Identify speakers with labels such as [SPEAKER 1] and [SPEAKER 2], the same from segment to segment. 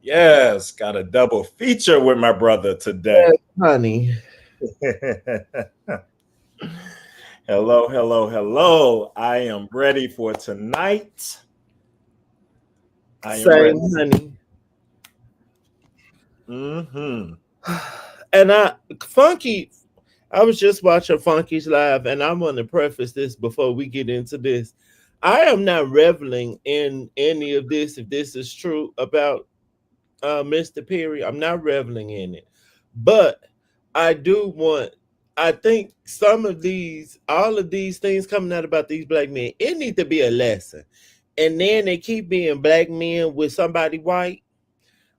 [SPEAKER 1] Yes, got a double feature with my brother
[SPEAKER 2] Yes,
[SPEAKER 1] today.
[SPEAKER 2] honey.
[SPEAKER 1] Hello, hello, hello. I am ready for tonight. I am ready.
[SPEAKER 2] Same, honey.
[SPEAKER 1] Hmm.
[SPEAKER 2] And Funky, I was just watching Funky's live, and I want to preface this before we get into this. I am not reveling in any of this, if this is true about Mr. Perry. I'm not reveling in it. But I do want, I think all of these things coming out about these black men, it needs to be a lesson. And then they keep being black men with somebody white.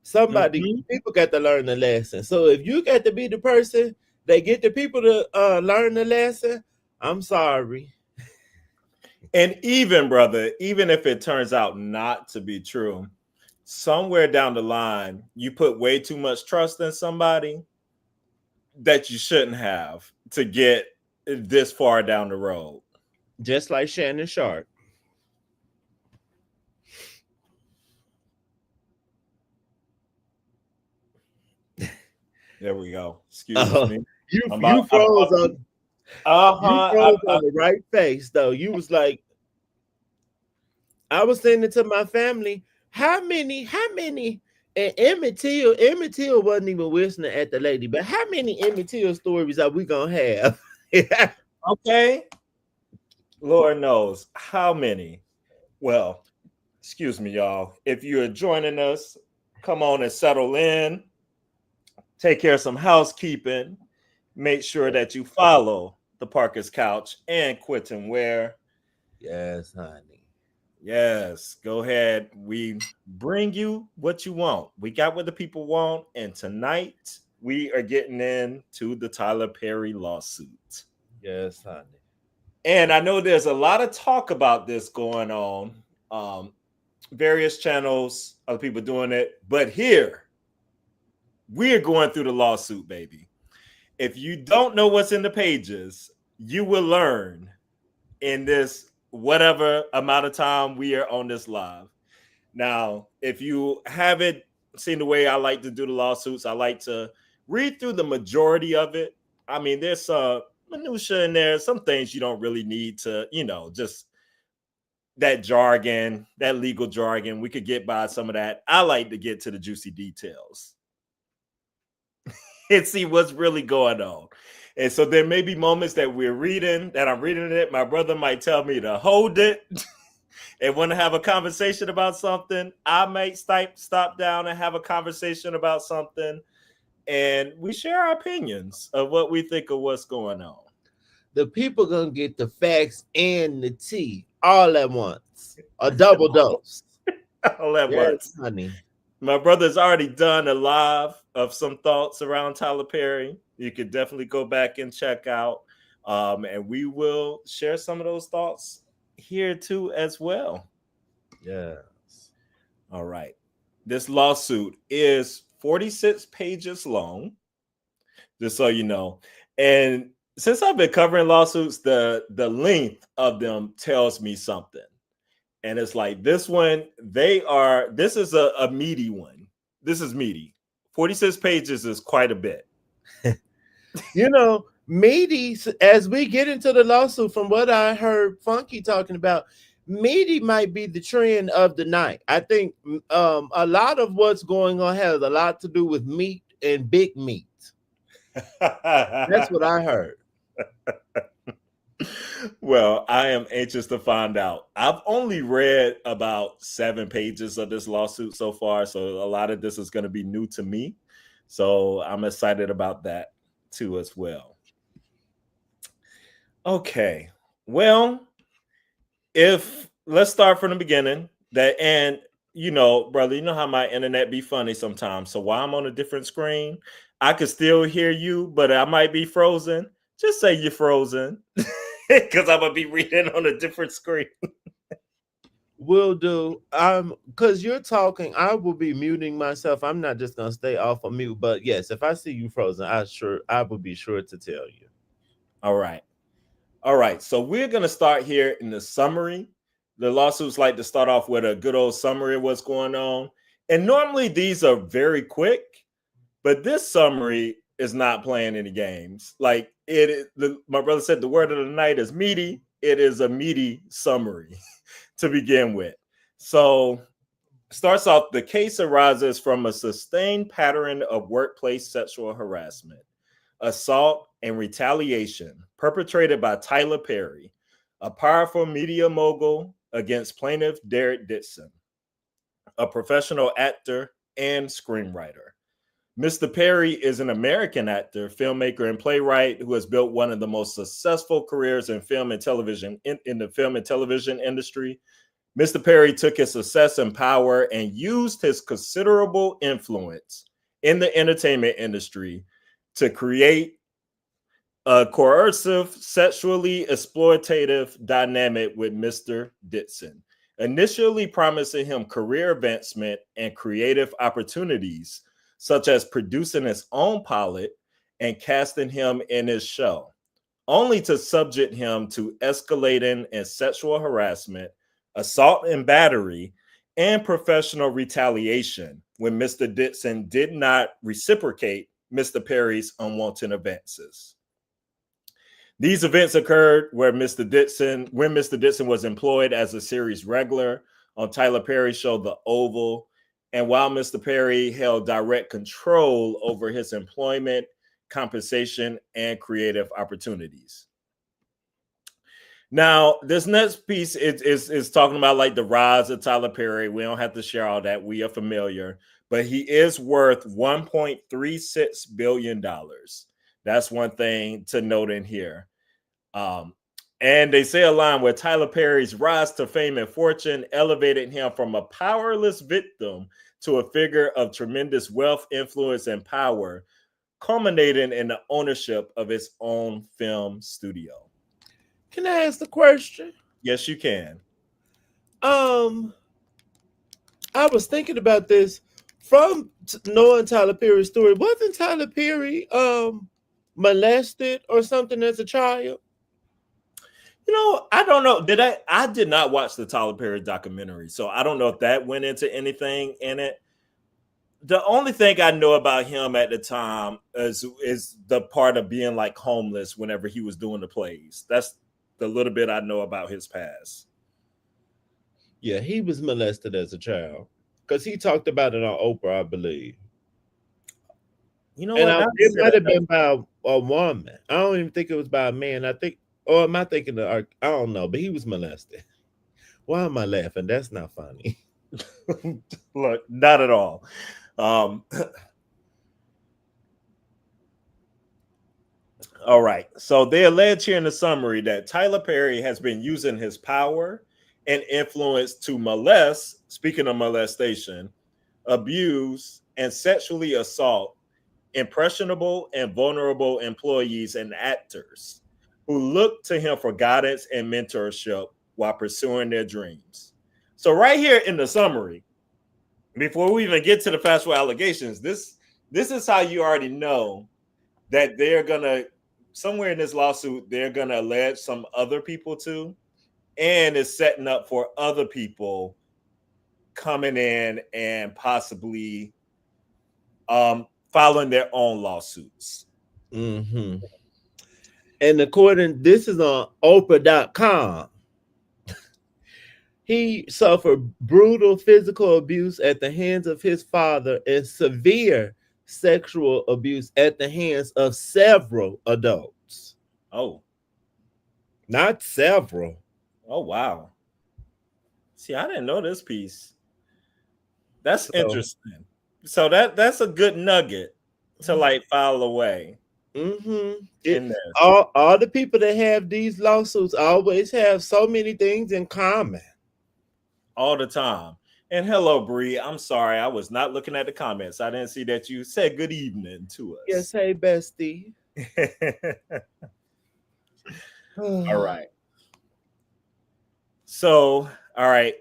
[SPEAKER 2] Somebody,
[SPEAKER 1] Hmm.
[SPEAKER 2] people got to learn the lesson. So if you got to be the person that get the people to learn the lesson, I'm sorry.
[SPEAKER 1] And even, brother, even if it turns out not to be true, somewhere down the line, you put way too much trust in somebody that you shouldn't have to get this far down the road.
[SPEAKER 2] Just like Shannon Sharp.
[SPEAKER 1] There we go. Excuse
[SPEAKER 2] Uh,
[SPEAKER 1] me.
[SPEAKER 2] you
[SPEAKER 1] I'm about,
[SPEAKER 2] you
[SPEAKER 1] I'm
[SPEAKER 2] froze
[SPEAKER 1] about to.
[SPEAKER 2] on
[SPEAKER 1] Uh
[SPEAKER 2] you
[SPEAKER 1] huh.
[SPEAKER 2] froze on the right face though. You was like, I was saying it to my family. How many? And Emmett Till wasn't even whistling at the lady, but how many Emmett Till stories are we gonna have?
[SPEAKER 1] Okay. Lord knows how many. Well, excuse me, y'all. If you're joining us, come on and settle in. Take care of some housekeeping. Make sure that you follow the Parker's Couch and Quentin Ware.
[SPEAKER 2] Yes, honey.
[SPEAKER 1] Yes, go ahead. We bring you what you want. We got what the people want. And tonight we are getting into the Tyler Perry lawsuit.
[SPEAKER 2] Yes, honey.
[SPEAKER 1] And I know there's a lot of talk about this going on. Um, Various channels, other people doing it. But here, we're going through the lawsuit, baby. If you don't know what's in the pages, you will learn in this whatever amount of time we are on this live. Now, if you haven't seen the way I like to do the lawsuits, I like to read through the majority of it. I mean, there's some minutia in there, some things you don't really need to, just that jargon, that legal jargon. We could get by some of that. I like to get to the juicy details and see what's really going on. And so there may be moments that I'm reading it. My brother might tell me to hold it and want to have a conversation about something. I might stop down and have a conversation about something. And we share our opinions of what we think of what's going on.
[SPEAKER 2] The people gonna get the facts and the tea all at once. A double dose.
[SPEAKER 1] All at
[SPEAKER 2] Yes,
[SPEAKER 1] once.
[SPEAKER 2] honey.
[SPEAKER 1] My brother's already done a live of some thoughts around Tyler Perry. You could definitely go back and check out. And we will share some of those thoughts here too as well.
[SPEAKER 2] Yes.
[SPEAKER 1] All right. This lawsuit is 46 pages long, just so you know. And since I've been covering lawsuits, the length of them tells me something. And it's like this is a meaty one. This is meaty. 46 pages is quite a bit.
[SPEAKER 2] You know, Meaty, as we get into the lawsuit, from what I heard Funky talking about, Meaty might be the trend of the night. I think a lot of what's going on has a lot to do with meat and big meat. That's what I heard.
[SPEAKER 1] Well, I am anxious to find out. I've only read about 7 pages of this lawsuit so far, so a lot of this is going to be new to me. So I'm excited about that too as well. Okay. Well, if let's start from the beginning. Brother, you know how my internet be funny sometimes. So while I'm on a different screen, I could still hear you, but I might be frozen. Just say you're frozen. Because I'm gonna be reading on a different screen.
[SPEAKER 2] Will do. Because you're talking, I will be muting myself. I'm not just gonna stay off of mute. But yes, if I see you frozen, I will be sure to tell you.
[SPEAKER 1] All right. All right. So we're gonna start here in the summary. The lawsuits like to start off with a good old summary of what's going on. And normally these are very quick, but this summary is not playing any games. Like my brother said, the word of the night is meaty. It is a meaty summary to begin with. So starts off, the case arises from a sustained pattern of workplace sexual harassment, assault, and retaliation perpetrated by Tyler Perry, a powerful media mogul, against plaintiff Derek Dixon, a professional actor and screenwriter. Mr. Perry is an American actor, filmmaker, and playwright who has built one of the most successful careers in film and television in the film and television industry. Mr. Perry took his success and power and used his considerable influence in the entertainment industry to create a coercive, sexually exploitative dynamic with Mr. Dixon, initially promising him career advancement and creative opportunities, such as producing his own pilot and casting him in his show, only to subject him to escalating and sexual harassment, assault and battery, and professional retaliation when Mr. Dixon did not reciprocate Mr. Perry's unwanted advances. These events occurred when Mr. Dixon was employed as a series regular on Tyler Perry's show, The Oval, and while Mr. Perry held direct control over his employment, compensation, and creative opportunities. Now, this next piece is talking about like the rise of Tyler Perry. We don't have to share all that. We are familiar, but he is worth $1.36 billion. That's one thing to note in here. And they say a line where Tyler Perry's rise to fame and fortune elevated him from a powerless victim to a figure of tremendous wealth, influence, and power, culminating in the ownership of his own film studio.
[SPEAKER 2] Can I ask the question?
[SPEAKER 1] Yes, you can.
[SPEAKER 2] I was thinking about this from knowing Tyler Perry's story. Wasn't Tyler Perry molested or something as a child?
[SPEAKER 1] You know, I don't know. I did not watch the Tyler Perry documentary, so I don't know if that went into anything in it. The only thing I know about him at the time is the part of being like homeless whenever he was doing the plays. That's the little bit I know about his past.
[SPEAKER 2] Yeah, he was molested as a child because he talked about it on Oprah, I believe.
[SPEAKER 1] You know
[SPEAKER 2] And
[SPEAKER 1] what?
[SPEAKER 2] it might have been by a woman. I don't even think it was by a man. I think, or am I thinking of? I don't know, but he was molested. Why am I laughing? That's not funny.
[SPEAKER 1] Look, not at all. All right. So they allege here in the summary that Tyler Perry has been using his power and influence to molest, speaking of molestation, abuse, and sexually assault impressionable and vulnerable employees and actors who look to him for guidance and mentorship while pursuing their dreams. So right here in the summary, before we even get to the factual allegations, this is how you already know that they're gonna, somewhere in this lawsuit, they're gonna allege some other people too, and is setting up for other people coming in and possibly filing their own lawsuits.
[SPEAKER 2] Mm-hmm. And this is on Oprah.com. He suffered brutal physical abuse at the hands of his father and severe sexual abuse at the hands of several adults.
[SPEAKER 1] Oh.
[SPEAKER 2] Not several.
[SPEAKER 1] Oh, wow. See, I didn't know this piece. That's interesting. So that's a good nugget to like file away.
[SPEAKER 2] Mm-hmm. All the people that have these lawsuits always have so many things in common.
[SPEAKER 1] All the time. And hello, Bree. I'm sorry. I was not looking at the comments. I didn't see that you said good evening to us.
[SPEAKER 2] Yes, hey, bestie.
[SPEAKER 1] All right. So, all right.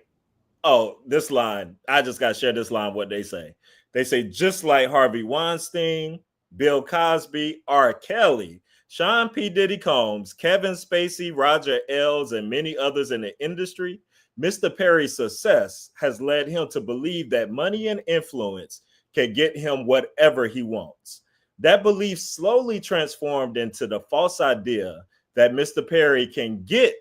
[SPEAKER 1] Oh, this line. I just got to share this line, what they say. They say, just like Harvey Weinstein, Bill Cosby, R. Kelly, Sean P. Diddy Combs, Kevin Spacey, Roger Ailes, and many others in the industry, Mr. Perry's success has led him to believe that money and influence can get him whatever he wants. That belief slowly transformed into the false idea that Mr. Perry can get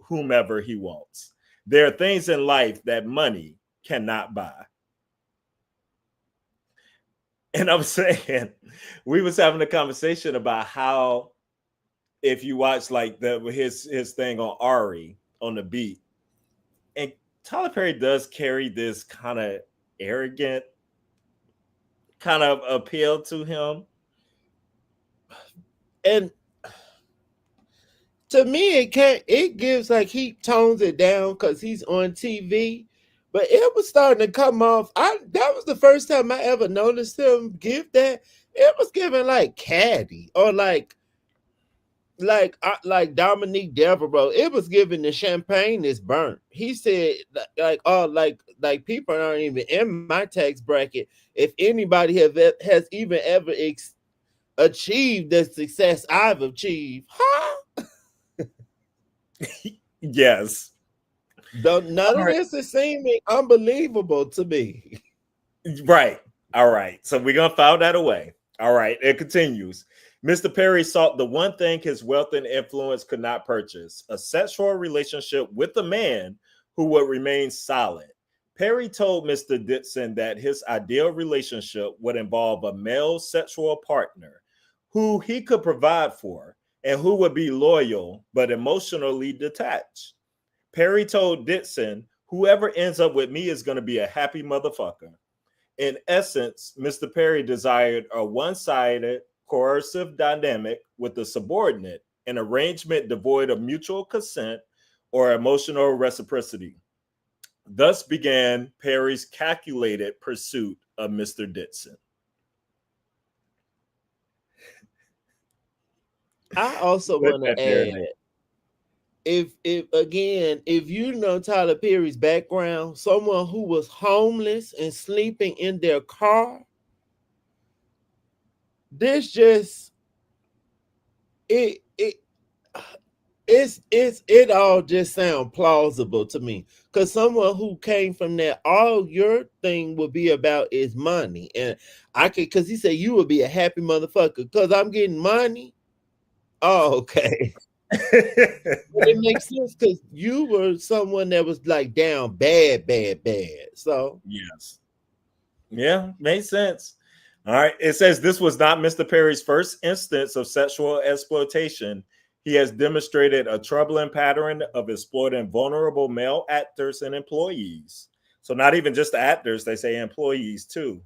[SPEAKER 1] whomever he wants. There are things in life that money cannot buy. And I'm saying, we was having a conversation about how if you watch like his thing on Ari on the beat, and Tyler Perry does carry this kind of arrogant kind of appeal to him.
[SPEAKER 2] And to me, it gives like he tones it down because he's on TV. But it was starting to come off. That was the first time I ever noticed him give that. It was giving like caddy or like Dominique Devereaux. It was giving the champagne is burnt. He said like oh like people aren't even in my tax bracket. If anybody has even ever achieved the success I've achieved, huh?
[SPEAKER 1] Yes.
[SPEAKER 2] None of this is seeming unbelievable to me.
[SPEAKER 1] Right. All right. So we're going to file that away. All right. It continues. Mr. Perry sought the one thing his wealth and influence could not purchase, a sexual relationship with a man who would remain solid. Perry told Mr. Dixon that his ideal relationship would involve a male sexual partner who he could provide for and who would be loyal but emotionally detached. Perry told Dixon, whoever ends up with me is going to be a happy motherfucker. In essence, Mr. Perry desired a one-sided, coercive dynamic with a subordinate, an arrangement devoid of mutual consent or emotional reciprocity. Thus began Perry's calculated pursuit of Mr. Dixon.
[SPEAKER 2] I also
[SPEAKER 1] Put
[SPEAKER 2] want
[SPEAKER 1] that
[SPEAKER 2] to
[SPEAKER 1] there.
[SPEAKER 2] add, if you know Tyler Perry's background, someone who was homeless and sleeping in their car, this just it it all just sounds plausible to me. Because someone who came from that, all your thing would be about is money, and I could because he said you would be a happy motherfucker because I'm getting money. Oh, okay. It makes sense because you were someone that was like down bad, bad, bad. So
[SPEAKER 1] Yes. Yeah, makes sense. All right. It says this was not Mr. Perry's first instance of sexual exploitation. He has demonstrated a troubling pattern of exploiting vulnerable male actors and employees. So, not even just the actors, they say employees too.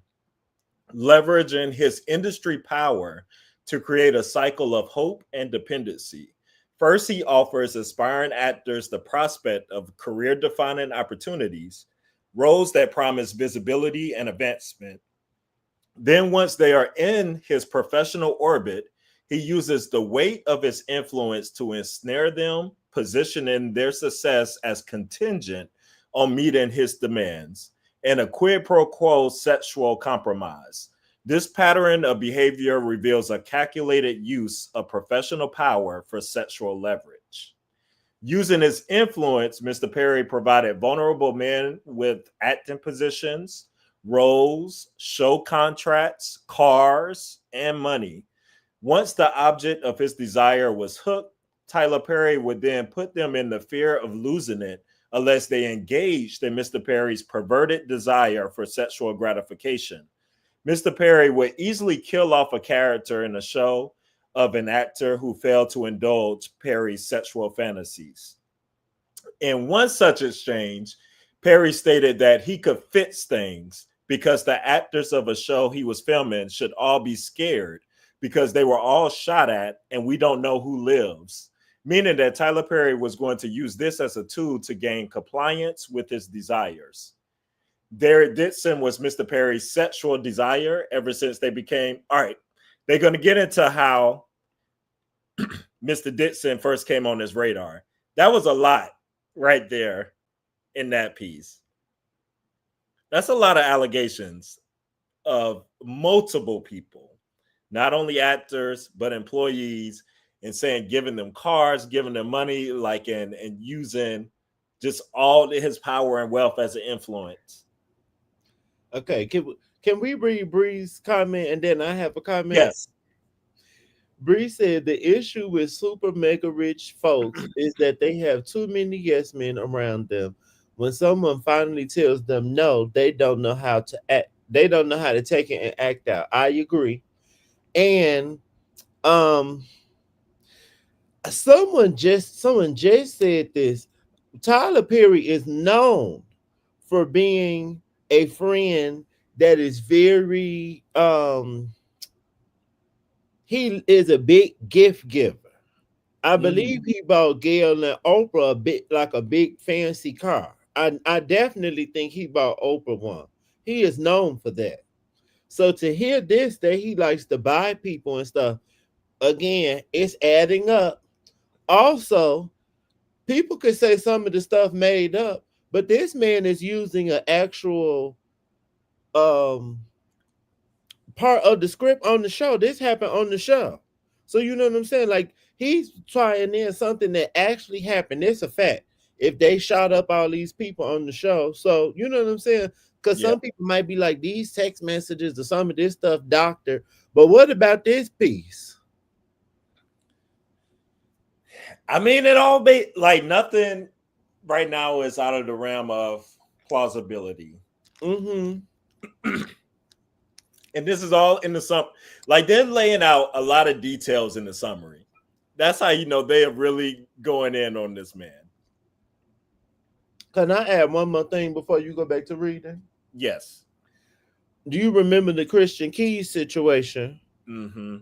[SPEAKER 1] Leveraging his industry power to create a cycle of hope and dependency. First, he offers aspiring actors the prospect of career defining opportunities, roles that promise visibility and advancement. Then, once they are in his professional orbit, he uses the weight of his influence to ensnare them, positioning their success as contingent on meeting his demands, and a quid pro quo sexual compromise. This pattern of behavior reveals a calculated use of professional power for sexual leverage. Using his influence, Mr. Perry provided vulnerable men with acting positions, roles, show contracts, cars, and money. Once the object of his desire was hooked, Tyler Perry would then put them in the fear of losing it unless they engaged in Mr. Perry's perverted desire for sexual gratification. Mr. Perry would easily kill off a character in a show of an actor who failed to indulge Perry's sexual fantasies. In one such exchange, Perry stated that he could fix things because the actors of a show he was filming should all be scared because they were all shot at and we don't know who lives. Meaning that Tyler Perry was going to use this as a tool to gain compliance with his desires. Derek Dixon was Mr. Perry's sexual desire ever since they became. All right, they're going to get into how Mr. Dixon first came on his radar. That was a lot right there in that piece. That's a lot of allegations of multiple people, not only actors, but employees, and saying giving them cars, giving them money, like and using just all his power and wealth as an influence.
[SPEAKER 2] Okay, can we read Bree's comment and then I have a comment?
[SPEAKER 1] Yes.
[SPEAKER 2] Bree said the issue with super mega rich folks is that they have too many yes men around them. When someone finally tells them no, they don't know how to act. They don't know how to take it and act out. I agree. And um, someone just said this. Tyler Perry is known for being a friend that is very he is a big gift giver. I believe
[SPEAKER 1] Mhm.
[SPEAKER 2] he bought Gail and Oprah a bit like a big fancy car. I definitely think he bought Oprah one. He is known for that. So to hear this that he likes to buy people and stuff, again, it's adding up. Also, people could say some of the stuff made up, but this man is using an actual um part of the script on the show. This happened on the show. So you know what I'm saying? Like he's trying in something that actually happened. It's a fact. If they shot up all these people on the show. So you know what I'm saying? Because
[SPEAKER 1] Yep.
[SPEAKER 2] some people might be like these text messages or some of this stuff, doctor. But what about this piece?
[SPEAKER 1] I mean, it all be like nothing right now is out of the realm of plausibility.
[SPEAKER 2] Mm-hmm.
[SPEAKER 1] And this is all in the sum. Like they're laying out a lot of details in the summary. That's how you know they are really going in on this man.
[SPEAKER 2] Can I add one more thing before you go back to reading?
[SPEAKER 1] Yes.
[SPEAKER 2] Do you remember the Christian Keys situation?
[SPEAKER 1] Mm-hmm.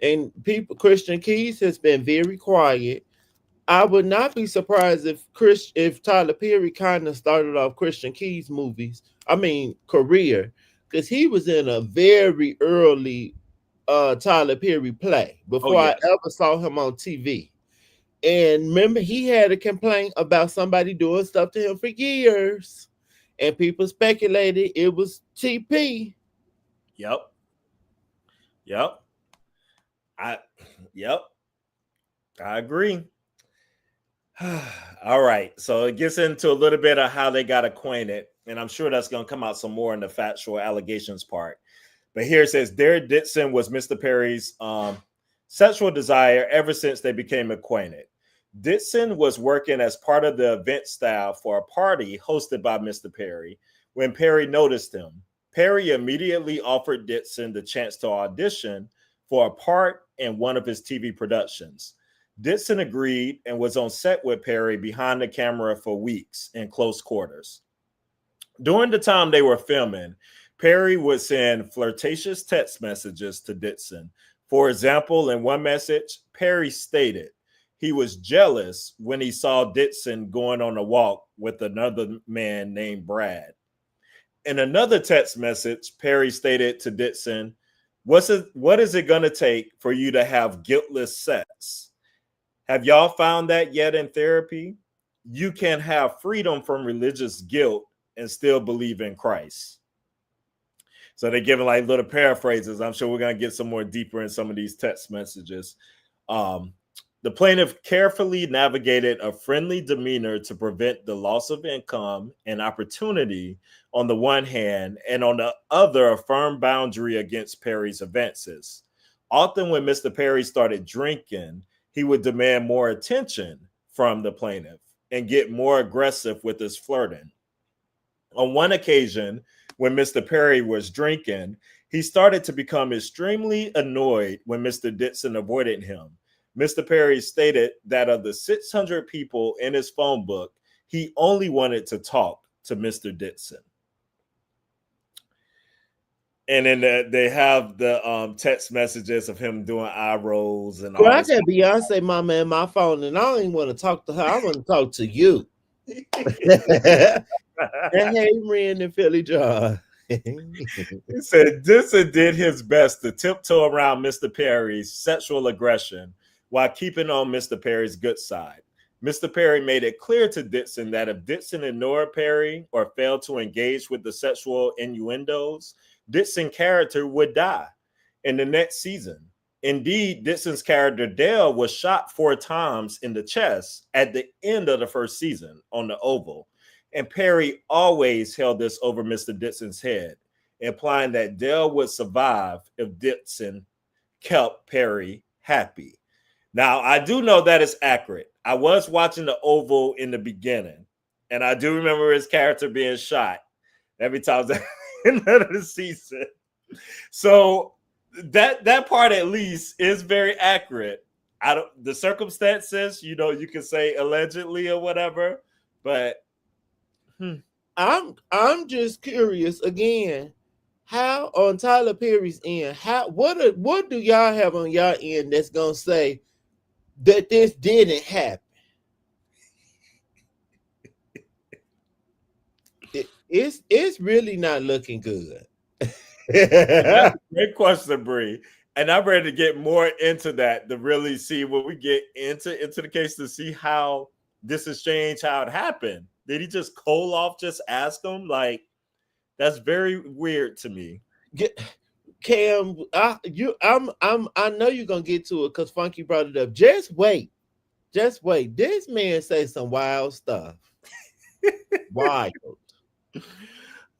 [SPEAKER 2] And people, Christian Keys has been very quiet. I would not be surprised if Tyler Perry kind of started off Christian Keys movies. I mean career, because he was in a very early Tyler Perry play
[SPEAKER 1] Oh
[SPEAKER 2] before I
[SPEAKER 1] yes.
[SPEAKER 2] ever saw him on TV. And remember, he had a complaint about somebody doing stuff to him for years, and people speculated it was TP.
[SPEAKER 1] Yep. Yep. I. Yep. I agree. All right. So it gets into a little bit of how they got acquainted, and I'm sure that's going to come out some more in the factual allegations part. But here it says Derek Dixon was Mr. Perry's sexual desire ever since they became acquainted. Dixon was working as part of the event staff for a party hosted by Mr. Perry when Perry noticed him. Perry immediately offered Dixon the chance to audition for a part in one of his TV productions. Dixon agreed and was on set with Perry behind the camera for weeks in close quarters. During the time they were filming, Perry would send flirtatious text messages to Dixon. For example, in one message, Perry stated he was jealous when he saw Dixon going on a walk with another man named Brad. In another text message, Perry stated to Dixon, what is it going to take for you to have guiltless sex? Have y'all found that yet in therapy? You can have freedom from religious guilt and still believe in Christ. So they're giving like little paraphrases. I'm sure we're going to get some more deeper in some of these text messages. Um, the plaintiff carefully navigated a friendly demeanor to prevent the loss of income and opportunity on the one hand, and on the other, a firm boundary against Perry's advances. Often, when Mr. Perry started drinking, he would demand more attention from the plaintiff and get more aggressive with his flirting. On one occasion, when Mr. Perry was drinking, he started to become extremely annoyed when Mr. Dixon avoided him. Mr. Perry stated that of the 600 people in his phone book, he only wanted to talk to Mr. Dixon. And then they have the text messages of him doing eye rolls and
[SPEAKER 2] Girl,
[SPEAKER 1] all
[SPEAKER 2] I
[SPEAKER 1] this.
[SPEAKER 2] got Beyonce mama in my phone, and I don't even want to talk to her. I want to talk to you. And hey, Ren and Philly John.
[SPEAKER 1] He said Dixon did his best to tiptoe around Mr. Perry's sexual aggression while keeping on Mr. Perry's good side. Mr. Perry made it clear to Dixon that if Dixon ignored Perry or failed to engage with the sexual innuendos, Dixon's character would die in the next season. Indeed, Dixon's character Dale was shot 4 times in the chest at the end of the first season on the Oval, and Perry always held this over Mr. Dixon's head, implying that Dale would survive if Dixon kept Perry happy. Now, I do know that is accurate. I was watching the Oval in the beginning, and I do remember his character being shot every time in the season. So that part at least is very accurate. I don't the circumstances, you can say allegedly or whatever, but
[SPEAKER 2] I'm just curious again. How on Tyler Perry's end? What do y'all have on y'all end that's gonna say that this didn't happen? It's really not looking good.
[SPEAKER 1] that's a great question, Bree. And I'm ready to get more into that to really see when we get into the case to see how this has changed, how it happened. Did he just off just ask him? Like, that's very weird to me.
[SPEAKER 2] Cam, I know you're gonna get to it because Funky brought it up. Just wait. This man say some wild stuff. Wild.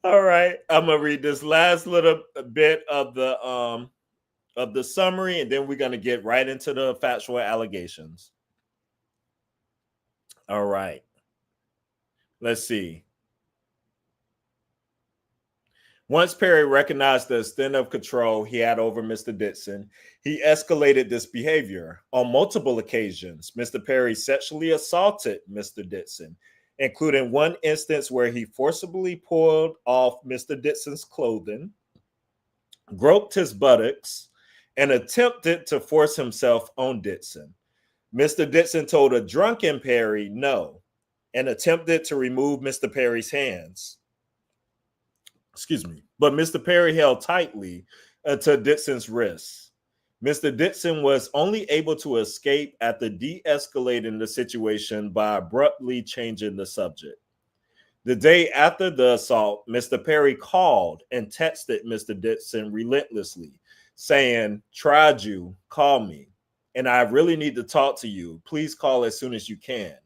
[SPEAKER 1] All right, I'm gonna read this last little bit of the summary, and then we're gonna get right into the factual allegations. All right, let's see. Once Perry recognized the extent of control he had over Mr. Dixon, he escalated this behavior. On multiple occasions, Mr. Perry sexually assaulted Mr. Dixon, including one instance where he forcibly pulled off Mr. Dixon's clothing, groped his buttocks, and attempted to force himself on Dixon. Mr. Dixon told a drunken Perry no and attempted to remove Mr. Perry's hands. Excuse me. But Mr. Perry held tightly to Dixon's wrists. Mr. Dixon was only able to escape after de-escalating the situation by abruptly changing the subject. The day after the assault, Mr. Perry called and texted Mr. Dixon relentlessly, saying, "Tried you, call me, and I really need to talk to you. Please call as soon as you can."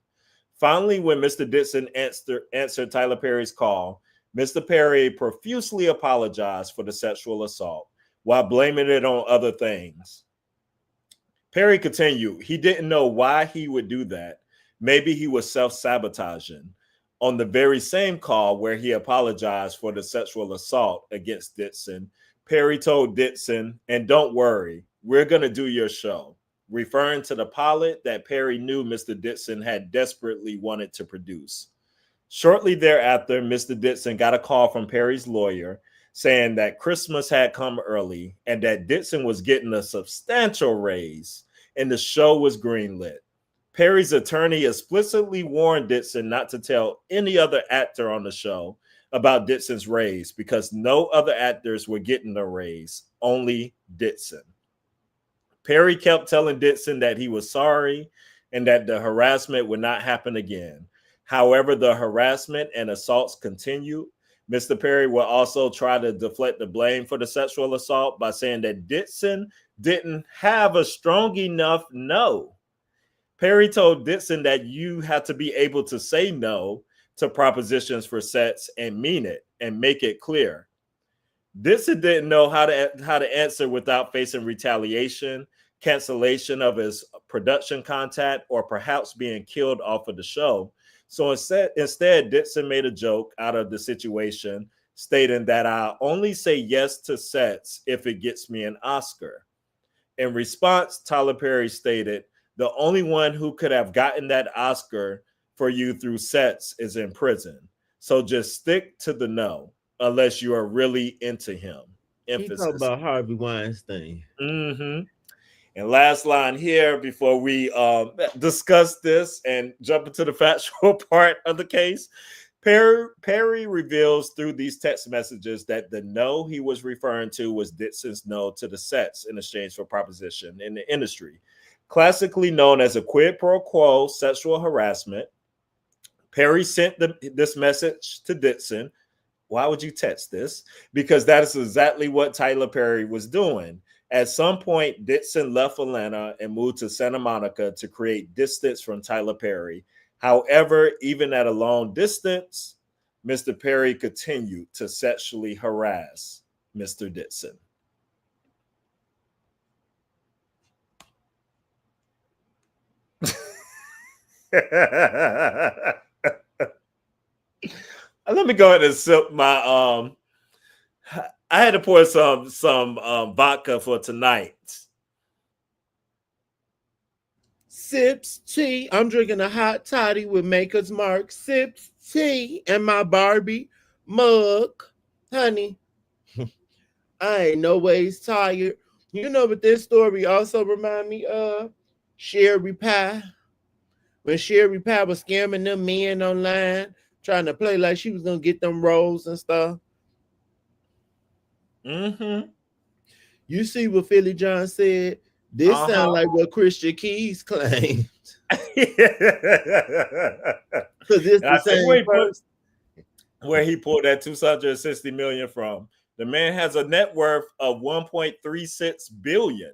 [SPEAKER 1] Finally, when Mr. Dixon answered Tyler Perry's call, Mr. Perry profusely apologized for the sexual assault while blaming it on other things. Perry continued, he didn't know why he would do that. Maybe he was self-sabotaging. On the very same call where he apologized for the sexual assault against Dixon, Perry told Dixon, "And don't worry, we're going to do your show," referring to the pilot that Perry knew Mr. Dixon had desperately wanted to produce. Shortly thereafter, Mr. Dixon got a call from Perry's lawyer saying that Christmas had come early and that Dixon was getting a substantial raise and the show was greenlit. Perry's attorney explicitly warned Dixon not to tell any other actor on the show about Dixon's raise because no other actors were getting a raise, only Dixon. Perry kept telling Dixon that he was sorry and that the harassment would not happen again. However, the harassment and assaults continued. Mr. Perry will also try to deflect the blame for the sexual assault by saying that Dixon didn't have a strong enough no. Perry told Dixon that you had to be able to say no to propositions for sex and mean it and make it clear. Dixon didn't know how to answer without facing retaliation, cancellation of his production contract, or perhaps being killed off of the show. So instead, Dixon made a joke out of the situation, stating that I only say yes to sex if it gets me an Oscar. In response, Tyler Perry stated, "The only one who could have gotten that Oscar for you through sex is in prison. So just stick to the no, unless you are really into him."
[SPEAKER 2] He talking about Harvey Weinstein.
[SPEAKER 1] Mm-hmm. And last line here before we discuss this and jump into the factual part of the case. Perry reveals through these text messages that the no he was referring to was Dixon's no to the sex in exchange for proposition in the industry, classically known as a quid pro quo sexual harassment. Perry sent this message to Dixon. Why would you text this? Because that is exactly what Tyler Perry was doing. At some point, Dixon left Atlanta and moved to Santa Monica to create distance from Tyler Perry. However, even at a long distance, Mr. Perry continued to sexually harass Mr. Dixon. Let me go ahead and sip my I had to pour some vodka for tonight.
[SPEAKER 2] Sips tea. I'm drinking a hot toddy with Maker's Mark. Sips tea in my Barbie mug. Honey, I ain't no ways tired. You know what this story also remind me of? Sherry Pie. When Sherry Pie was scamming them men online, trying to play like she was gonna get them roles and stuff.
[SPEAKER 1] Mm-hmm.
[SPEAKER 2] You see what Philly John said? This sound
[SPEAKER 1] Uh-huh.
[SPEAKER 2] like what Christian Keys claimed.
[SPEAKER 1] And
[SPEAKER 2] Because it's
[SPEAKER 1] I
[SPEAKER 2] the
[SPEAKER 1] think
[SPEAKER 2] same person.
[SPEAKER 1] where he pulled that 260 million from. The man has a net worth of 1.36 billion.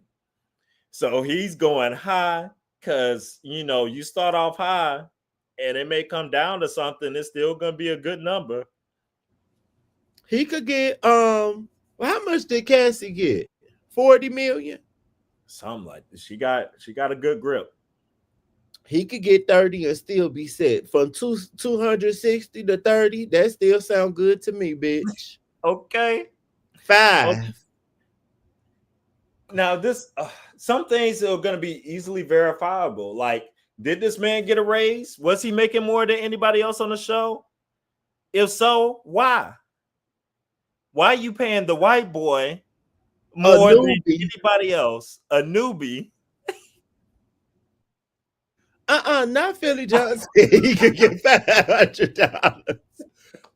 [SPEAKER 1] So he's going high because you start off high and it may come down to something. It's still gonna be a good number.
[SPEAKER 2] He could get well, how much did Cassie get? 40 million?
[SPEAKER 1] Something like this. She got a good grip.
[SPEAKER 2] He could get 30 and still be set. From 260 to 30, that still sound good to me, bitch.
[SPEAKER 1] Okay. Okay.
[SPEAKER 2] 5.
[SPEAKER 1] Now this some things are gonna be easily verifiable. Like, did this man get a raise? Was he making more than anybody else on the show? If so, why? Why are you paying the white boy
[SPEAKER 2] A
[SPEAKER 1] more than
[SPEAKER 2] newbie.
[SPEAKER 1] anybody else? A newbie.
[SPEAKER 2] Not Philly Johnson. He could get $500.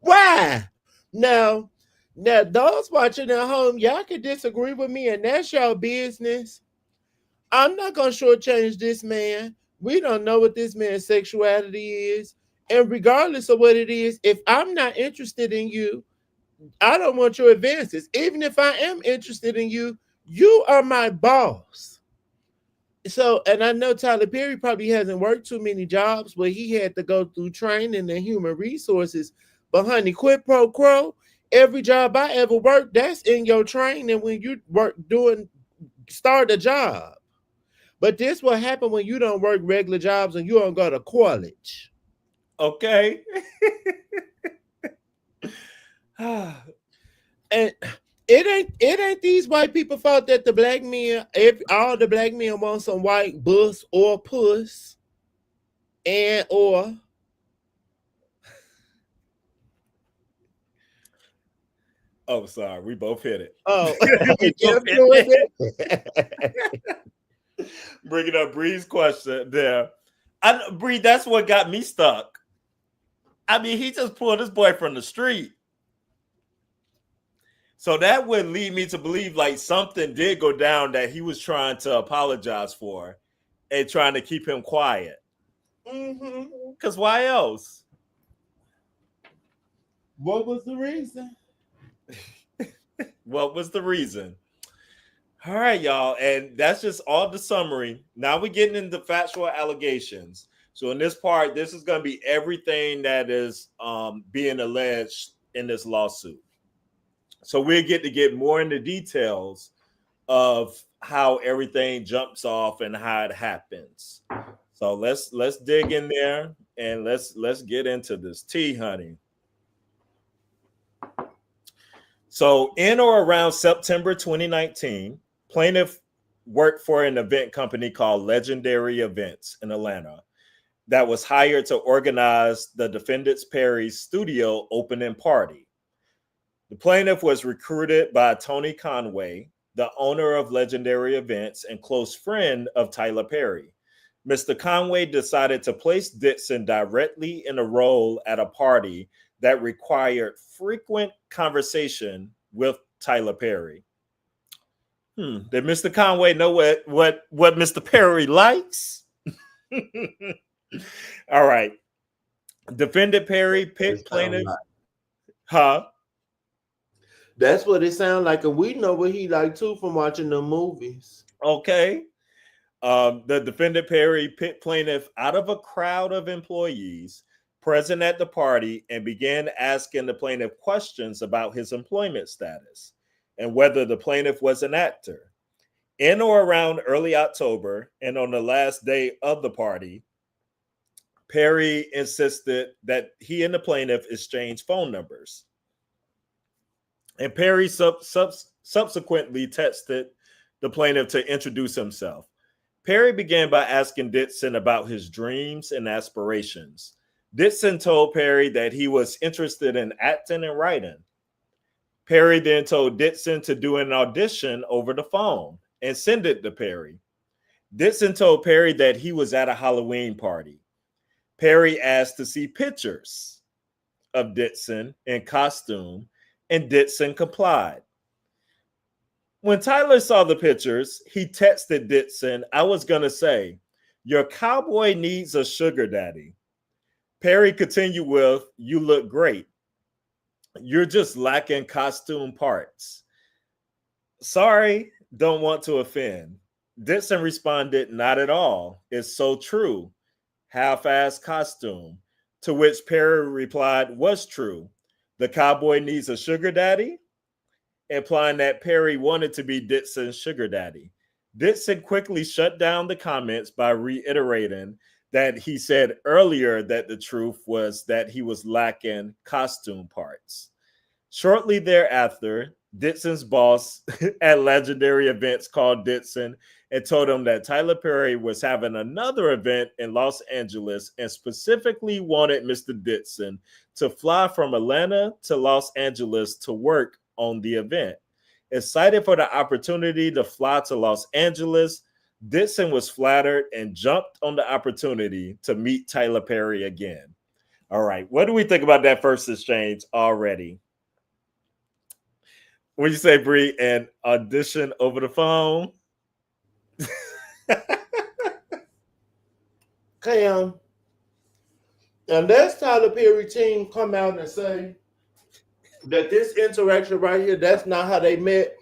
[SPEAKER 2] Why? Now, now those watching at home, y'all can disagree with me, and that's your business. I'm not gonna shortchange this man. We don't know what this man's sexuality is. And regardless of what it is, if I'm not interested in you, I don't want your advances. Even if I am interested in you, you are my boss. So, and I know Tyler Perry probably hasn't worked too many jobs where he had to go through training and human resources. But honey, quid pro quo, every job I ever worked, that's in your training when you work doing start a job. But this what happen when you don't work regular jobs and you don't go to college.
[SPEAKER 1] Okay.
[SPEAKER 2] And it ain't these white people fault that the black men, all the black men want some white bus or puss and or
[SPEAKER 1] Oh, sorry. We both hit it.
[SPEAKER 2] oh
[SPEAKER 1] We both
[SPEAKER 2] kept
[SPEAKER 1] hit
[SPEAKER 2] doing
[SPEAKER 1] it.
[SPEAKER 2] it.
[SPEAKER 1] Bringing up Bree's question there. Bree, that's what got me stuck. I mean, he just pulled this boy from the street. So that would lead me to believe like something did go down that he was trying to apologize for and trying to keep him quiet.
[SPEAKER 2] Mm-hmm.
[SPEAKER 1] Because why else?
[SPEAKER 2] What was the reason?
[SPEAKER 1] What was the reason? All right, y'all. And that's just all the summary. Now we're getting into factual allegations. So in this part, this is going to be everything that is being alleged in this lawsuit. So we'll get to get more into details of how everything jumps off and how it happens. So let's dig in there and let's get into this tea, honey. So in or around September 2019, plaintiff worked for an event company called Legendary Events in Atlanta that was hired to organize the defendant's Perry's studio opening party. The plaintiff was recruited by Tony Conway, the owner of Legendary Events and close friend of Tyler Perry. Mr. Conway decided to place Dixon directly in a role at a party that required frequent conversation with Tyler Perry. Did Mr. Conway know what Mr. Perry likes? All right. Defendant Perry picked plaintiff. Huh?
[SPEAKER 2] That's what it sounds like, and we know what he like too from watching the movies.
[SPEAKER 1] Okay. The defendant Perry picked plaintiff out of a crowd of employees present at the party and began asking the plaintiff questions about his employment status and whether the plaintiff was an actor. In or around early October and on the last day of the party, Perry insisted that he and the plaintiff exchanged phone numbers. And Perry subsequently texted the plaintiff to introduce himself. Perry began by asking Dixon about his dreams and aspirations. Dixon told Perry that he was interested in acting and writing. Perry then told Dixon to do an audition over the phone and send it to Perry. Dixon told Perry that he was at a Halloween party. Perry asked to see pictures of Dixon in costume, and Dixon complied. When Tyler saw the pictures, he texted Dixon, I was going to say, your cowboy needs a sugar daddy. Perry continued with, you look great. You're just lacking costume parts. Sorry, don't want to offend. Dixon responded, not at all. It's so true. Half-ass costume. To which Perry replied, was true. The cowboy needs a sugar daddy, implying that Perry wanted to be Dixon's sugar daddy. Dixon quickly shut down the comments by reiterating that he said earlier that the truth was that he was lacking costume parts. Shortly thereafter, Dixon's boss at Legendary Events called Dixon and told him that Tyler Perry was having another event in Los Angeles and specifically wanted Mr. Dixon to fly from Atlanta to Los Angeles to work on the event. Excited for the opportunity to fly to Los Angeles, Dixon was flattered and jumped on the opportunity to meet Tyler Perry again. All right, what do we think about that first exchange already? When you say, Bree, an audition over the phone?
[SPEAKER 2] Cam, unless Tyler Perry team come out and say that this interaction right here, that's not how they met.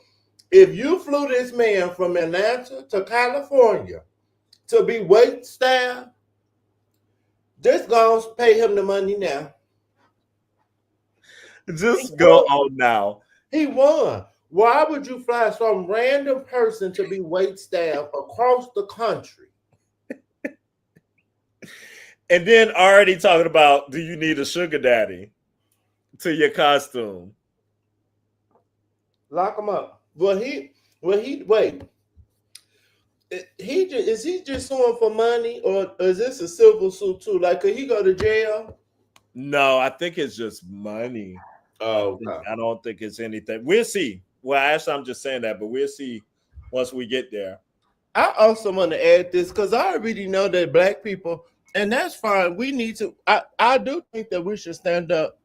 [SPEAKER 2] If you flew this man from Atlanta to California to be wait staff, just gonna pay him the money now.
[SPEAKER 1] Just go on now.
[SPEAKER 2] He won. Why would you fly some random person to be wait staff across the country?
[SPEAKER 1] And then already talking about, do you need a sugar daddy to your costume?
[SPEAKER 2] Lock him up. Wait. Is he just suing for money, or is this a civil suit too? Like, could he go to jail?
[SPEAKER 1] No, I think it's just money.
[SPEAKER 2] Oh,
[SPEAKER 1] I don't think it's anything. We'll see. Well, actually, I'm just saying that, but we'll see once we get there.
[SPEAKER 2] I also want to add this because I already know that black people, and that's fine. We need to. I do think that we should stand up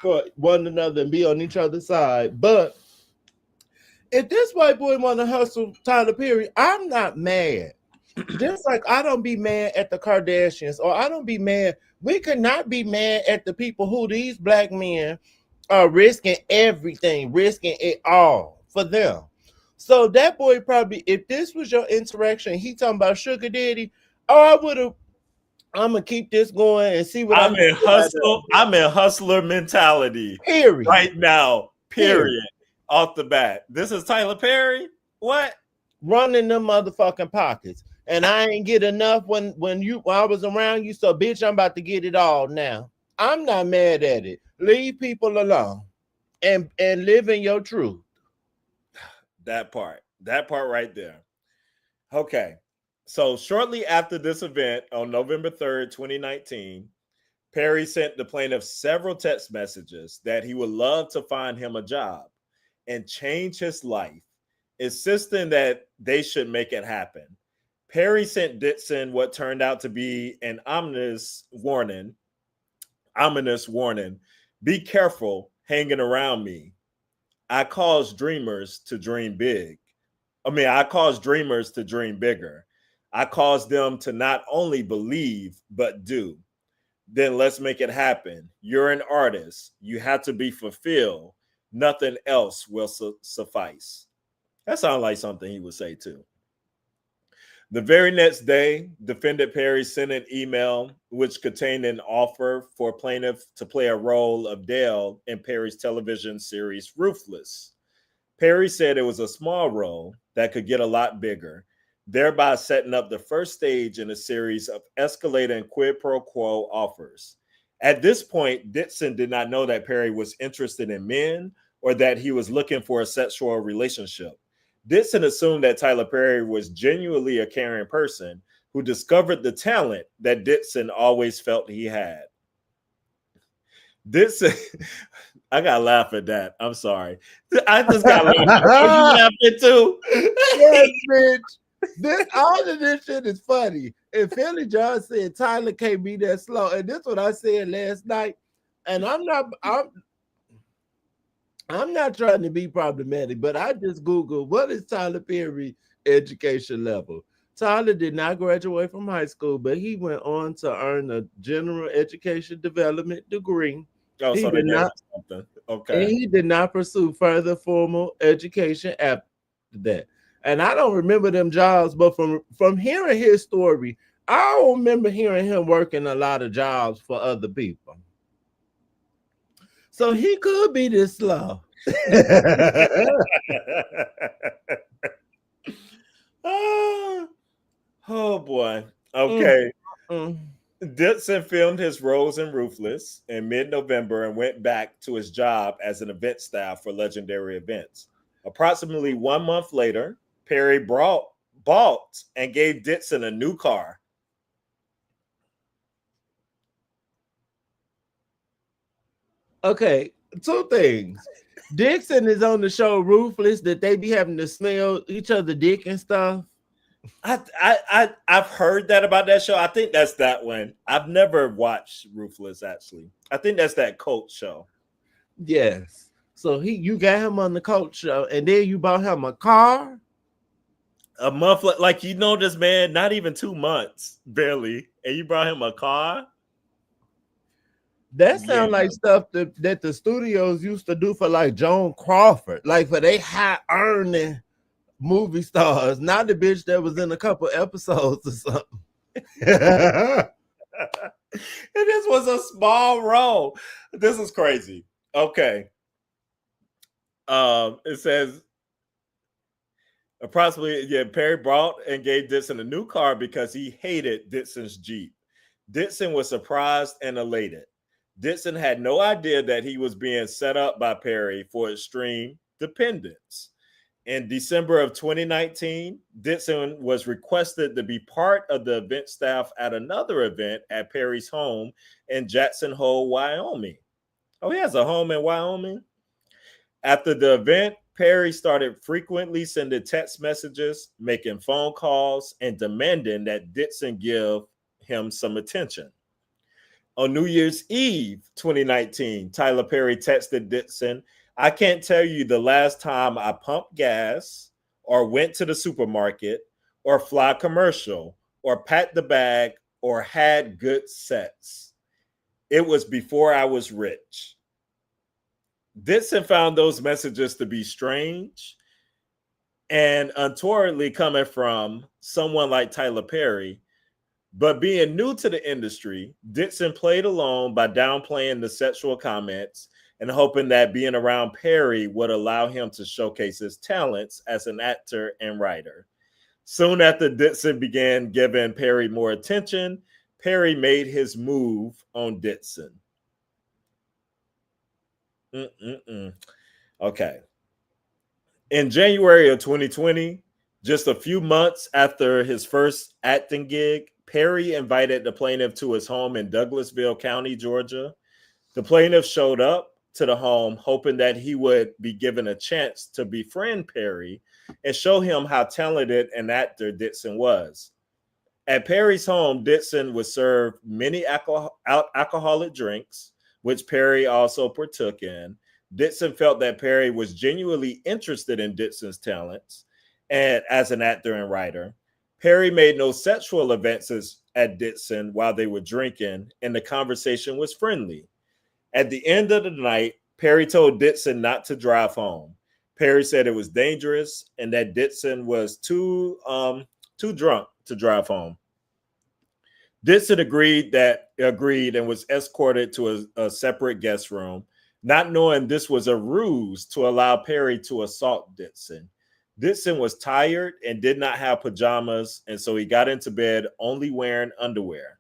[SPEAKER 2] for one another and be on each other's side. But if this white boy want to hustle Tyler Perry, I'm not mad. Just like I don't be mad at the Kardashians, or I don't be mad. We could not be mad at the people who these black men are risking everything, risking it all for them. So that boy probably, if this was your interaction, he talking about sugar daddy, oh, I would have. I'm gonna keep this going and see what
[SPEAKER 1] I'm
[SPEAKER 2] I
[SPEAKER 1] in hustle. I'm in hustler mentality.
[SPEAKER 2] Period.
[SPEAKER 1] Right now. Period. Off the bat. This is Tyler Perry. What?
[SPEAKER 2] Running them motherfucking pockets. And I ain't get enough when I was around you. So bitch, I'm about to get it all now. I'm not mad at it. Leave people alone and live in your truth.
[SPEAKER 1] That part right there. Okay. So shortly after this event on November 3rd, 2019, Perry sent the plaintiff several text messages that he would love to find him a job and change his life, insisting that they should make it happen. Perry sent Dixon what turned out to be an ominous warning. Be careful hanging around me. I cause dreamers to dream big. I cause dreamers to dream bigger. I cause them to not only believe, but do. Then let's make it happen. You're an artist. You have to be fulfilled. Nothing else will suffice. That sounds like something he would say too. The very next day, defendant Perry sent an email which contained an offer for plaintiff to play a role of Dale in Perry's television series Ruthless. Perry said it was a small role that could get a lot bigger, thereby setting up the first stage in a series of escalating quid pro quo offers. At this point, Dixon did not know that Perry was interested in men or that he was looking for a sexual relationship. Dixon assumed that Tyler Perry was genuinely a caring person who discovered the talent that Dixon always felt he had. Dixon, I gotta laugh at that. I'm sorry. I just gotta laugh. Are you laughing too?
[SPEAKER 2] Yes, bitch. All of this shit is funny. And Philly John said Tyler can't be that slow. And this is what I said last night. And I'm not trying to be problematic, but I just Googled what is Tyler Perry education level. Tyler did not graduate from high school, but he went on to earn a general education development degree.
[SPEAKER 1] Oh,
[SPEAKER 2] He
[SPEAKER 1] so they
[SPEAKER 2] did
[SPEAKER 1] gave him
[SPEAKER 2] not,
[SPEAKER 1] something.
[SPEAKER 2] and
[SPEAKER 1] Okay.
[SPEAKER 2] he did not pursue further formal education after that. And I don't remember them jobs, but from hearing his story, I don't remember hearing him working a lot of jobs for other people. So he could be this slow.
[SPEAKER 1] oh, oh boy.
[SPEAKER 2] Mm,
[SPEAKER 1] Okay.
[SPEAKER 2] mm.
[SPEAKER 1] Dixon filmed his roles in Ruthless in mid November and went back to his job as an event staff for Legendary Events. Approximately 1 month later, Perry bought and gave Dixon a new car.
[SPEAKER 2] Okay, two things. Dixon is on the show Ruthless that they be having to smell each other dick and stuff.
[SPEAKER 1] I've heard that about that show. I think that's that one. I've never watched Ruthless actually. I think that's that cult show.
[SPEAKER 2] Yes. So you got him on the coach show, and then you bought him a car.
[SPEAKER 1] A month, like you know this man, not even 2 months, barely, and you brought him a car.
[SPEAKER 2] That
[SPEAKER 1] Yeah,
[SPEAKER 2] sounds like stuff that the studios used to do for like Joan Crawford, like for they high earning movie stars, not the bitch that was in a couple episodes or something.
[SPEAKER 1] and this was a small role. This is crazy. Okay. It says approximately, yeah, Perry brought and gave Dixon a new car because he hated Dixon's Jeep. Dixon was surprised and elated. Dixon had no idea that he was being set up by Perry for extreme dependence. In December of 2019, Dixon was requested to be part of the event staff at another event at Perry's home in Jackson Hole, Wyoming. Oh, he has a home in Wyoming? After the event, Perry started frequently sending text messages, making phone calls, and demanding that Dixon give him some attention. On New Year's Eve 2019, Tyler Perry texted Dixon, I can't tell you the last time I pumped gas or went to the supermarket or fly commercial or packed the bag or had good sex. It was before I was rich. Dixon found those messages to be strange and untowardly coming from someone like Tyler Perry. But being new to the industry, Dixon played along by downplaying the sexual comments and hoping that being around Perry would allow him to showcase his talents as an actor and writer. Soon after Dixon began giving Perry more attention, Perry made his move on Dixon. Okay. In January of 2020, just a few months after his first acting gig, Perry invited the plaintiff to his home in Douglasville County, Georgia. The plaintiff showed up to the home hoping that he would be given a chance to befriend Perry and show him how talented an actor Dixon was. At Perry's home, Dixon was served many alcoholic drinks, which Perry also partook in. Dixon felt that Perry was genuinely interested in Dixon's talents and as an actor and writer. Perry made no sexual advances at Dixon while they were drinking, and the conversation was friendly. At the end of the night, Perry told Dixon not to drive home. Perry said it was dangerous and that Dixon was too drunk to drive home. Dixon agreed and was escorted to a separate guest room, not knowing this was a ruse to allow Perry to assault Dixon. Dixon was tired and did not have pajamas, and so he got into bed only wearing underwear.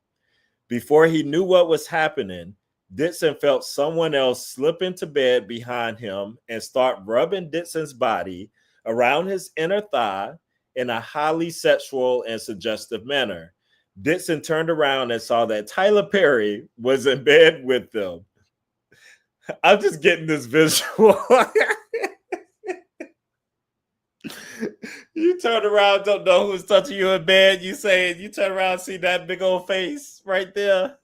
[SPEAKER 1] Before he knew what was happening, Dixon felt someone else slip into bed behind him and start rubbing Dixon's body around his inner thigh in a highly sexual and suggestive manner. Dixon turned around and saw that Tyler Perry was in bed with them. I'm just getting this visual. You turn around, don't know who's touching you in bed. You turn around, see that big old face right there.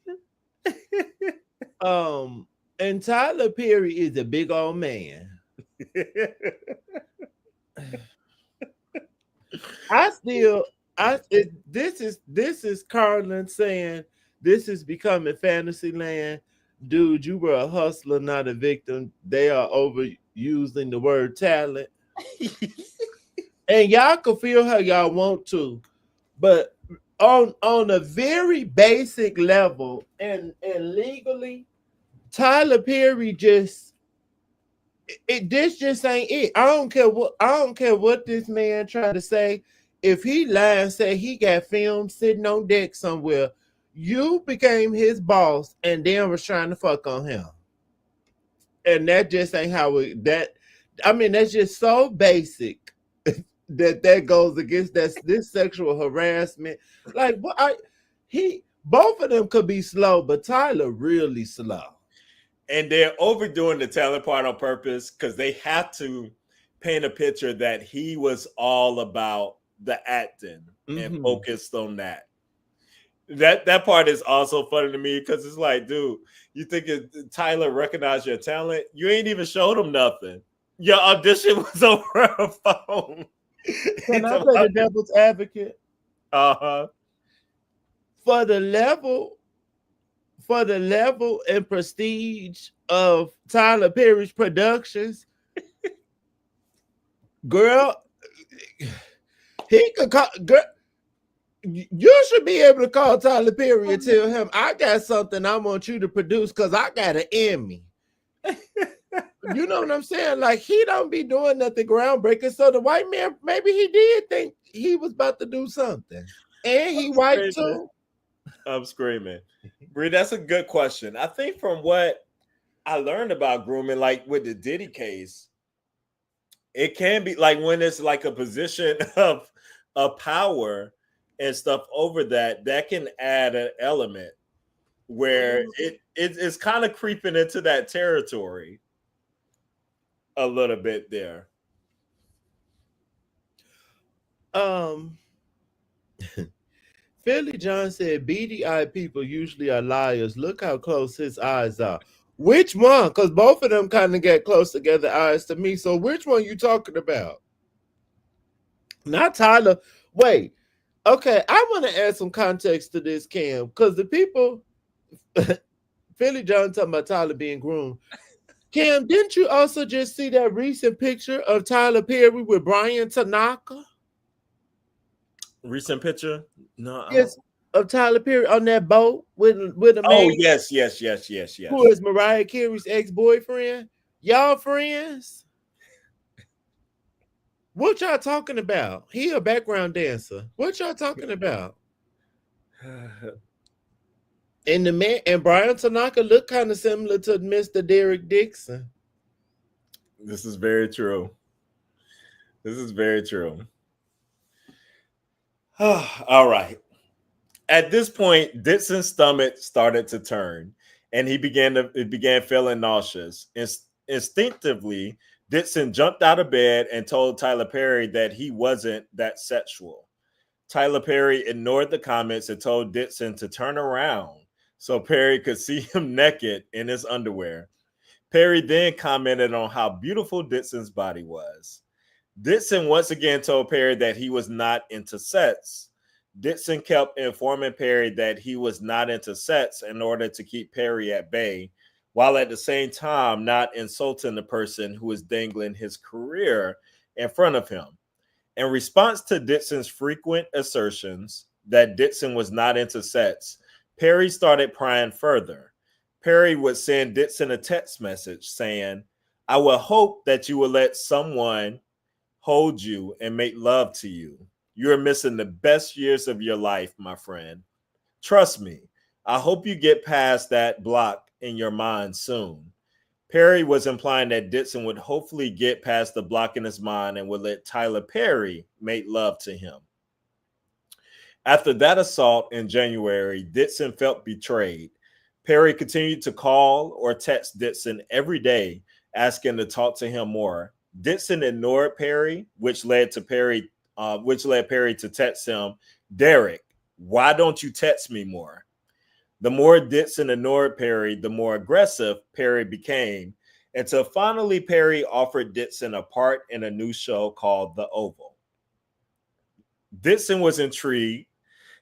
[SPEAKER 2] And Tyler Perry is a big old man. This is Carlin saying this is becoming fantasy land. Dude, you were a hustler, not a victim. They are overusing the word talent. And y'all can feel how y'all want to, but on a very basic level and legally, Tyler Perry this just ain't it. I don't care what this man trying to say. If he lied and said he got film sitting on deck somewhere, you became his boss and then was trying to fuck on him. And that just ain't how that's just so basic that goes against this sexual harassment. Like both of them could be slow, but Tyler really slow.
[SPEAKER 1] And they're overdoing the talent part on purpose because they have to paint a picture that he was all about the acting and focused on that. That part is also funny to me because it's like, dude, you think Tyler recognized your talent? You ain't even showed him nothing. Your audition was over a phone.
[SPEAKER 2] Can I play the devil's advocate?
[SPEAKER 1] Uh-huh.
[SPEAKER 2] For the level and prestige of Tyler Perry's productions, girl, he could call. Girl, you should be able to call Tyler Perry and tell him, I got something I want you to produce because I got an Emmy. You know what I'm saying? Like, he don't be doing nothing groundbreaking. So the white man, maybe he did think he was about to do something. And he white too.
[SPEAKER 1] I'm screaming. Bree, that's a good question. I think from what I learned about grooming, like with the Diddy case, it can be like when it's like a position of power and stuff over that can add an element where it's kind of creeping into that territory a little bit there.
[SPEAKER 2] Philly John said BDI people usually are liars. Look how close his eyes are. Which one? Because both of them kind of get close together eyes to me. So which one you talking about? Not Tyler. Wait. Okay, I want to add some context to this, Cam, because the people, Philly John talking about Tyler being groomed. Cam, didn't you also just see that recent picture of Tyler Perry with Brian Tanaka?
[SPEAKER 1] Recent picture? No.
[SPEAKER 2] Yes, of Tyler Perry on that boat with a man.
[SPEAKER 1] Oh, yes.
[SPEAKER 2] Who is Mariah Carey's ex-boyfriend? Y'all friends? What y'all talking about? He a background dancer. What y'all talking about? And the man and Brian Tanaka look kind of similar to Mr. Derek Dixon.
[SPEAKER 1] This is very true. All right. At this point, Dixon's stomach started to turn, and he began feeling nauseous. Instinctively, Dixon jumped out of bed and told Tyler Perry that he wasn't that sexual. Tyler Perry ignored the comments and told Dixon to turn around so Perry could see him naked in his underwear. Perry then commented on how beautiful Dixon's body was. Dixon once again told Perry that he was not into sex. Dixon kept informing Perry that he was not into sex in order to keep Perry at bay, while at the same time not insulting the person who is dangling his career in front of him. In response to Dixon's frequent assertions that Dixon was not into sex, Perry started prying further. Perry would send Dixon a text message saying, I will hope that you will let someone hold you and make love to you. You are missing the best years of your life, my friend. Trust me, I hope you get past that block in your mind soon. Perry was implying that Dixon would hopefully get past the block in his mind and would let Tyler Perry make love to him. After that assault in January, Dixon felt betrayed. Perry continued to call or text Dixon every day, asking to talk to him more. Dixon ignored Perry, which led Perry to text him, Derek, why don't you text me more? The more Dixon ignored Perry, the more aggressive Perry became, until finally Perry offered Dixon a part in a new show called The Oval. Dixon was intrigued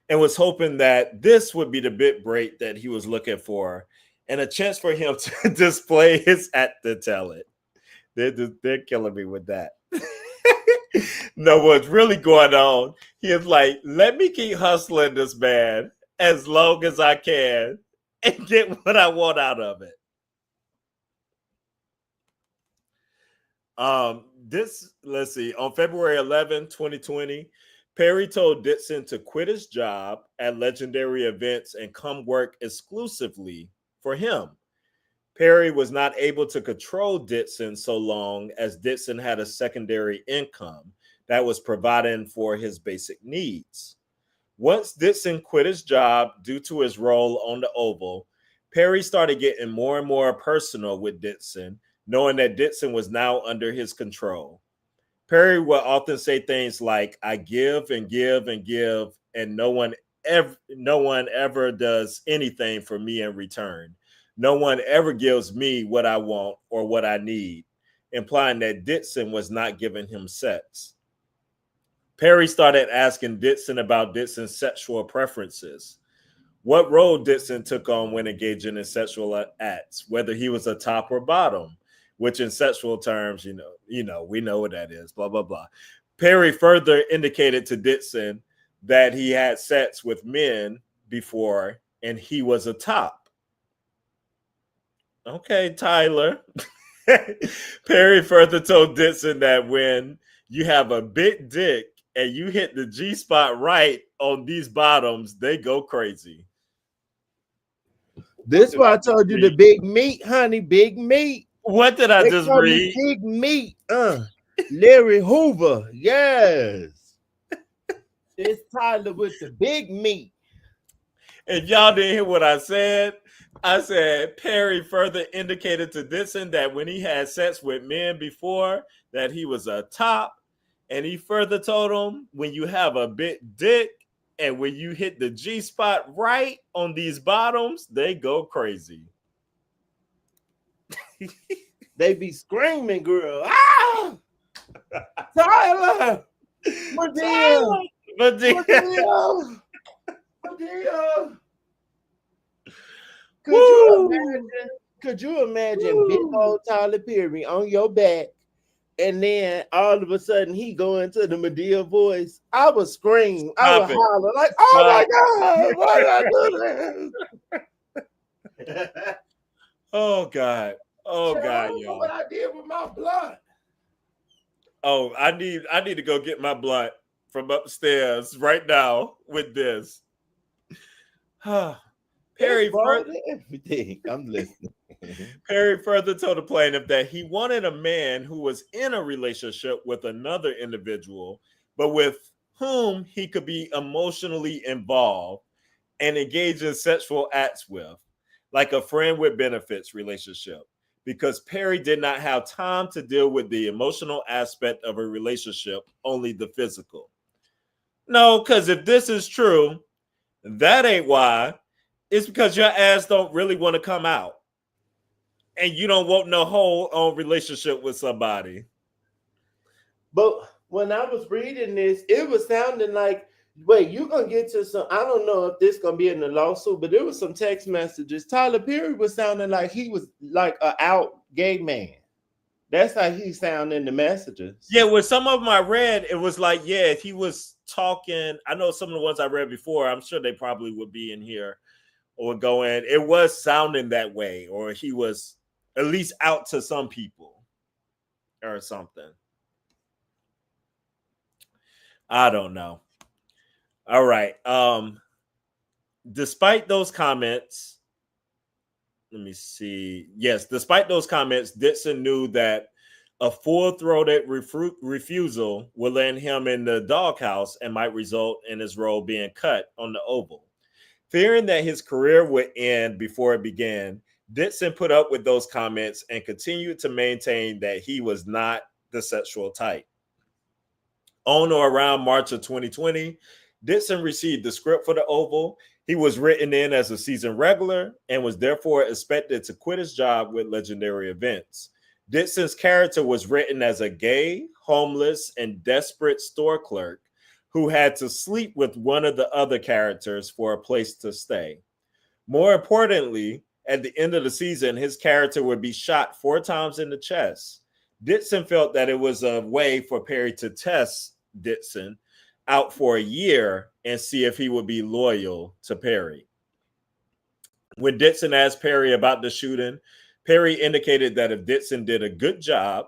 [SPEAKER 1] and was hoping that this would be the bit break that he was looking for and a chance for him to display his act to talent. They're killing me with that. No, what's really going on? He is like, let me keep hustling this man as long as I can and get what I want out of it. Let's see. On February 11, 2020, Perry told Dixon to quit his job at Legendary Events and come work exclusively for him. Perry was not able to control Dixon so long as Dixon had a secondary income that was providing for his basic needs. Once Dixon quit his job due to his role on the Oval, Perry started getting more and more personal with Dixon, knowing that Dixon was now under his control. Perry would often say things like, I give and give and give, and no one ever does anything for me in return. No one ever gives me what I want or what I need, implying that Dixon was not giving him sex. Perry started asking Dixon about Dixon's sexual preferences, what role Dixon took on when engaging in sexual acts, whether he was a top or bottom, which in sexual terms, we know what that is, blah, blah, blah. Perry further indicated to Dixon that he had sex with men before and he was a top. Okay, Tyler. Perry further told Dixon that when you have a big dick and you hit the G spot right on these bottoms, they go crazy.
[SPEAKER 2] This is why I told you the big meat, honey, big meat.
[SPEAKER 1] What did I just read?
[SPEAKER 2] Big meat. Larry Hoover. Yes. It's Tyler with the big meat.
[SPEAKER 1] And y'all didn't hear what I said. I said Perry further indicated to Dixon that when he had sex with men before, that he was a top. And he further told him, when you have a big dick and when you hit the G spot right on these bottoms, they go crazy.
[SPEAKER 2] They be screaming, girl. Ah! Tyler! Madea! Madea! Could you imagine big old Tyler Perry on your back, and then all of a sudden he go into the Madea voice? I would scream. I would holler like, "Oh my God, why did I do this?"
[SPEAKER 1] Oh God. Oh God, y'all.
[SPEAKER 2] What I did with my blunt.
[SPEAKER 1] Oh, I need to go get my blunt from upstairs right now with this. Perry further,
[SPEAKER 2] everything. I'm listening.
[SPEAKER 1] Perry further told the plaintiff that he wanted a man who was in a relationship with another individual, but with whom he could be emotionally involved and engage in sexual acts with, like a friend with benefits relationship, because Perry did not have time to deal with the emotional aspect of a relationship, only the physical. No, because if this is true, that ain't why. It's because your ass don't really want to come out. And you don't want no whole on relationship with somebody.
[SPEAKER 2] But when I was reading this, it was sounding like Wait, you gonna get to some? I don't know if this gonna be in the lawsuit, but there was some text messages. Tyler Perry was sounding like he was like a out gay man. That's how he sound in the messages.
[SPEAKER 1] Yeah, with some of them I read, it was like, yeah, he was talking. I know some of the ones I read before, I'm sure they probably would be in here or go in. It was sounding that way, or he was at least out to some people or something. I don't know. All right. Despite those comments, let me see. Yes, despite those comments, Dixon knew that a full-throated refusal would land him in the doghouse and might result in his role being cut on the Oval. Fearing that his career would end before it began, Dixon put up with those comments and continued to maintain that he was not the sexual type. On or around March of 2020, Dixon received the script for the Oval. He was written in as a season regular and was therefore expected to quit his job with legendary events. Dixon's character was written as a gay, homeless, and desperate store clerk who had to sleep with one of the other characters for a place to stay. More importantly, at the end of the season, his character would be shot 4 times in the chest. Dixon felt that it was a way for Perry to test Dixon out for a year and see if he would be loyal to Perry. When Dixon asked Perry about the shooting, Perry indicated that if Dixon did a good job,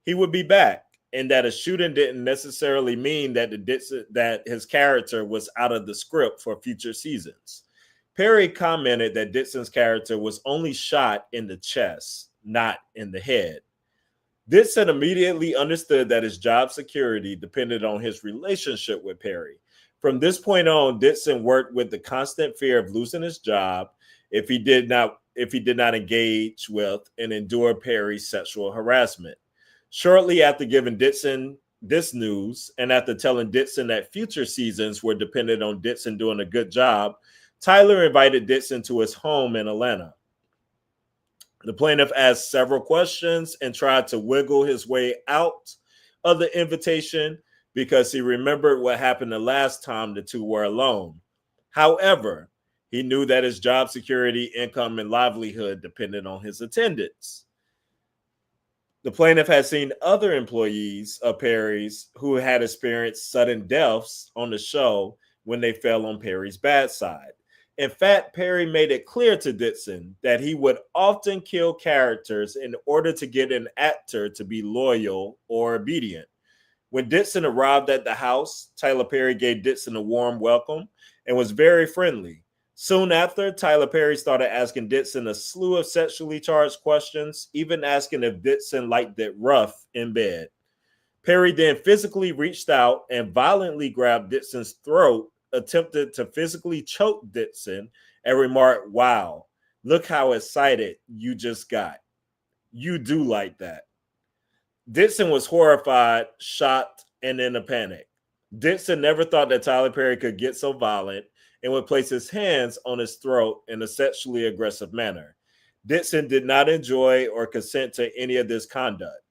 [SPEAKER 1] he would be back, and that a shooting didn't necessarily mean that that his character was out of the script for future seasons. Perry commented that Dixon's character was only shot in the chest, not in the head. Dixon immediately understood that his job security depended on his relationship with Perry. From this point on, Dixon worked with the constant fear of losing his job if he did not engage with and endure Perry's sexual harassment. Shortly after giving Dixon this news, and after telling Dixon that future seasons were dependent on Dixon doing a good job, Tyler invited Dixon to his home in Atlanta. The plaintiff asked several questions and tried to wiggle his way out of the invitation because he remembered what happened the last time the two were alone. However, he knew that his job security, income, and livelihood depended on his attendance. The plaintiff had seen other employees of Perry's who had experienced sudden deaths on the show when they fell on Perry's bad side. In fact, Perry made it clear to Dixon that he would often kill characters in order to get an actor to be loyal or obedient. When Dixon arrived at the house, Tyler Perry gave Dixon a warm welcome and was very friendly. Soon after, Tyler Perry started asking Dixon a slew of sexually charged questions, even asking if Dixon liked it rough in bed. Perry then physically reached out and violently grabbed Dixon's throat, attempted to physically choke Dixon, and remarked, "Wow, look how excited you just got. You do like that." Dixon was horrified, shocked, and in a panic. Dixon never thought that Tyler Perry could get so violent and would place his hands on his throat in a sexually aggressive manner. Dixon did not enjoy or consent to any of this conduct.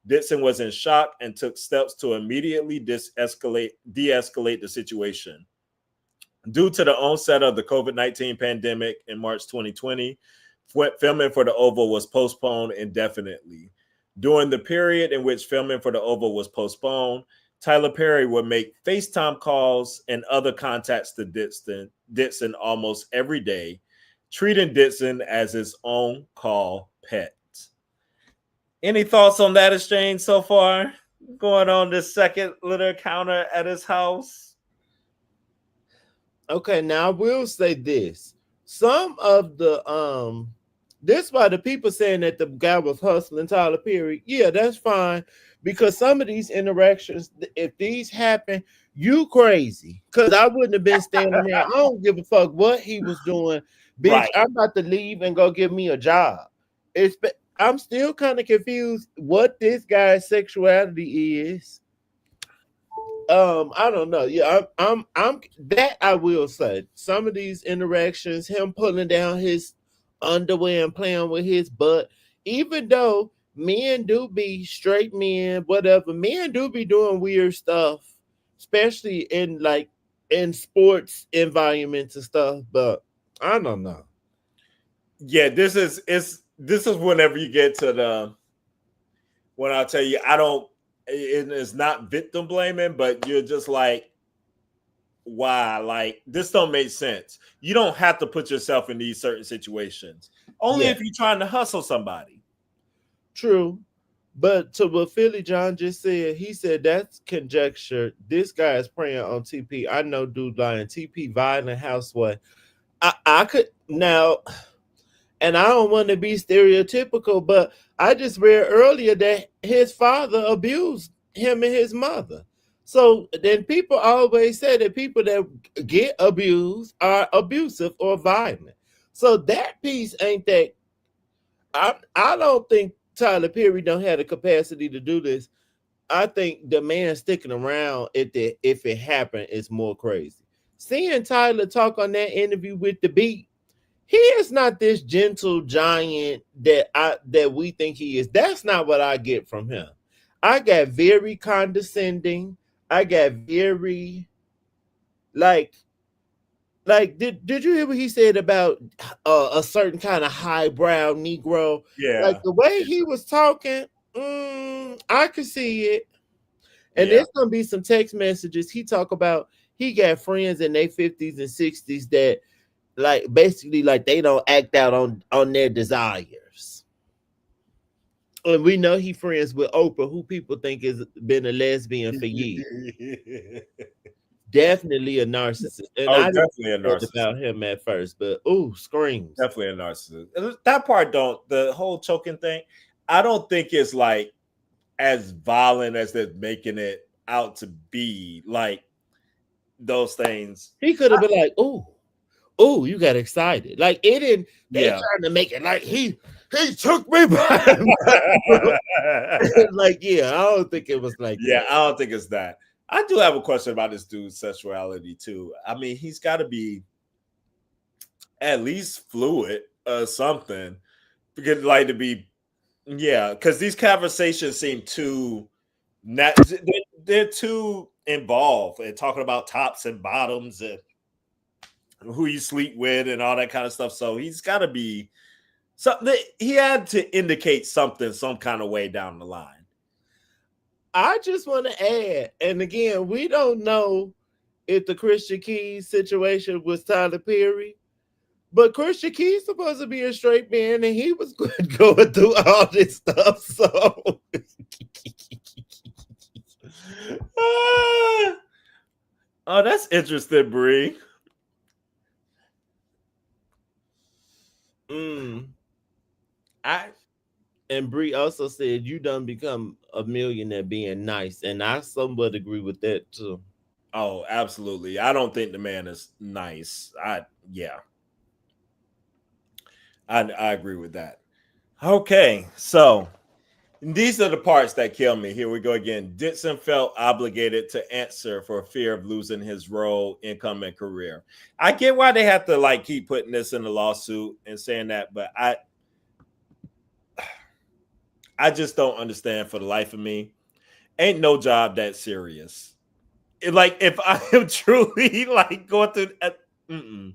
[SPEAKER 1] Dixon was in shock and took steps to immediately de-escalate the situation. Due to the onset of the COVID-19 pandemic in March 2020, filming for the Oval was postponed indefinitely. During the period in which filming for the Oval was postponed, Tyler Perry would make FaceTime calls and other contacts to Dixon almost every day, treating Dixon as his own call pet. Any thoughts on that exchange so far? Going on this second little encounter at his house?
[SPEAKER 2] Okay, now I will say this. Some of the this why the people saying that the guy was hustling Tyler Perry. Yeah, that's fine. Because some of these interactions, if these happen, you crazy. Cause I wouldn't have been standing there. I don't give a fuck what he was doing. Bitch,
[SPEAKER 1] Right.
[SPEAKER 2] I'm about to leave and go get me a job. It's I'm still kind of confused what this guy's sexuality is. I don't know. Yeah, I'm that I will say. Some of these interactions, him pulling down his underwear and playing with his butt, even though men do be straight men, whatever, men do be doing weird stuff, especially in like in sports environments and stuff, but I don't know.
[SPEAKER 1] Yeah, this is whenever you get to the when I tell you I don't it's not victim blaming, but you're just like, why? Like this don't make sense. You don't have to put yourself in these certain situations. Only
[SPEAKER 2] Yeah,
[SPEAKER 1] if you're trying to hustle somebody.
[SPEAKER 2] true. But to what Philly John just said, he said that's conjecture. This guy is preying on TP. I know dude lying. TP violent housewife. I could now, and I don't want to be stereotypical, but I just read earlier that his father abused him and his mother. So then people always say that people that get abused are abusive or violent. So that piece ain't that. I don't think Tyler Perry don't have the capacity to do this. I think the man sticking around if it happened is more crazy. Seeing Tyler talk on that interview with the Beat, he is not this gentle giant that we think he is. That's not what I get from him. I got very condescending. I got very like did you hear what he said about a certain kind of highbrow Negro? Like
[SPEAKER 1] Yeah,
[SPEAKER 2] the way
[SPEAKER 1] yeah,
[SPEAKER 2] he was talking, I could see it. And
[SPEAKER 1] yeah.
[SPEAKER 2] there's gonna be some text messages. He talk about he got friends in their 50s and 60s that like basically like they don't act out on their desires. And we know he friends with Oprah, who people think has been a lesbian for years. Definitely a narcissist. And
[SPEAKER 1] Oh,
[SPEAKER 2] I didn't
[SPEAKER 1] definitely a
[SPEAKER 2] know that
[SPEAKER 1] narcissist.
[SPEAKER 2] about him at first, but ooh, screams.
[SPEAKER 1] Definitely a narcissist. That part don't the whole choking thing. I don't think it's like as violent as they're making it out to be. Like those things.
[SPEAKER 2] He could have been like, "Oh, you got excited." Like it didn't. They
[SPEAKER 1] Yeah.
[SPEAKER 2] trying to make it like he took me by. Like yeah, I don't think it was like
[SPEAKER 1] Yeah,
[SPEAKER 2] that.
[SPEAKER 1] I don't think it's that. I do have a question about this dude's sexuality too. I mean, he's got to be at least fluid or something. Because like to be, yeah, because these conversations seem too not they're too involved and talking about tops and bottoms and who you sleep with and all that kind of stuff. So he's got to be something. He had to indicate something some kind of way down the line.
[SPEAKER 2] I just want to add, and again, we don't know if the Christian Keys situation was Tyler Perry, but Christian Keys supposed to be a straight man, and he was going through all this stuff. So,
[SPEAKER 1] Ah, oh, that's interesting, Bree.
[SPEAKER 2] mm.
[SPEAKER 1] I
[SPEAKER 2] And Bree also said you done become a millionaire being nice, and I somewhat agree with that too.
[SPEAKER 1] oh, absolutely. I don't think the man is nice. Yeah, I agree with that. Okay, so these are the parts that kill me. Here we go again. Dixon felt obligated to answer for fear of losing his role, income, and career. I get why they have to like keep putting this in the lawsuit and saying that, but I just don't understand for the life of me. Ain't no job that serious. Like if I am truly like going through, mm-mm.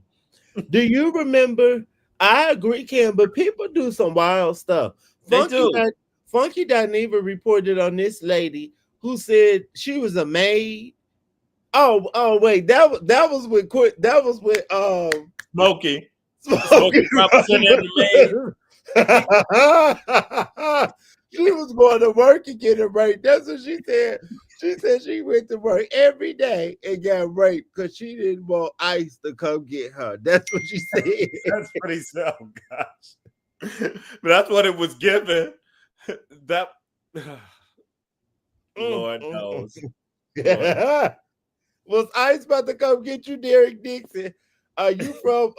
[SPEAKER 2] Do you remember? I agree, Cam, but people do some wild stuff.
[SPEAKER 1] They
[SPEAKER 2] Funky
[SPEAKER 1] do.
[SPEAKER 2] Di- Funky Dineva reported on this lady who said she was a maid. Wait, that was with
[SPEAKER 1] Smokey,
[SPEAKER 2] Smokey
[SPEAKER 1] Smokey Robinson and the maid.
[SPEAKER 2] Robinson. She was going to work and get raped. That's what she said. She said she went to work every day and got raped because she didn't want ICE to come get her. That's what she said.
[SPEAKER 1] That's pretty sad. Oh, gosh, but that's what it was given. That
[SPEAKER 2] Mm,
[SPEAKER 1] Lord
[SPEAKER 2] mm,
[SPEAKER 1] knows.
[SPEAKER 2] mm.
[SPEAKER 1] Lord.
[SPEAKER 2] Was ICE about to come get you, Derek Dixon? Are you from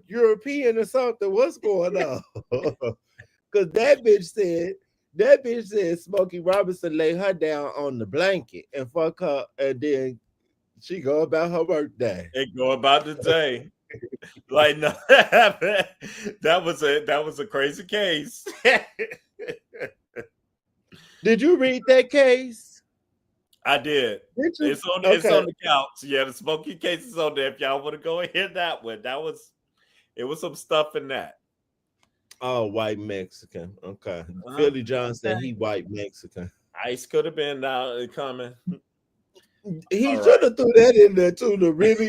[SPEAKER 2] European or something? What's going on? Because that bitch said Smokey Robinson lay her down on the blanket and fuck her, and then she go about her workday.
[SPEAKER 1] It go about the day. Like no, that was a crazy case.
[SPEAKER 2] Did you read that case?
[SPEAKER 1] I did.
[SPEAKER 2] Did you?
[SPEAKER 1] It's
[SPEAKER 2] Okay.
[SPEAKER 1] on the couch. Yeah, the smoky case is on there. If y'all want to go and hear that one, it was some stuff in that.
[SPEAKER 2] Oh, white Mexican. Okay.
[SPEAKER 1] Uh-huh.
[SPEAKER 2] Philly John said
[SPEAKER 1] Okay.
[SPEAKER 2] he white Mexican.
[SPEAKER 1] Ice could have been now coming.
[SPEAKER 2] He
[SPEAKER 1] All
[SPEAKER 2] should
[SPEAKER 1] right.
[SPEAKER 2] have threw that in there too to really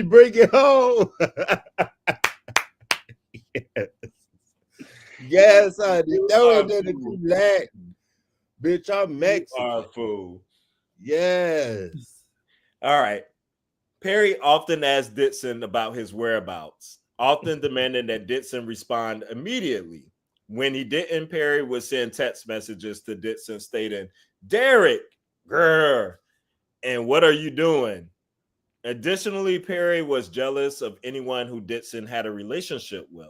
[SPEAKER 2] bring it home. Yes, honey.
[SPEAKER 1] You
[SPEAKER 2] Throw
[SPEAKER 1] are
[SPEAKER 2] it
[SPEAKER 1] a
[SPEAKER 2] there that
[SPEAKER 1] fool.
[SPEAKER 2] you lack. Bitch, I'm
[SPEAKER 1] You are a
[SPEAKER 2] Mexican.
[SPEAKER 1] fool.
[SPEAKER 2] Yes.
[SPEAKER 1] All right. Perry often asked Dixon about his whereabouts, often demanding that Dixon respond immediately. When he didn't, Perry would send text messages to Dixon stating, Derek, grr, and what are you doing? Additionally, Perry was jealous of anyone who Dixon had a relationship with.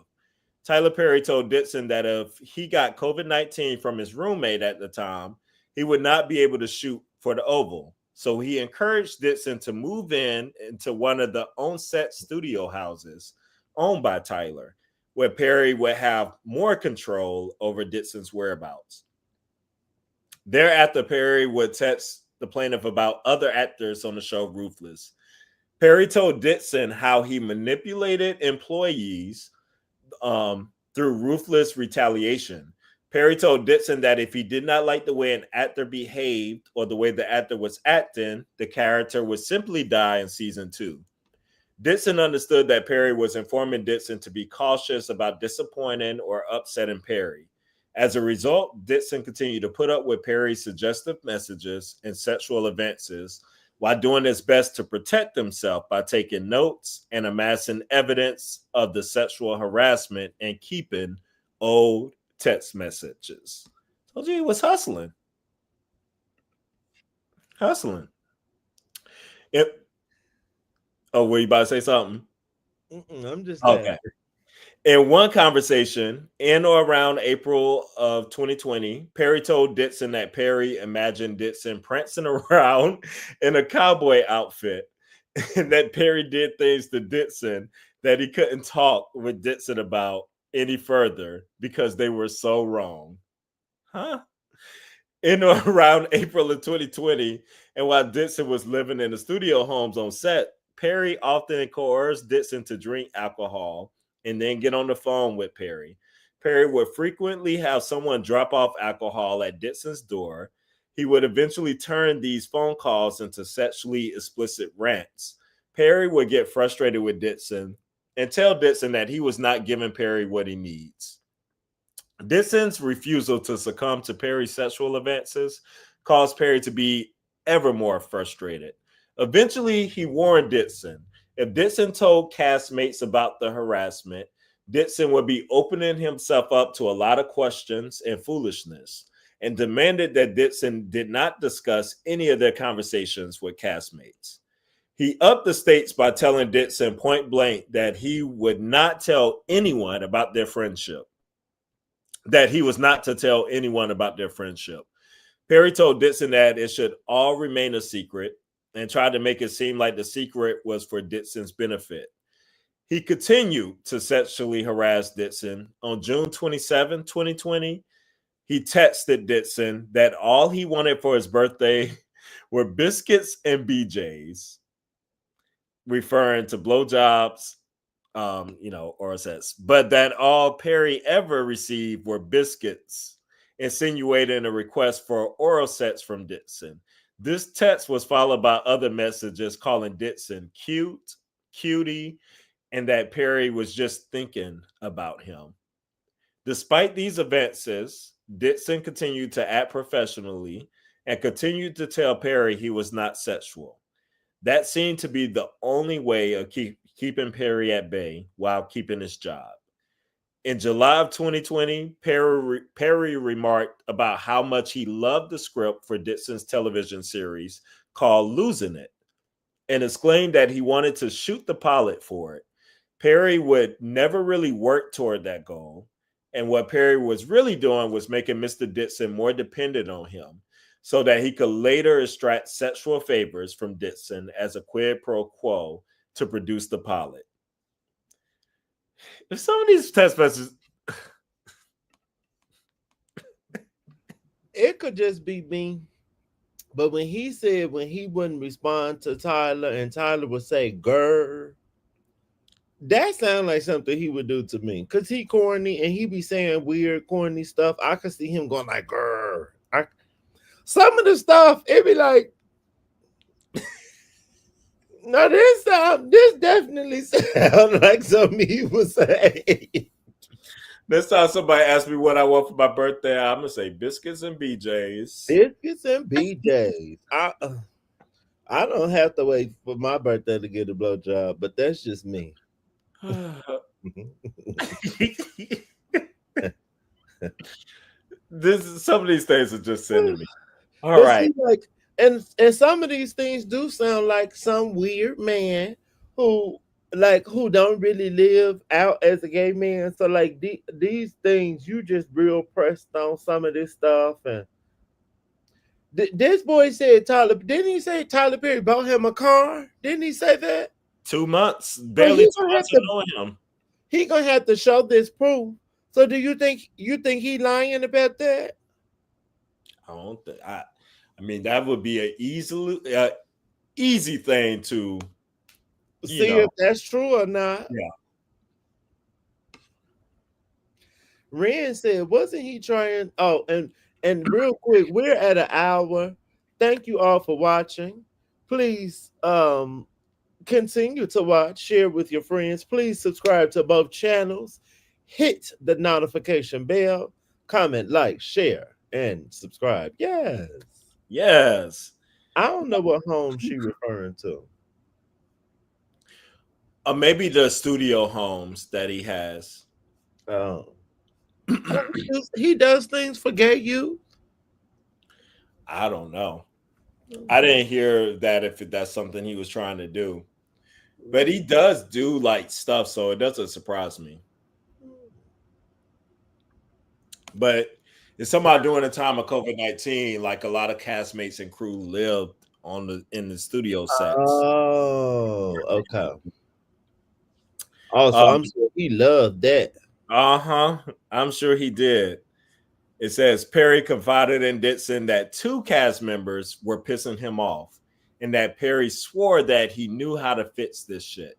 [SPEAKER 1] Tyler Perry told Dixon that if he got COVID-19 from his roommate at the time, he would not be able to shoot for the Oval. So he encouraged Dixon to move in into one of the on-set studio houses owned by Tyler, where Perry would have more control over Dixon's whereabouts. Thereafter, Perry would text the plaintiff about other actors on the show Ruthless. Perry told Dixon how he manipulated employees through ruthless retaliation. Perry told Dixon that if he did not like the way an actor behaved or the way the actor was acting, the character would simply die in season 2. Dixon understood that Perry was informing Dixon to be cautious about disappointing or upsetting Perry. As a result, Dixon continued to put up with Perry's suggestive messages and sexual advances while doing his best to protect himself by taking notes and amassing evidence of the sexual harassment and keeping old text messages. Told you he was hustling. Hustling. It, oh, were you about to say something?
[SPEAKER 2] I'm just
[SPEAKER 1] Okay.
[SPEAKER 2] asking.
[SPEAKER 1] In one conversation, in or around April of 2020, Perry told Dixon that Perry imagined Dixon prancing around in a cowboy outfit and that Perry did things to Dixon that he couldn't talk with Dixon about any further because they were so wrong. Huh? In or around April of 2020, and while Dixon was living in the studio homes on set, Perry often coerced Dixon to drink alcohol and then get on the phone with Perry. Perry would frequently have someone drop off alcohol at Dixon's door. He would eventually turn these phone calls into sexually explicit rants. Perry would get frustrated with Dixon and tell Dixon that he was not giving Perry what he needs. Dixon's refusal to succumb to Perry's sexual advances caused Perry to be ever more frustrated. Eventually, he warned Dixon if Dixon told castmates about the harassment, Dixon would be opening himself up to a lot of questions and foolishness, and demanded that Dixon did not discuss any of their conversations with castmates. He upped the stakes by telling Dixon point blank that he would not tell anyone about their friendship, that he was not to tell anyone about their friendship. Perry told Dixon that it should all remain a secret and tried to make it seem like the secret was for Dixon's benefit. He continued to sexually harass Dixon. On June 27, 2020, he texted Dixon that all he wanted for his birthday were biscuits and BJs, referring to blowjobs, oral sex, but that all Perry ever received were biscuits, insinuating a request for oral sex from Dixon. This text was followed by other messages calling Dixon cute, cutie, and that Perry was just thinking about him. Despite these advances, Dixon continued to act professionally and continued to tell Perry he was not sexual. That seemed to be the only way of keeping Perry at bay while keeping his job. In July of 2020, Perry remarked about how much he loved the script for Dixon's television series called Losing It and exclaimed that he wanted to shoot the pilot for it. Perry would never really work toward that goal. And what Perry was really doing was making Mr. Dixon more dependent on him so that he could later extract sexual favors from Dixon as a quid pro quo to produce the pilot. If some of these text messages,
[SPEAKER 2] it could just be me. But when he said when he wouldn't respond to Tyler and Tyler would say "grr," that sounds like something he would do to me. Cause he corny and he be saying weird corny stuff. I could see him going like "grr." Some of the stuff it be like, no, this definitely sound like something he would say.
[SPEAKER 1] Next time somebody asks me what I want for my birthday, I'm gonna say biscuits and BJ's.
[SPEAKER 2] Biscuits and BJ's. I don't have to wait for my birthday to get a blowjob, but that's just me.
[SPEAKER 1] This some of these things are just sending me. All
[SPEAKER 2] But
[SPEAKER 1] right.
[SPEAKER 2] see, like, and some of these things do sound like some weird man who, like, who don't really live out as a gay man. So, like, these things, you just real pressed on some of this stuff. And this boy said Tyler, didn't he say Tyler Perry bought him a car? Didn't he say that?
[SPEAKER 1] 2 months,
[SPEAKER 2] So
[SPEAKER 1] barely 2 months of knowing him.
[SPEAKER 2] he gonna have to show this proof. So, do you think he lying about that?
[SPEAKER 1] I don't think I mean that would be an easy thing to, you
[SPEAKER 2] See
[SPEAKER 1] know.
[SPEAKER 2] if that's true or not.
[SPEAKER 1] Yeah.
[SPEAKER 2] Ren said, wasn't he trying? Oh, and real quick, we're at an hour. Thank you all for watching. Please continue to watch, share with your friends. Please subscribe to both channels. Hit the notification bell, comment, like, share, and subscribe. Yes.
[SPEAKER 1] Yes.
[SPEAKER 2] I don't know what home she referring to.
[SPEAKER 1] Maybe the studio homes that he has.
[SPEAKER 2] Oh. He does things for gay youth.
[SPEAKER 1] I don't know. I didn't hear that if that's something he was trying to do. But he does do like stuff, so it doesn't surprise me. But it's somehow during the time of COVID-19, like a lot of castmates and crew lived in the studio sets.
[SPEAKER 2] Oh, okay. Oh, so
[SPEAKER 1] Um,
[SPEAKER 2] I'm sure he loved that.
[SPEAKER 1] I'm sure he did. It says Perry confided in Dixon that 2 cast members were pissing him off, and that Perry swore that he knew how to fix this shit.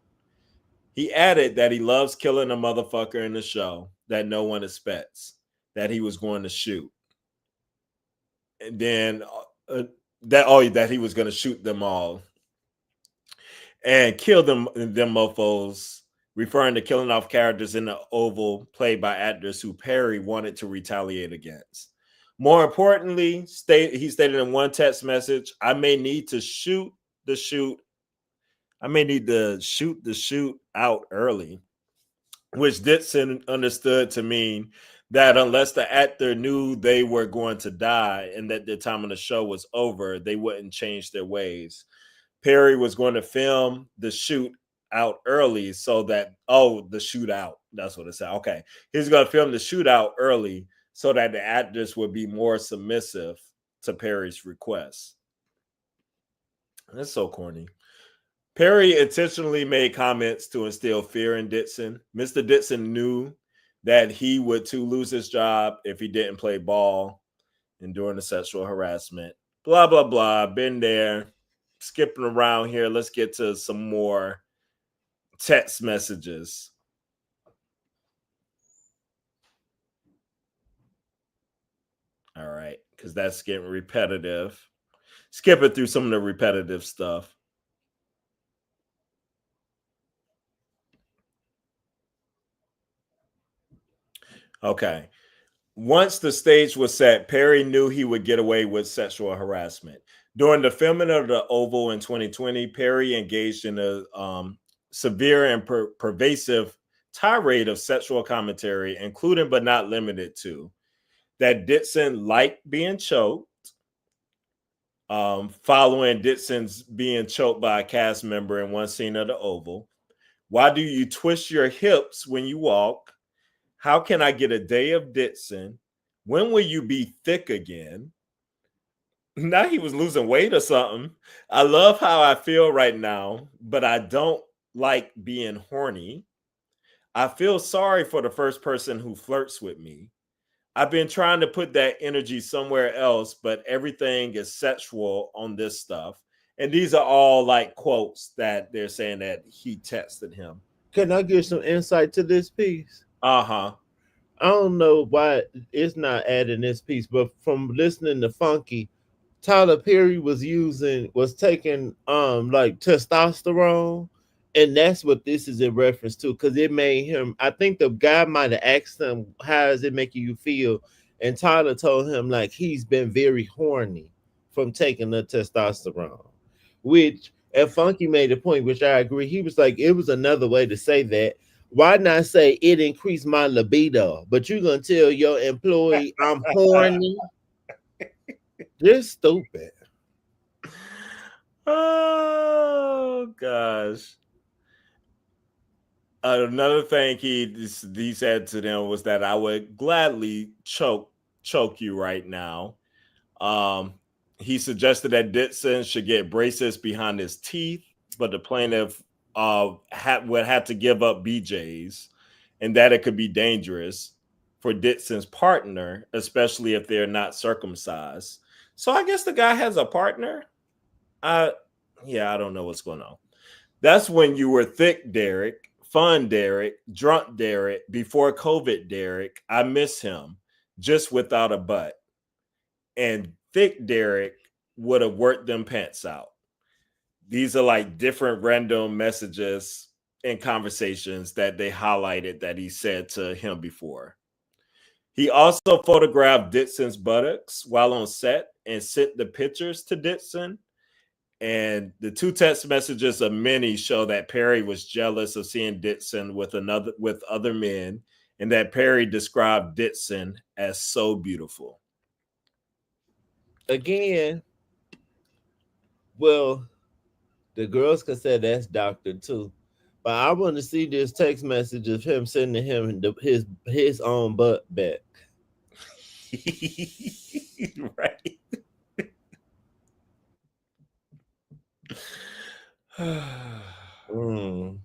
[SPEAKER 1] He added that he loves killing a motherfucker in the show that no one expects, that he was going to shoot. And then that he was going to shoot them all and kill them mofos, referring to killing off characters in the Oval played by actors who Perry wanted to retaliate against. More importantly, he stated in one text message, I may need to shoot the shoot out early, which Dixon understood to mean that unless the actor knew they were going to die and that the time of the show was over, they wouldn't change their ways. Perry was going to film the shoot out early so that the shootout, that's what it said. Okay. He's going to film the shootout early so that the actors would be more submissive to Perry's request. That's so corny. Perry intentionally made comments to instill fear in Dixon. Mr. Dixon knew that he would too lose his job if he didn't play ball enduring the sexual harassment. Blah, blah, blah. Been there. Skipping around here. Let's get to some more text messages. All right, because that's getting repetitive. Skipping through some of the repetitive stuff. Okay. Once the stage was set, Perry knew he would get away with sexual harassment. During the filming of the Oval in 2020, Perry engaged in a severe and pervasive tirade of sexual commentary, including but not limited to that Dixon liked being choked, following Dixon's being choked by a cast member in one scene of the Oval. Why do you twist your hips when you walk? How can I get a day of Dixon? When will you be thick again? Now he was losing weight or something. I love how I feel right now, but I don't like being horny. I feel sorry for the first person who flirts with me. I've been trying to put that energy somewhere else, but everything is sexual on this stuff. And these are all like quotes that they're saying that he texted him.
[SPEAKER 2] Can I give some insight to this piece?
[SPEAKER 1] Uh-huh.
[SPEAKER 2] I don't know why it's not adding this piece, but from listening to Funky, Tyler Perry was taking like testosterone, and that's what this is in reference to, because it made him. I think the guy might have asked him, "How does it make you feel?" And Tyler told him like he's been very horny from taking the testosterone, which and Funky made a point, which I agree. He was like, it was another way to say that. Why not say it increased my libido? But you're gonna tell your employee I'm horny? Just stupid.
[SPEAKER 1] Oh gosh. Another thing he said to them was that I would gladly choke you right now. Um, he suggested that Dixon should get braces behind his teeth, but the plaintiff would have to give up BJ's, and that it could be dangerous for Dixon's partner, especially if they're not circumcised. So I guess the guy has a partner. I Yeah, I don't know what's going on. That's when you were thick, Derek, fun, Derek, drunk, Derek, before COVID, Derek. I miss him, just without a butt. And thick Derek would have worked them pants out. These are like different random messages and conversations that they highlighted that he said to him before. He also photographed Dixon's buttocks while on set and sent the pictures to Dixon. And the two text messages of many show that Perry was jealous of seeing Dixon with other men, and that Perry described Dixon as so beautiful.
[SPEAKER 2] Again, well, the girls can say that's doctor too. But I want to see this text message of him sending him his own butt back.
[SPEAKER 1] Right.
[SPEAKER 2] Mm.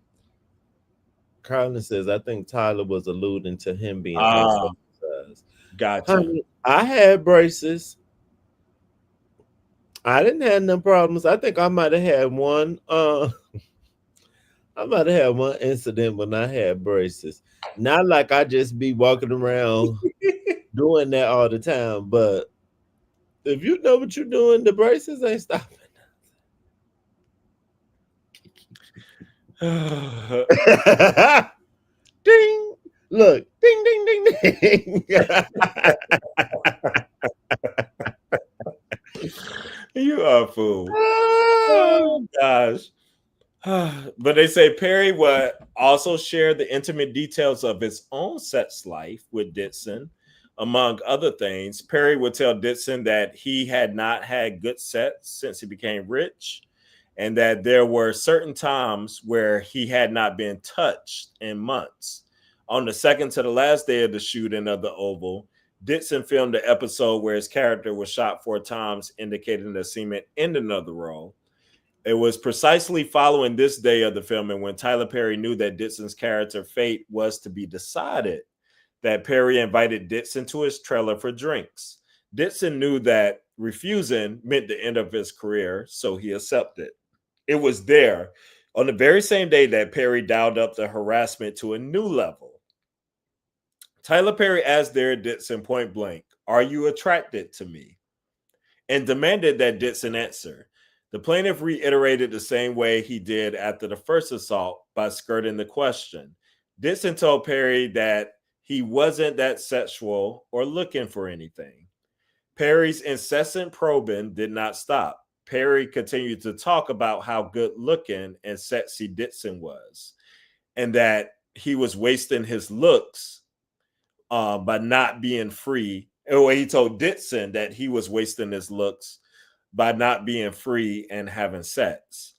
[SPEAKER 2] Carlin says, I think Tyler was alluding to him being
[SPEAKER 1] Ah,
[SPEAKER 2] uncircumcised.
[SPEAKER 1] gotcha.
[SPEAKER 2] Honey, I had braces. I didn't have no problems. I think I might have had one. I might have had one incident when I had braces. Not like I just be walking around doing that all the time, but if you know what you're doing, the braces ain't stopping. Ding! Look, ding, ding, ding, ding.
[SPEAKER 1] You are a fool. Oh gosh. But they say Perry would also share the intimate details of his own sex life with Dixon. Among other things, Perry would tell Dixon that he had not had good sex since he became rich, and that there were certain times where he had not been touched in months. On the second to the last day of the shooting of the Oval, Dixon filmed the episode where his character was shot 4 times, indicating the semen ending of the role. It was precisely following this day of the filming when Tyler Perry knew that Dixon's character fate was to be decided that Perry invited Dixon to his trailer for drinks. Dixon knew that refusing meant the end of his career, so he accepted. It was there on the very same day that Perry dialed up the harassment to a new level. Tyler Perry asked Derek Dixon point blank, "Are you attracted to me?" and demanded that Dixon answer. The plaintiff reiterated the same way he did after the first assault by skirting the question. Dixon told Perry that he wasn't that sexual or looking for anything. Perry's incessant probing did not stop. Perry continued to talk about how good looking and sexy Dixon was, and that he was wasting his looks by not being free. Or he told Dixon that he was wasting his looks by not being free and having sex.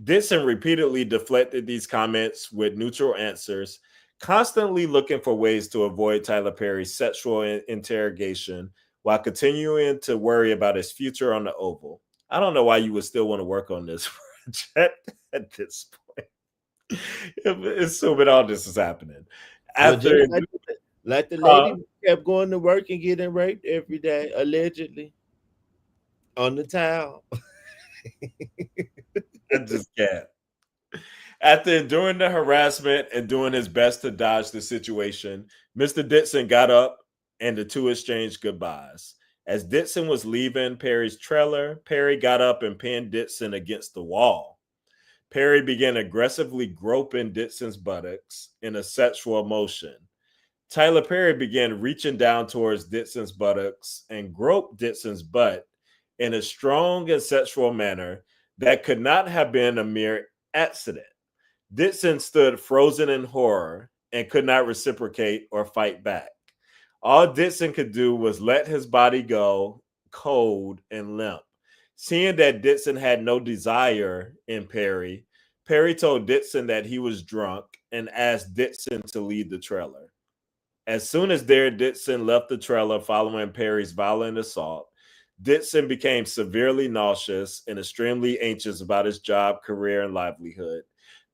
[SPEAKER 1] Dixon repeatedly deflected these comments with neutral answers, constantly looking for ways to avoid Tyler Perry's sexual interrogation while continuing to worry about his future on the Oval. I don't know why you would still want to work on this project at this point. Assuming all this is happening.
[SPEAKER 2] Well,
[SPEAKER 1] After
[SPEAKER 2] Like the
[SPEAKER 1] Huh?
[SPEAKER 2] lady kept going to work and getting raped every day, allegedly on the towel.
[SPEAKER 1] I just can't. After enduring the harassment and doing his best to dodge the situation, Mr. Dixon got up and the two exchanged goodbyes. As Dixon was leaving Perry's trailer, Perry got up and pinned Dixon against the wall. Perry began aggressively groping Dixon's buttocks in a sexual motion. Tyler Perry began reaching down towards Dixon's buttocks and groped Dixon's butt in a strong and sexual manner that could not have been a mere accident. Dixon stood frozen in horror and could not reciprocate or fight back. All Dixon could do was let his body go, cold and limp. Seeing that Dixon had no desire in Perry, Perry told Dixon that he was drunk and asked Dixon to leave the trailer. As soon as Derek Dixon left the trailer following Perry's violent assault, Dixon became severely nauseous and extremely anxious about his job, career, and livelihood.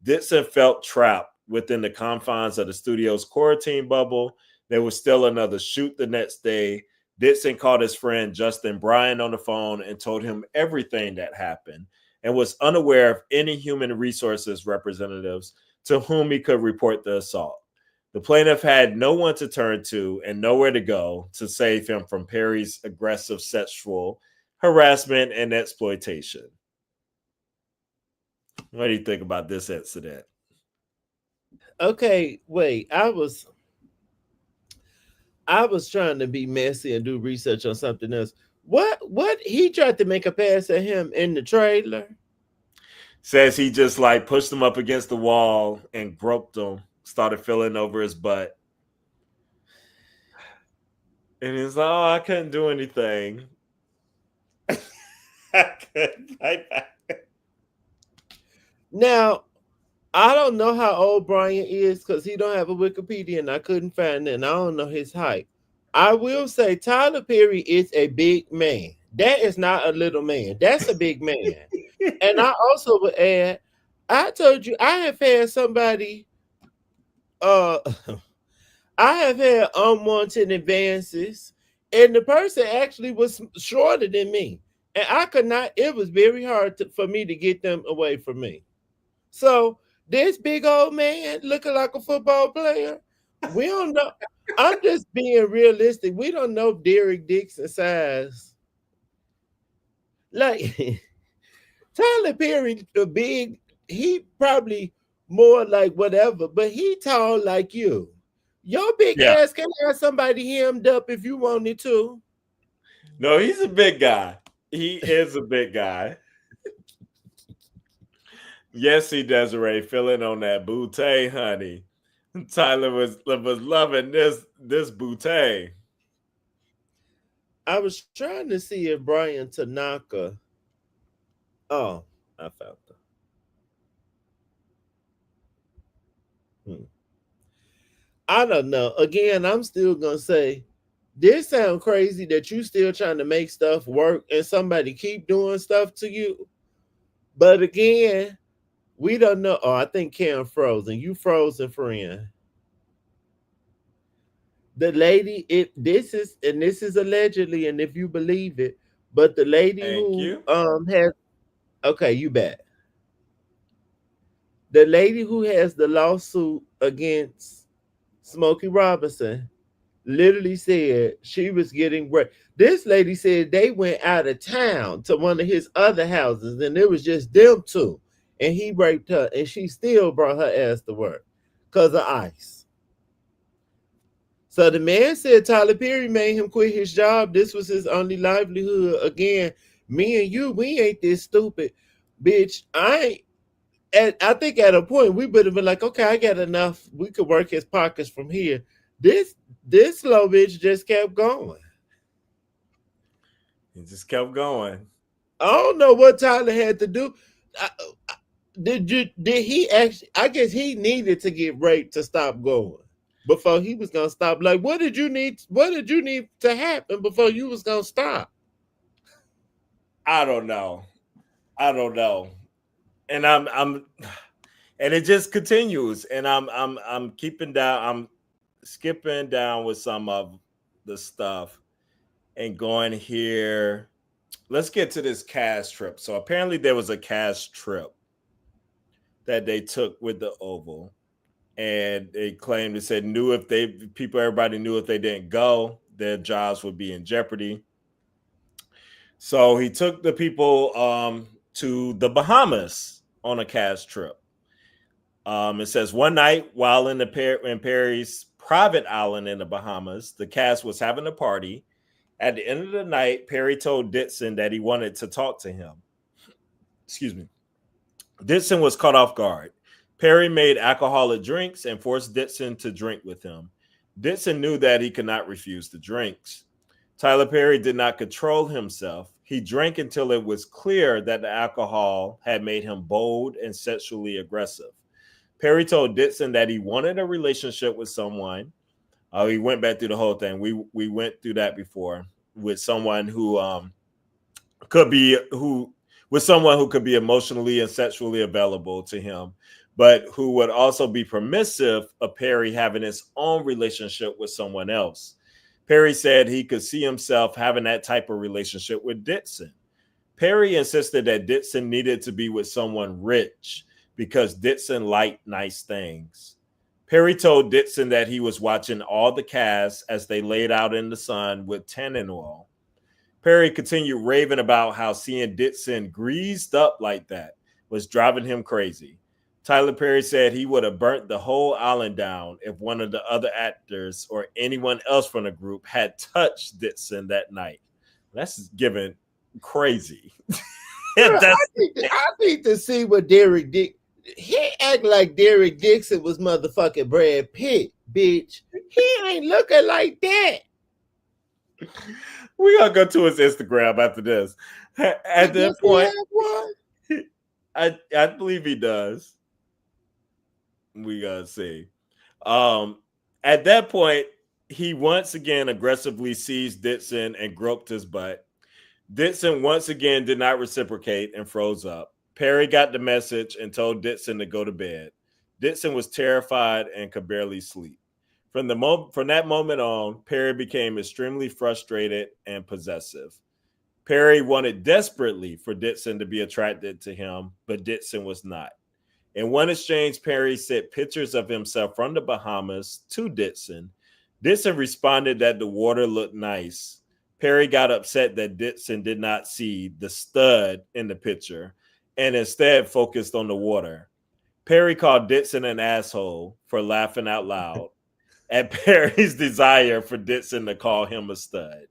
[SPEAKER 1] Dixon felt trapped within the confines of the studio's quarantine bubble. There was still another shoot the next day. Dixon called his friend Justin Bryan on the phone and told him everything that happened and was unaware of any human resources representatives to whom he could report the assault. The plaintiff had no one to turn to and nowhere to go to save him from Perry's aggressive sexual harassment and exploitation. What do you think about this incident?
[SPEAKER 2] Okay, wait. I was trying to be messy and do research on something else. What he tried to make a pass at him in the trailer?
[SPEAKER 1] Says he just like pushed him up against the wall and groped him, started feeling over his butt. And he's like, oh, I couldn't do anything. I couldn't fight back.
[SPEAKER 2] Now, I don't know how old Brian is because he don't have a Wikipedia and I couldn't find it and I don't know his height. I will say Tyler Perry is a big man. That is not a little man. That's a big man. And I also would add, I told you I have had somebody uh I have had unwanted advances, and the person actually was shorter than me. And I could not, it was very hard for me to get them away from me. So this big old man looking like a football player, we don't know. I'm just being realistic. We don't know Derek Dixon size. Like Tyler Perry, the big, he probably more like whatever, but he tall like you. Your big
[SPEAKER 1] Yeah.
[SPEAKER 2] ass can have somebody hemmed up if you wanted to.
[SPEAKER 1] No, he's a big guy. He is a big guy. Yes, he Desiree feeling on that booty, honey. Tyler was loving this booty.
[SPEAKER 2] I was trying to see if Brian Tanaka. Oh, I found them. Hmm. I don't know. Again, I'm still gonna say this sound crazy that you still trying to make stuff work and somebody keep doing stuff to you. But again, we don't know. Oh, I think Cam frozen. You frozen, friend. The lady, it this is allegedly, and if you believe it, but the lady
[SPEAKER 1] Thank
[SPEAKER 2] who
[SPEAKER 1] you.
[SPEAKER 2] has okay, you bet. The lady who has the lawsuit against Smokey Robinson literally said she was getting raped. This lady said they went out of town to one of his other houses and it was just them two. And he raped her and she still brought her ass to work because of ICE. So the man said Tyler Perry made him quit his job. This was his only livelihood. Again, me and you, we ain't this stupid. Bitch, I think at a point we would have been like, okay, I got enough. We could work his pockets from here. This this slow bitch just kept going.
[SPEAKER 1] He just kept going.
[SPEAKER 2] I don't know what Tyler had to do. I, did he actually? I guess he needed to get raped to stop going before he was gonna stop. Like, what did you need? What did you need to happen before you was gonna stop?
[SPEAKER 1] I don't know. I don't know. And I'm and it just continues. And I'm keeping down. I'm skipping down with some of the stuff and going here. Let's get to this cast trip. So apparently there was a cast trip that they took with the Oval, and they claimed they said knew if they people everybody knew if they didn't go, their jobs would be in jeopardy. So he took the people to the Bahamas on a cast trip. It says one night while in Perry's private island in the Bahamas, the cast was having a party. At the end of the night, Perry told Dixon that he wanted to talk to him. Excuse me. Dixon was caught off guard. Perry made alcoholic drinks and forced Dixon to drink with him. Dixon knew that he could not refuse the drinks. Tyler Perry did not control himself. He drank until it was clear that the alcohol had made him bold and sexually aggressive. Perry told Dixon that he wanted a relationship with someone. We went back through the whole thing. We went through that before, with someone who could be who with someone who could be emotionally and sexually available to him, but who would also be permissive of Perry having his own relationship with someone else. Perry said he could see himself having that type of relationship with Dixon. Perry insisted that Dixon needed to be with someone rich because Dixon liked nice things. Perry told Dixon that he was watching all the cast as they laid out in the sun with tanning oil. Perry continued raving about how seeing Dixon greased up like that was driving him crazy. Tyler Perry said he would have burnt the whole island down if one of the other actors or anyone else from the group had touched Dixon that night. That's giving crazy.
[SPEAKER 2] Bro, I need to see what Derek Dick. He act like Derek Dixon was motherfucking Brad Pitt, bitch. He ain't looking like that.
[SPEAKER 1] We gotta go to his Instagram after this. At that point, I believe he does. We gotta see. At that point, he once again aggressively seized Dixon and groped his butt. Dixon once again did not reciprocate and froze up. Perry got the message and told Dixon to go to bed. Dixon was terrified and could barely sleep. From that moment on, Perry became extremely frustrated and possessive. Perry wanted desperately for Dixon to be attracted to him, but Dixon was not. In one exchange, Perry sent pictures of himself from the Bahamas to Dixon. Dixon responded that the water looked nice. Perry got upset that Dixon did not see the stud in the picture and instead focused on the water. Perry called Dixon an asshole for laughing out loud at Perry's desire for Dixon to call him a stud.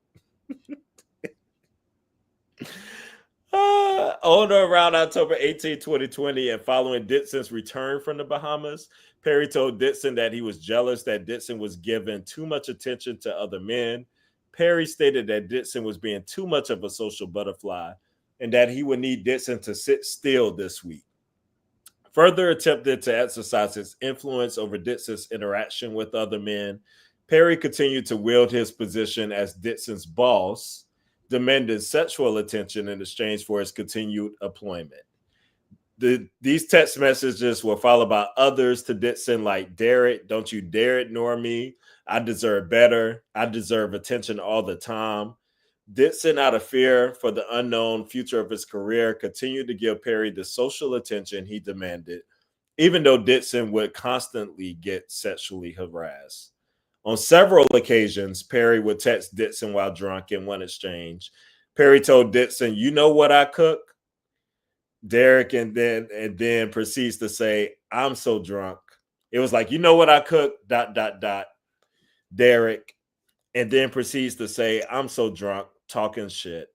[SPEAKER 1] On or around October 18, 2020, and following Dixon's return from the Bahamas, Perry told Dixon that he was jealous that Dixon was giving too much attention to other men. Perry stated that Dixon was being too much of a social butterfly and that he would need Dixon to sit still this week. Further attempted to exercise his influence over Dixon's interaction with other men, Perry continued to wield his position as Dixon's boss, demanding sexual attention in exchange for his continued employment. These text messages were followed by others to Dixon like, Derek, don't you dare ignore me. I deserve better. I deserve attention all the time. Dixon, out of fear for the unknown future of his career, continued to give Perry the social attention he demanded, even though Dixon would constantly get sexually harassed. On several occasions, Perry would text Dixon while drunk in one exchange. Perry told Dixon, you know what I cook? Derek and then proceeds to say, I'm so drunk. It was like, you know what I cook? ... Derek, and then proceeds to say, I'm so drunk, talking shit.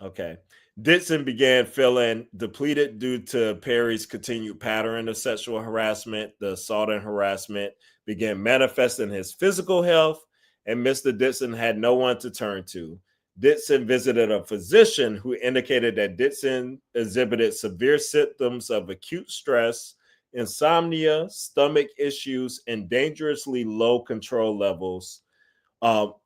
[SPEAKER 1] Okay. Dixon began feeling depleted due to Perry's continued pattern of sexual harassment. The assault and harassment began manifesting his physical health, and Mr. Dixon had no one to turn to. Dixon visited a physician who indicated that Dixon exhibited severe symptoms of acute stress, insomnia, stomach issues, and dangerously low control levels. Low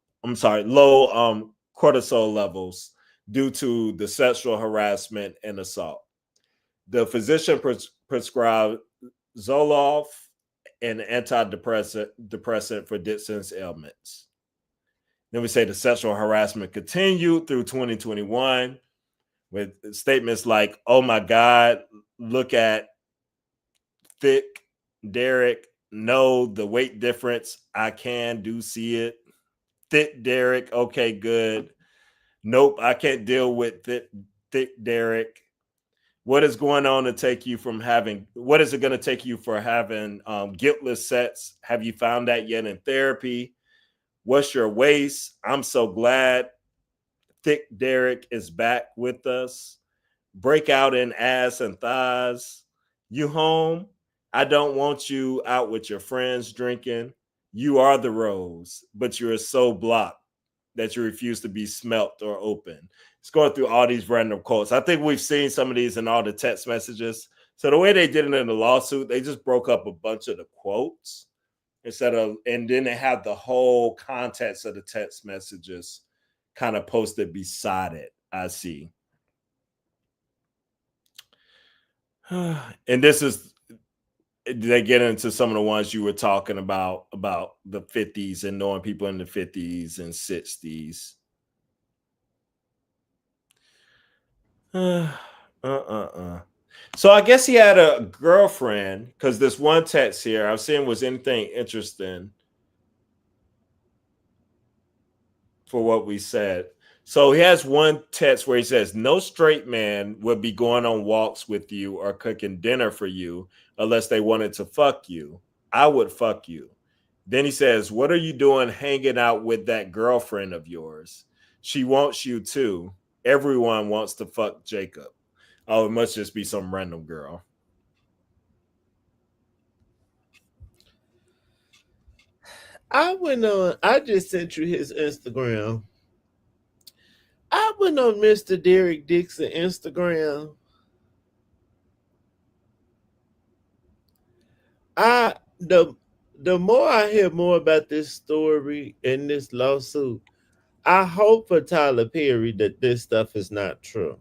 [SPEAKER 1] cortisol levels due to the sexual harassment and assault. The physician prescribed Zoloft an antidepressant for Dixon's ailments. Then we say the sexual harassment continued through 2021 with statements like, "Oh my God, look at thick Derek. No, the weight difference. I can do see it. Thick Derek. Okay, good. Nope, I can't deal with thick Derek. What is going on to take you from having? What is it going to take you for having guiltless sex? Have you found that yet in therapy? What's your waist? I'm so glad thick Derek is back with us. Breakout in ass and thighs. You home? I don't want you out with your friends drinking. You are the rose, but you're so blocked that you refuse to be smelt or open. It's going through all these random quotes. I think we've seen some of these in all the text messages. So the way they did it in the lawsuit, they just broke up a bunch of the quotes instead of, and then they have the whole context of the text messages kind of posted beside it. I see. And this is, they get into some of the ones you were talking about the 50s and knowing people in the 50s and 60s. So I guess he had a girlfriend, because this one text here I was seeing, was anything interesting for what we said. So he has one text where he says, "No straight man would be going on walks with you or cooking dinner for you unless they wanted to fuck you. I would fuck you." Then he says, "What are you doing hanging out with that girlfriend of yours? She wants you too. Everyone wants to fuck Jacob." Oh, it must just be some random girl.
[SPEAKER 2] I went on. I just sent you his Instagram. I went on Mr. Derek Dixon Instagram. I the more I hear more about this story and this lawsuit, I hope for Tyler Perry that this stuff is not true.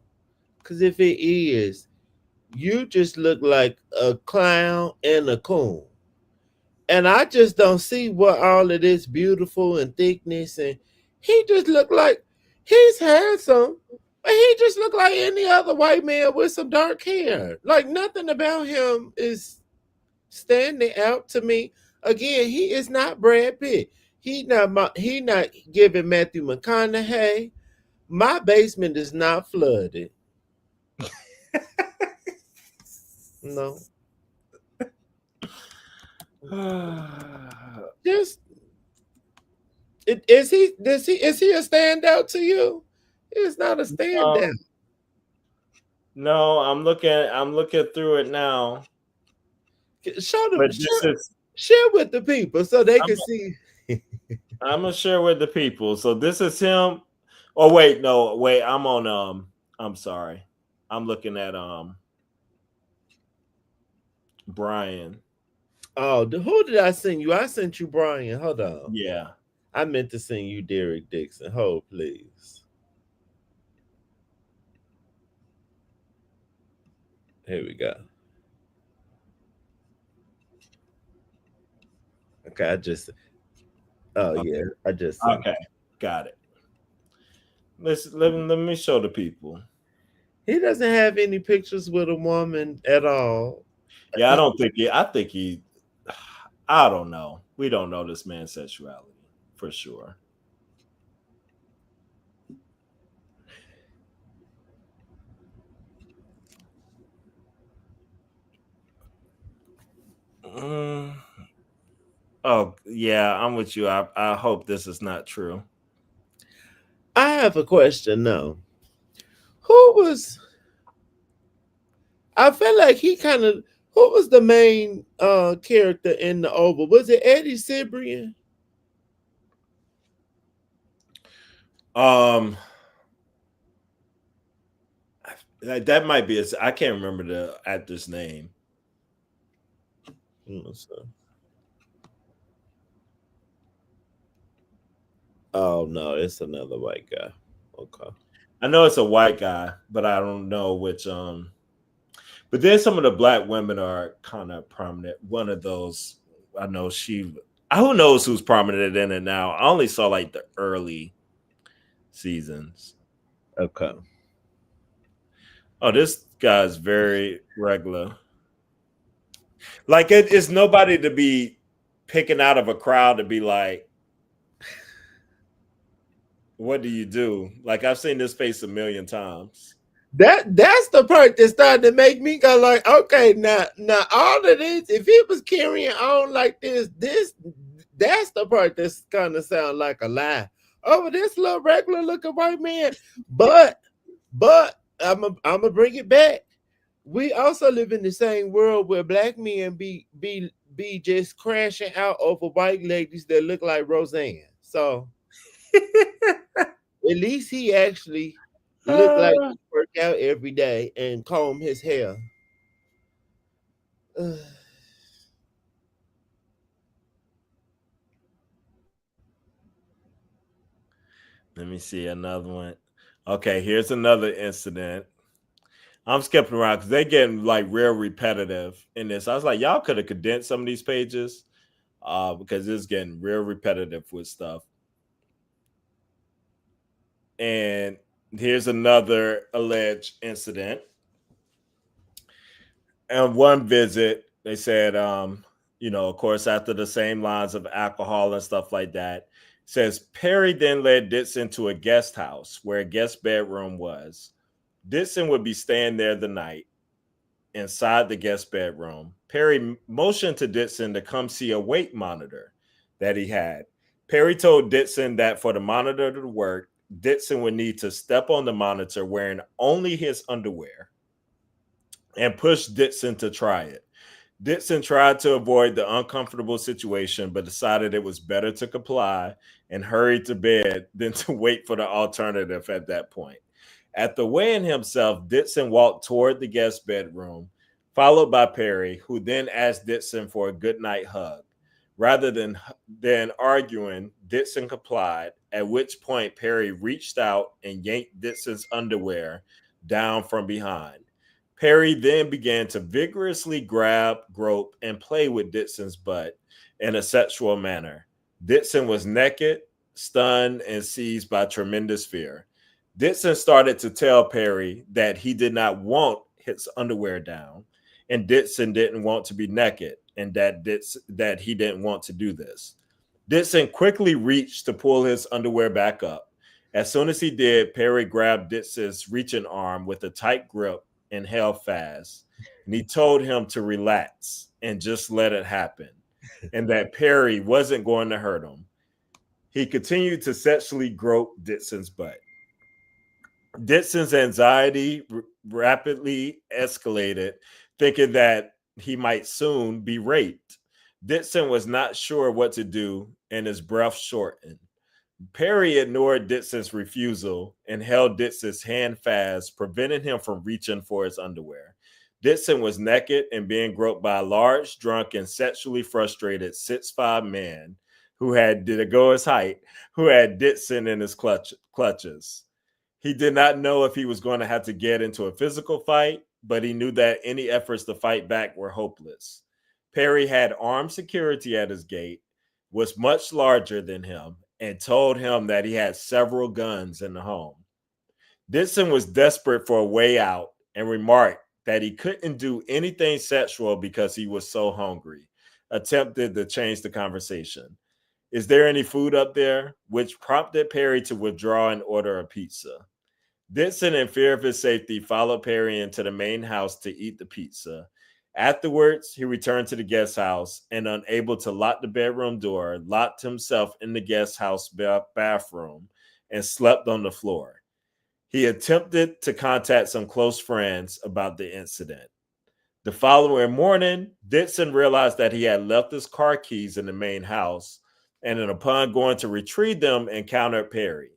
[SPEAKER 2] Cause if it is, you just look like a clown and a coon. And I just don't see what all of this beautiful and thickness, and he just look like he's handsome, but he just look like any other white man with some dark hair. Like nothing about him is standing out to me. Again, he is not Brad Pitt. He not giving Matthew McConaughey. My basement is not flooded. No. Just is he a standout to you? It's not a standout.
[SPEAKER 1] No, I'm looking through it now.
[SPEAKER 2] Show them
[SPEAKER 1] But this is,
[SPEAKER 2] share with the people so they
[SPEAKER 1] I'm,
[SPEAKER 2] can see.
[SPEAKER 1] I'm gonna share with the people. So this is him. Oh wait, no, wait, I'm on I'm sorry. I'm looking at Brian.
[SPEAKER 2] Oh, who did I send you? I sent you Brian. Hold on.
[SPEAKER 1] Yeah.
[SPEAKER 2] I meant to send you Derek Dixon. Hold, please. Here we go. Okay, I just. Oh
[SPEAKER 1] Okay.
[SPEAKER 2] yeah, I just sent.
[SPEAKER 1] Okay. Got it. Let me show the people.
[SPEAKER 2] He doesn't have any pictures with a woman at all.
[SPEAKER 1] Yeah, I don't think he I think he I don't know. We don't know this man's sexuality for sure. Mm, oh yeah, I'm with you. I hope this is not true.
[SPEAKER 2] I have a question now. Who was? I feel like he kind of. Who was the main character in the Oval? Was it Eddie Cibrian?
[SPEAKER 1] Um, that might be. I can't remember the actor's name.
[SPEAKER 2] So. Oh no, it's another white guy. Okay.
[SPEAKER 1] I know it's a white guy, but I don't know which. But then some of the black women are kind of prominent. One of those, I know she. Who knows who's prominent in it now? I only saw like the early seasons.
[SPEAKER 2] Okay.
[SPEAKER 1] Oh, this guy's very regular. Like it's nobody to be picking out of a crowd to be like, what do you do? Like I've seen this face a million times.
[SPEAKER 2] That's the part that started to make me go like, okay, now all of this, if it was carrying on like this that's the part that's kind of sound like a lie. Oh, this little regular looking white man, but I'm gonna bring it back. We also live in the same world where black men be just crashing out over white ladies that look like Roseanne. So at least he actually looked like
[SPEAKER 1] Uh,
[SPEAKER 2] he worked out every day and comb his hair.
[SPEAKER 1] Let me see another one. Okay, here's another incident. I'm skipping around because they're getting like real repetitive in this. I was like, y'all could have condensed some of these pages because it's getting real repetitive with stuff. And here's another alleged incident. And one visit, they said, of course, after the same lines of alcohol and stuff like that, says Perry then led Dixon to a guest house where a guest bedroom was. Dixon would be staying there the night. Inside the guest bedroom, Perry motioned to Dixon to come see a weight monitor that he had. Perry told Dixon that for the monitor to work, Dixon would need to step on the monitor wearing only his underwear and push Dixon to try it. Dixon tried to avoid the uncomfortable situation, but decided it was better to comply and hurried to bed than to wait for the alternative at that point. After weighing himself, Dixon walked toward the guest bedroom, followed by Perry, who then asked Dixon for a goodnight hug. Rather than arguing, Dixon complied, at which point Perry reached out and yanked Dixon's underwear down from behind. Perry then began to vigorously grab, grope, and play with Dixon's butt in a sexual manner. Dixon was naked, stunned, and seized by tremendous fear. Dixon started to tell Perry that he did not want his underwear down, and Dixon didn't want to be naked, and that he didn't want to do this. Dixon quickly reached to pull his underwear back up. As soon as he did, Perry grabbed Dixon's reaching arm with a tight grip and held fast. And he told him to relax and just let it happen, and that Perry wasn't going to hurt him. He continued to sexually grope Dixon's butt. Dixon's anxiety rapidly escalated, thinking that he might soon be raped. Dixon was not sure what to do, and his breath shortened. Perry ignored Dixon's refusal and held Dixon's hand fast, preventing him from reaching for his underwear. Dixon was naked and being groped by a large, drunk, and sexually frustrated 6'5" man who had, to go his height, who had Dixon in his clutches. He did not know if he was going to have to get into a physical fight, but he knew that any efforts to fight back were hopeless. Perry had armed security at his gate, was much larger than him, and told him that he had several guns in the home. Dixon was desperate for a way out and remarked that he couldn't do anything sexual because he was so hungry, attempted to change the conversation. Is there any food up there? Which prompted Perry to withdraw and order a pizza. Dixon, in fear of his safety, followed Perry into the main house to eat the pizza. Afterwards, he returned to the guest house and, unable to lock the bedroom door, locked himself in the guest house bathroom and slept on the floor. He attempted to contact some close friends about the incident. The following morning, Dixon realized that he had left his car keys in the main house, and then upon going to retrieve them, encountered Perry.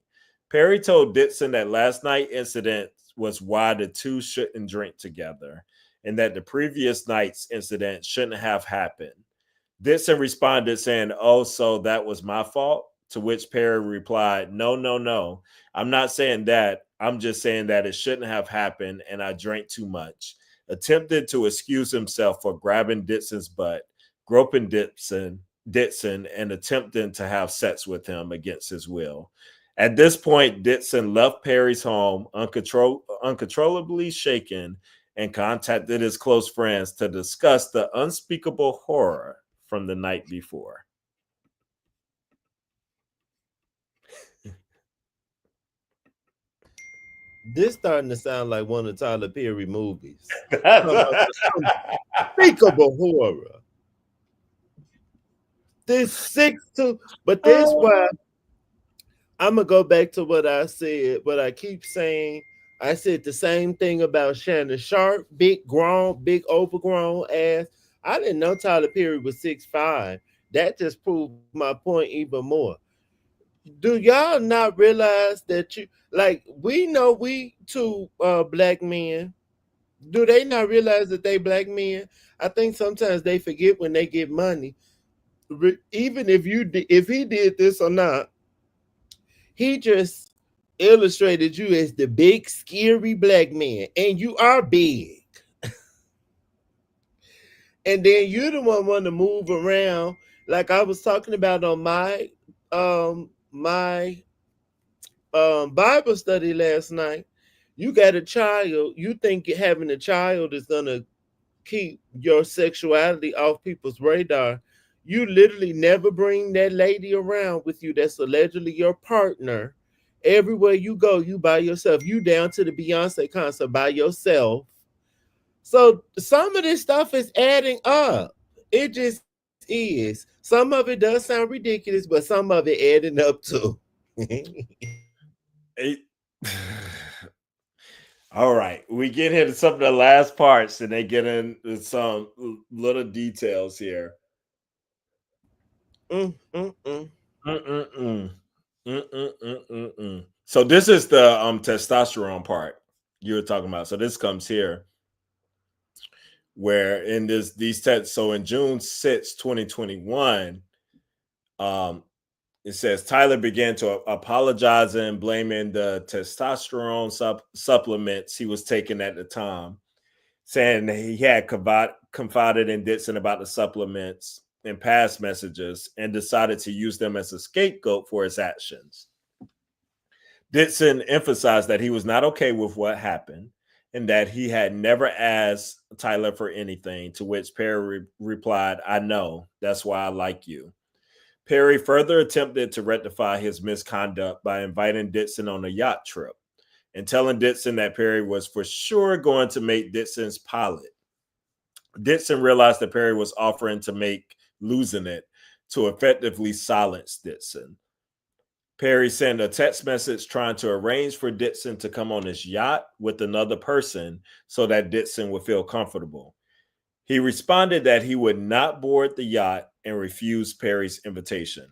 [SPEAKER 1] Perry told Dixon that last night's incident was why the two shouldn't drink together, and that the previous night's incident shouldn't have happened. Dixon responded saying, "Oh, so that was my fault?" To which Perry replied, "No, no, no. I'm not saying that. I'm just saying that it shouldn't have happened and I drank too much." Attempted to excuse himself for grabbing Dixon's butt, groping Dixon and attempting to have sex with him against his will. At this point, Dixon left Perry's home uncontrollably shaken and contacted his close friends to discuss the unspeakable horror from the night before.
[SPEAKER 2] This starting to sound like one of Tyler Perry movies. Talking about the unspeakable horror. This six to, but this why I'm gonna go back to what I said. What I keep saying, I said the same thing about Shannon Sharp, big grown, big overgrown ass. I didn't know Tyler Perry was 6'5". That just proved my point even more. Do y'all not realize that you like we know we two black men? Do they not realize that they black men? I think sometimes they forget when they get money. Even if if he did this or not, he just illustrated you as the big scary black man, and you are big. And then you the one want to move around like I was talking about on my Bible study last night. You got a child. You think having a child is gonna keep your sexuality off people's radar. You literally never bring that lady around with you that's allegedly your partner. Everywhere you go, you by yourself. You down to the Beyonce concert by yourself. So some of this stuff is adding up. It just is. Some of it does sound ridiculous, but some of it adding up too.
[SPEAKER 1] It- All right, we get into some of the last parts, and they get into some little details here.
[SPEAKER 2] Mm, mm, mm.
[SPEAKER 1] Mm-mm-mm. Mm-mm-mm-mm-mm. So this is the testosterone part you were talking about. So this comes here, where in these tests. So in June 6, 2021, um, it says Tyler began to apologize and blaming the testosterone supplements he was taking at the time, saying that he had confided in Dixon about the supplements in past messages and decided to use them as a scapegoat for his actions. Dixon emphasized that he was not okay with what happened and that he had never asked Tyler for anything, to which Perry replied, "I know. That's why I like you." Perry further attempted to rectify his misconduct by inviting Dixon on a yacht trip and telling Dixon that Perry was for sure going to make Dixon's pilot. Dixon realized that Perry was offering to make losing it to effectively silence Dixon. Perry sent a text message trying to arrange for Dixon to come on his yacht with another person so that Dixon would feel comfortable. He responded that he would not board the yacht and refused Perry's invitation.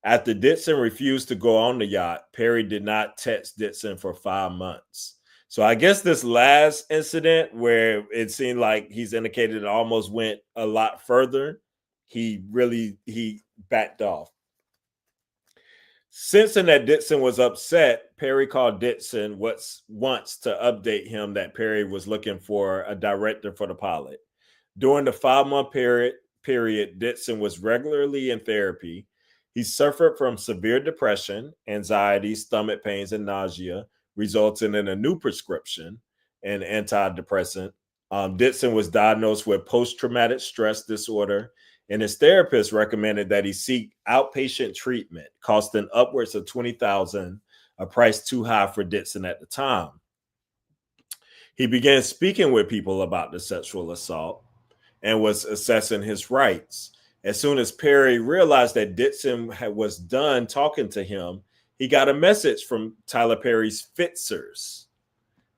[SPEAKER 1] After Dixon refused to go on the yacht, Perry did not text Dixon for 5 months. So I guess this last incident where it seemed like he's indicated it almost went a lot further, he backed off. Sensing that Dixon was upset, Perry called Dixon once to update him that Perry was looking for a director for the pilot. During the 5 month period, Dixon was regularly in therapy. He suffered from severe depression, anxiety, stomach pains, and nausea, resulting in a new prescription, an antidepressant. Dixon was diagnosed with post traumatic stress disorder, and his therapist recommended that he seek outpatient treatment, costing upwards of $20,000, a price too high for Dixon at the time. He began speaking with people about the sexual assault and was assessing his rights. As soon as Perry realized that Dixon was done talking to him, he got a message from Tyler Perry's Fitzers.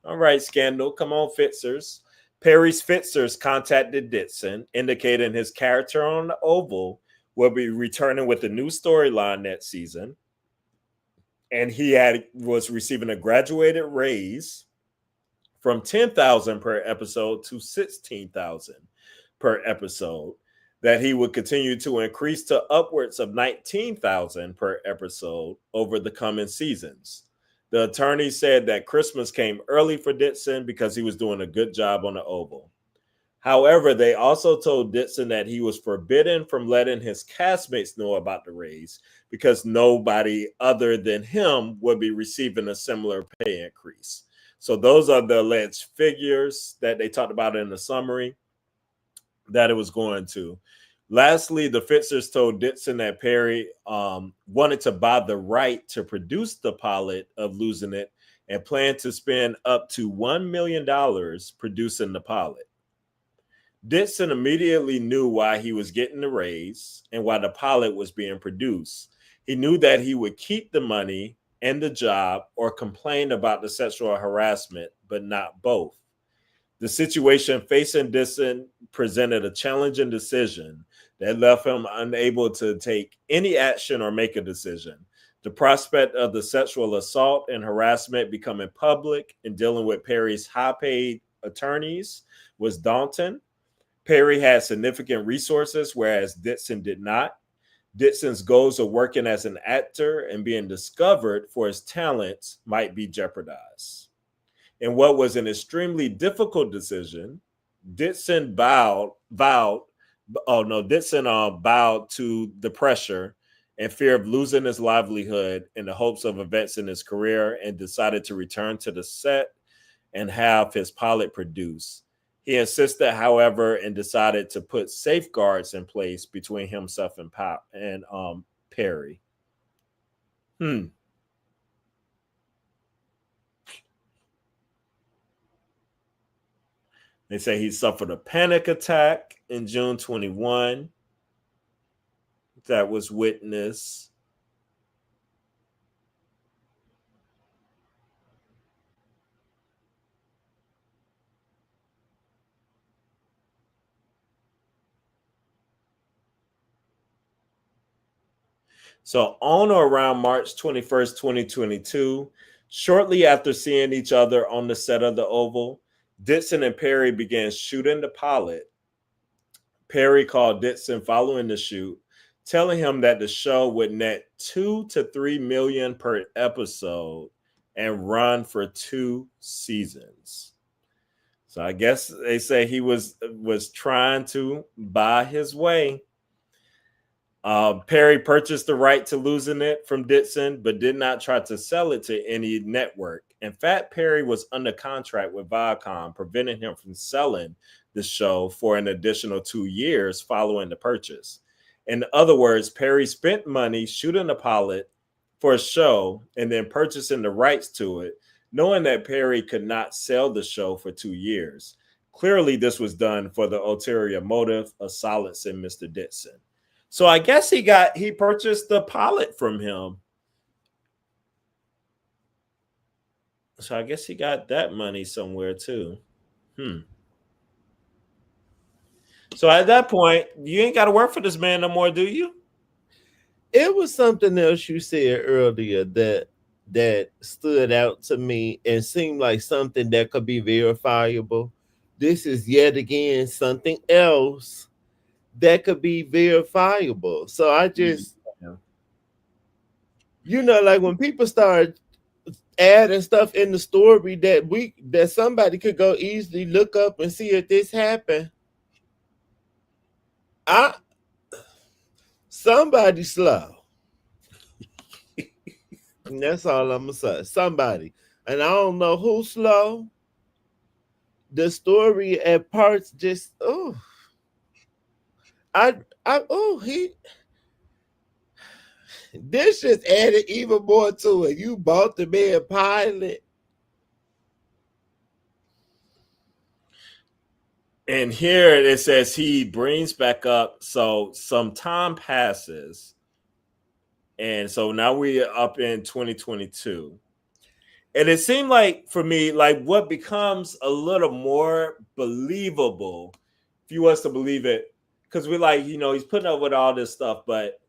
[SPEAKER 1] All right, Scandal, come on, Fitzers. Perry's Fitzers contacted Dixon, indicating his character on the Oval will be returning with a new storyline next season, and was receiving a graduated raise from $10,000 per episode to $16,000 per episode, that he would continue to increase to upwards of $19,000 per episode over the coming seasons. The attorney said that Christmas came early for Dixon because he was doing a good job on the Oval. However, they also told Dixon that he was forbidden from letting his castmates know about the raise because nobody other than him would be receiving a similar pay increase. So those are the alleged figures that they talked about in the summary that it was going to. Lastly, the fixers told Dixon that Perry wanted to buy the right to produce the pilot of Losing It and planned to spend up to $1 million producing the pilot. Dixon immediately knew why he was getting the raise and why the pilot was being produced. He knew that he would keep the money and the job or complain about the sexual harassment, but not both. The situation facing Dixon presented a challenging decision that left him unable to take any action or make a decision. The prospect of the sexual assault and harassment becoming public and dealing with Perry's high paid attorneys was daunting. Perry had significant resources, whereas Dixon did not. Dixon's goals of working as an actor and being discovered for his talents might be jeopardized. In what was an extremely difficult decision, Dixon bowed to the pressure and fear of losing his livelihood in the hopes of advancing his career and decided to return to the set and have his pilot produced. He insisted, however, and decided to put safeguards in place between himself and Perry. They say he suffered a panic attack in June 21 that was witnessed. So on or around March 21st, 2022, shortly after seeing each other on the set of the Oval, Dixon and Perry began shooting the pilot. Perry called Dixon following the shoot, telling him that the show would net 2 to 3 million per episode and run for 2 seasons. So I guess they say he was trying to buy his way. Perry purchased the right to Losing It from Dixon, but did not try to sell it to any network. In fact, Perry was under contract with Viacom, preventing him from selling the show for an additional 2 years following the purchase. In other words, Perry spent money shooting a pilot for a show and then purchasing the rights to it, knowing that Perry could not sell the show for 2 years. Clearly, this was done for the ulterior motive of silencing Mr. Dixon. So I guess he purchased the pilot from him. So I guess he got that money somewhere too. So at that point, you ain't got to work for this man no more, do you?
[SPEAKER 2] It was something else you said earlier that stood out to me and seemed like something that could be verifiable. This is yet again something else that could be verifiable. So I just, like when people start adding stuff in the story that somebody could go easily look up and see if this happened. Somebody slow. And that's all I'm gonna say. Somebody. And I don't know who's slow. The story at parts just he this just added even more to it. You bought the man pilot.
[SPEAKER 1] And here it says he brings back up. So some time passes. And so now we're up in 2022. And it seemed like for me, like what becomes a little more believable, if you was to believe it, because we're like, he's putting up with all this stuff, but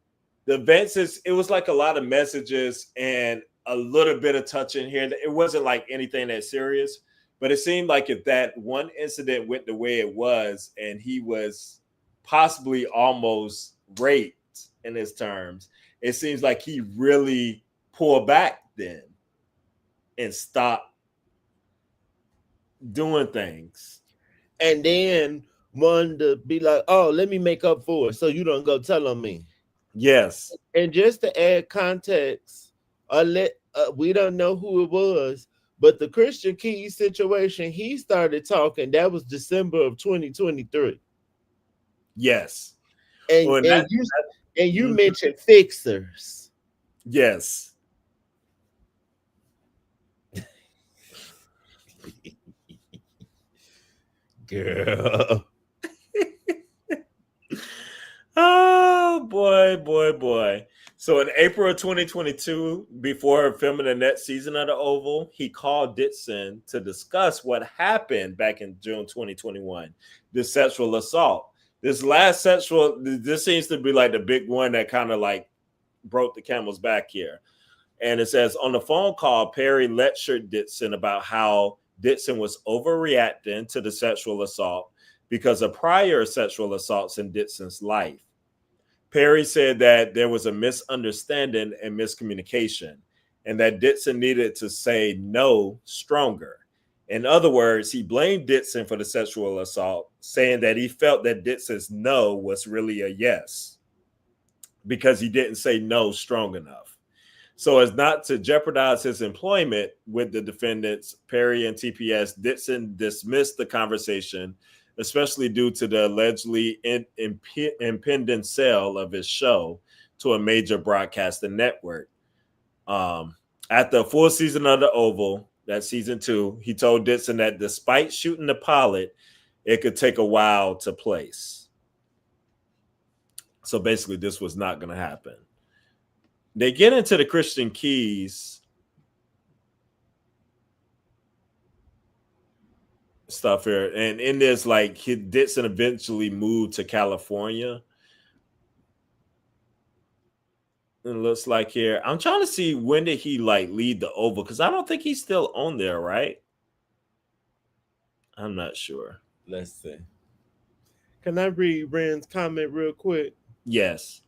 [SPEAKER 1] the events it was like a lot of messages and a little bit of touching here. It wasn't like anything that serious, but it seemed like if that one incident went the way it was, and he was possibly almost raped in his terms, it seems like he really pulled back then and stopped doing things.
[SPEAKER 2] And then wanted to be like, oh, let me make up for it so you don't go tell on me.
[SPEAKER 1] Yes.
[SPEAKER 2] And just to add context, we don't know who it was, but the Christian Keys situation, he started talking. That was December of 2023,
[SPEAKER 1] Yes.
[SPEAKER 2] and
[SPEAKER 1] Well,
[SPEAKER 2] and you
[SPEAKER 1] mhm.
[SPEAKER 2] mentioned fixers,
[SPEAKER 1] Yes.
[SPEAKER 2] girl.
[SPEAKER 1] Oh boy, boy, boy. So in April of 2022, before filming the next season of the Oval, he called Dixon to discuss what happened back in June 2021, the sexual assault. This seems to be like the big one that kind of like broke the camel's back here. And it says on the phone call, Perry lectured Dixon about how Dixon was overreacting to the sexual assault because of prior sexual assaults in Dixon's life. Perry said that there was a misunderstanding and miscommunication, and that Dixon needed to say no stronger. In other words, he blamed Dixon for the sexual assault, saying that he felt that Dixon's no was really a yes because he didn't say no strong enough. So, as not to jeopardize his employment with the defendants, Perry and TPS, Dixon dismissed the conversation, especially due to the allegedly impending sale of his show to a major broadcasting network. Um, After a full season of The Oval, that season two, he told Dixon that despite shooting the pilot, it could take a while to place. So basically, this was not going to happen. They get into the Christian Keys stuff here, and in this, like, Dixon eventually moved to California. It looks like here. I'm trying to see when did he like leave the Oval because I don't think he's still on there, right? I'm not sure.
[SPEAKER 2] Let's see. Can I read Ren's comment real quick?
[SPEAKER 1] Yes.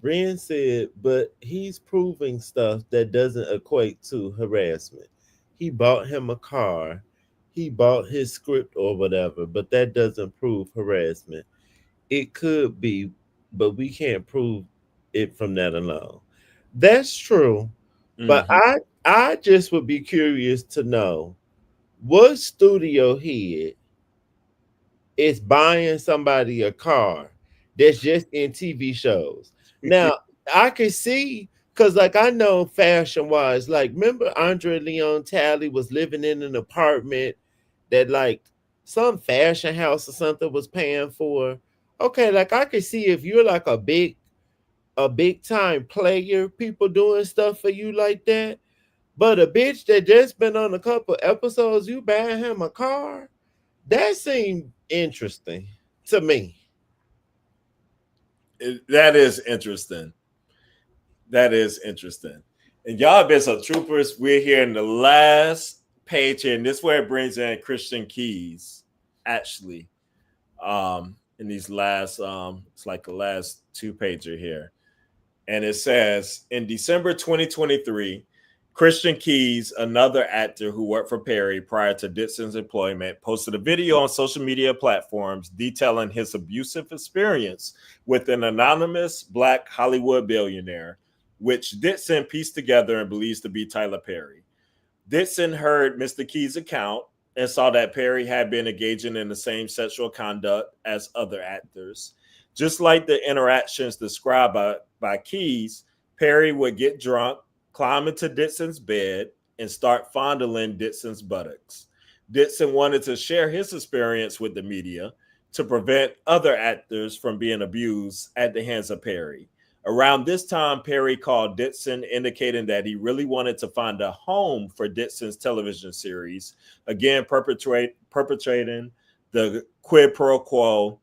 [SPEAKER 2] Ren said, but he's proving stuff that doesn't equate to harassment. He bought him a car, he bought his script or whatever, but that doesn't prove harassment. It could be, but we can't prove it from that alone. That's true, but
[SPEAKER 1] Mm-hmm.
[SPEAKER 2] I just would be curious to know what studio head is buying somebody a car that's just in TV shows. Now, I can see because, like, I know fashion wise, like, remember Andre Leon Talley was living in an apartment that, like, some fashion house or something was paying for. Okay, like, I can see if you're like a big time player, people doing stuff for you like that. But a bitch that just been on a couple episodes, you buying him a car? That seemed interesting to me.
[SPEAKER 1] That is interesting. That is interesting. And y'all have been some troopers. We're here in the last page here, and this is where it brings in Christian Keys, actually. In these last it's like the last two pager here. And it says in December 2023, Christian Keys, another actor who worked for Perry prior to Dixon's employment, posted a video on social media platforms detailing his abusive experience with an anonymous Black Hollywood billionaire, which Dixon pieced together and believes to be Tyler Perry. Dixon heard Mr. Keys' account and saw that Perry had been engaging in the same sexual conduct as other actors. Just like the interactions described by Keys, Perry would get drunk, climb into Dixon's bed, and start fondling Dixon's buttocks. Dixon wanted to share his experience with the media to prevent other actors from being abused at the hands of Perry. Around this time, Perry called Dixon, indicating that he really wanted to find a home for Dixon's television series, again perpetrating the quid pro quo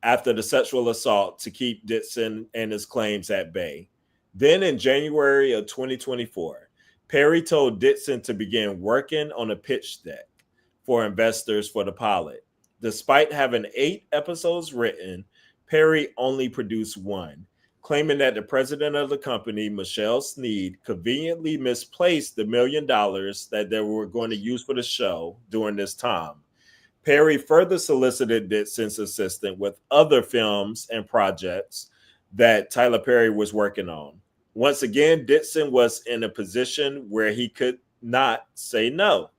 [SPEAKER 1] after the sexual assault to keep Dixon and his claims at bay. Then in January of 2024, Perry told Dixon to begin working on a pitch deck for investors for the pilot. Despite having 8 episodes written, Perry only produced one, claiming that the president of the company, Michelle Sneed, conveniently misplaced the $1 million that they were going to use for the show during this time. Perry further solicited Dixon's assistant with other films and projects that Tyler Perry was working on. Once again, Dixon was in a position where he could not say no.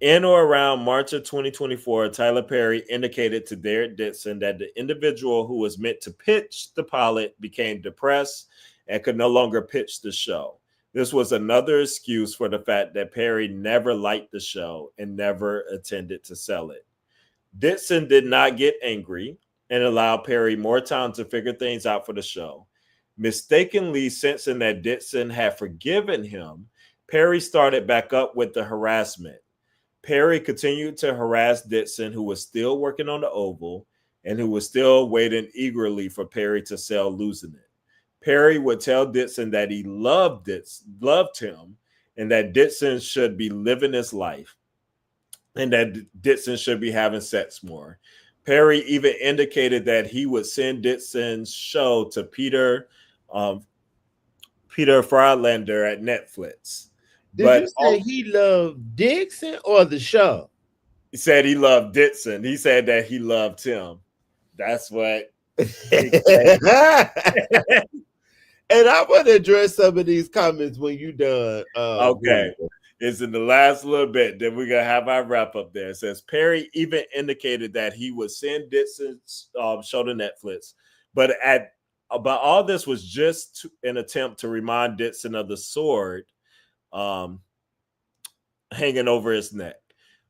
[SPEAKER 1] In or around March of 2024, Tyler Perry indicated to Derek Dixon that the individual who was meant to pitch the pilot became depressed and could no longer pitch the show. This was another excuse for the fact that Perry never liked the show and never intended to sell it. Dixon did not get angry and allowed Perry more time to figure things out for the show. Mistakenly sensing that Dixon had forgiven him, Perry started back up with the harassment. Perry continued to harass Dixon, who was still working on the Oval and who was still waiting eagerly for Perry to sell losing it. Perry would tell Dixon that he loved him, and that Dixon should be living his life, and that Dixon should be having sex more. Perry even indicated that he would send Dixon's show to um, Peter Friedlander at Netflix.
[SPEAKER 2] Did you
[SPEAKER 1] But
[SPEAKER 2] say he loved Dixon or the show?
[SPEAKER 1] he said he loved Dixon. He said that he loved him. That's what he said.
[SPEAKER 2] And I want to address some of these comments when you done.
[SPEAKER 1] Okay. It's in the last little bit. Then we're gonna have our wrap up there. It says Perry even indicated that he would send Dixon's show to Netflix, but all this was just an attempt to remind Dixon of the sword um, hanging over his neck.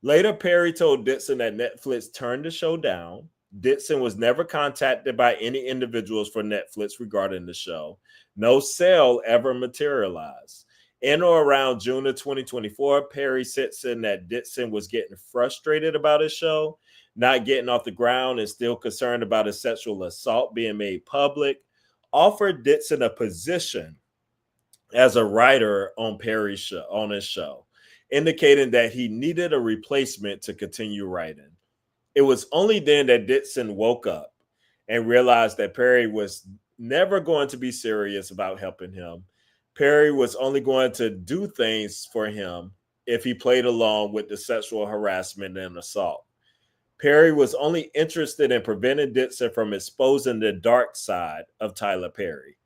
[SPEAKER 1] Later, Perry told Dixon that Netflix turned the show down. Dixon was never contacted by any individuals for Netflix regarding the show. No sale ever materialized. In or around June of 2024, Perry sensing that Dixon was getting frustrated about his show, not getting off the ground, and still concerned about his sexual assault being made public, offered Dixon a position as a writer on Perry's show, on his show, indicating that he needed a replacement to continue writing. It was only then that Dixon woke up and realized that Perry was never going to be serious about helping him. Perry was only going to do things for him if he played along with the sexual harassment and assault. Perry was only interested in preventing Dixon from exposing the dark side of Tyler Perry.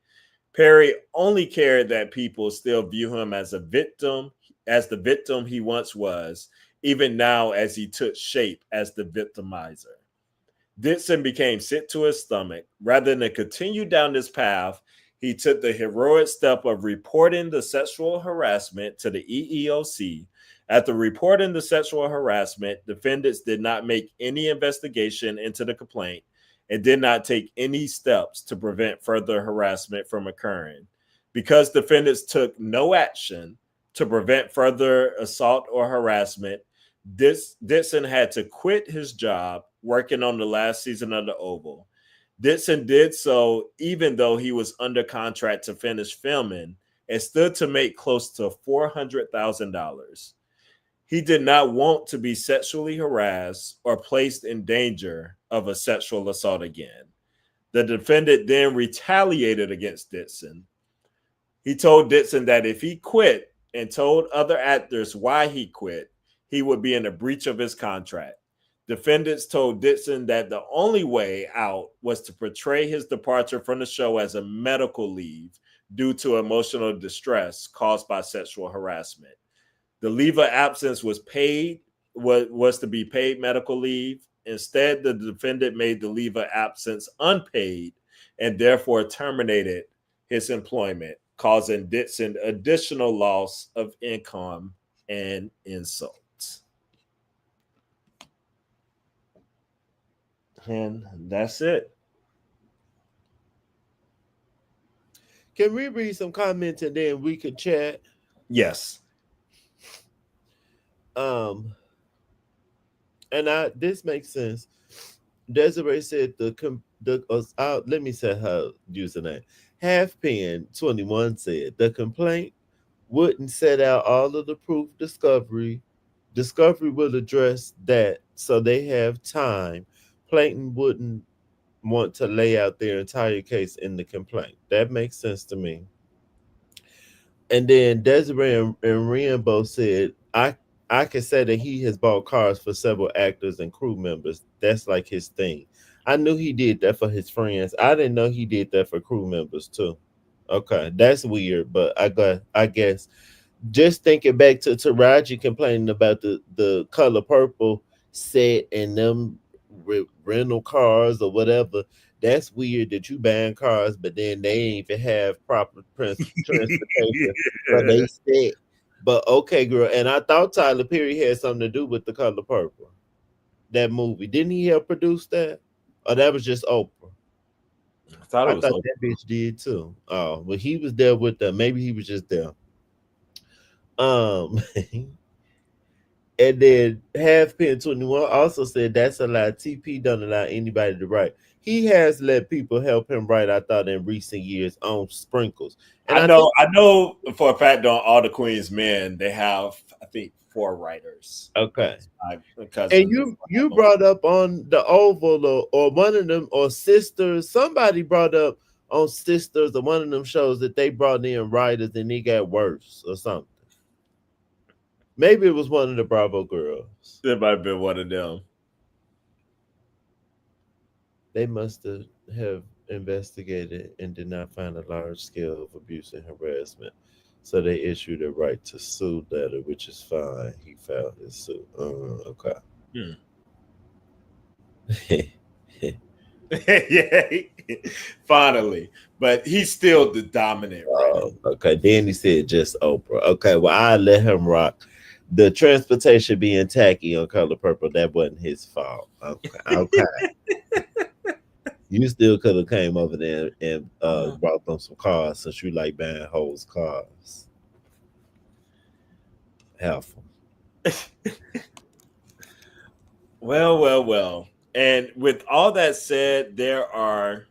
[SPEAKER 1] Perry only cared that people still view him as the victim he once was, even now as he took shape as the victimizer. Dixon became sick to his stomach. Rather than continue down this path, he took the heroic step of reporting the sexual harassment to the EEOC. After reporting the sexual harassment, defendants did not make any investigation into the complaint and did not take any steps to prevent further harassment from occurring. Because defendants took no action to prevent further assault or harassment, Dixon had to quit his job working on the last season of the Oval. Dixon did so even though he was under contract to finish filming and stood to make close to $400,000. He did not want to be sexually harassed or placed in danger of a sexual assault again. The defendant then retaliated against Dixon. He told Dixon that if he quit and told other actors why he quit, he would be in a breach of his contract. Defendants told Dixon that the only way out was to portray his departure from the show as a medical leave due to emotional distress caused by sexual harassment. The leave of absence was to be paid medical leave. Instead, the defendant made the leave of absence unpaid and therefore terminated his employment, causing Dixon additional loss of income and insult. And that's it.
[SPEAKER 2] Can we read some comments and then we could chat?
[SPEAKER 1] Yes.
[SPEAKER 2] And this makes sense. Desiree said let me say her username. Halfpen 21 said the complaint wouldn't set out all of the proof discovery. Discovery will address that so they have time. Clayton wouldn't want to lay out their entire case in the complaint. That makes sense to me. And then Desiree and Rian both said, I can say that he has bought cars for several actors and crew members. That's like his thing. I knew he did that for his friends. I didn't know he did that for crew members too. Okay, that's weird, but I guess just thinking back to Taraji complaining about the color purple set and them rental cars or whatever. That's weird that you buying cars, but then they ain't even have proper transportation for they set. But okay, girl. And I thought Tyler Perry had something to do with the color purple. That movie didn't he help produce that? Or that was just Oprah?
[SPEAKER 1] I thought it
[SPEAKER 2] I
[SPEAKER 1] was
[SPEAKER 2] thought
[SPEAKER 1] so.
[SPEAKER 2] that bitch did too. Oh, well, he was there with them. Maybe he was just there. Um, and then Half Pin 21 also said that's a lie. TP don't allow anybody to write. He has let people help him write, I thought, in recent years on sprinkles. And
[SPEAKER 1] I
[SPEAKER 2] I
[SPEAKER 1] know.
[SPEAKER 2] think
[SPEAKER 1] I know for a fact on All the Queen's Men, they have I think 4 writers.
[SPEAKER 2] okay.
[SPEAKER 1] My
[SPEAKER 2] And
[SPEAKER 1] cousin.
[SPEAKER 2] you brought up on the Oval or one of them or Sisters. Somebody brought up on Sisters or one of them shows that they brought in writers and it got worse or something. Maybe it was one of the Bravo girls.
[SPEAKER 1] It might have been one of them.
[SPEAKER 2] They must have investigated and did not find a large scale of abuse and harassment. So they issued a right to sue letter, which is fine. He filed his suit. Okay.
[SPEAKER 1] Hmm. Yeah, finally. But he's still the dominant writer.
[SPEAKER 2] Oh, okay. Then he said just Oprah. Okay, well I let him rock. The transportation being tacky on Color Purple, that wasn't his fault. Okay, okay. You still could have came over there and brought them some cars since you like buying hoes cars. Helpful.
[SPEAKER 1] Well, well, well. And with all that said, there are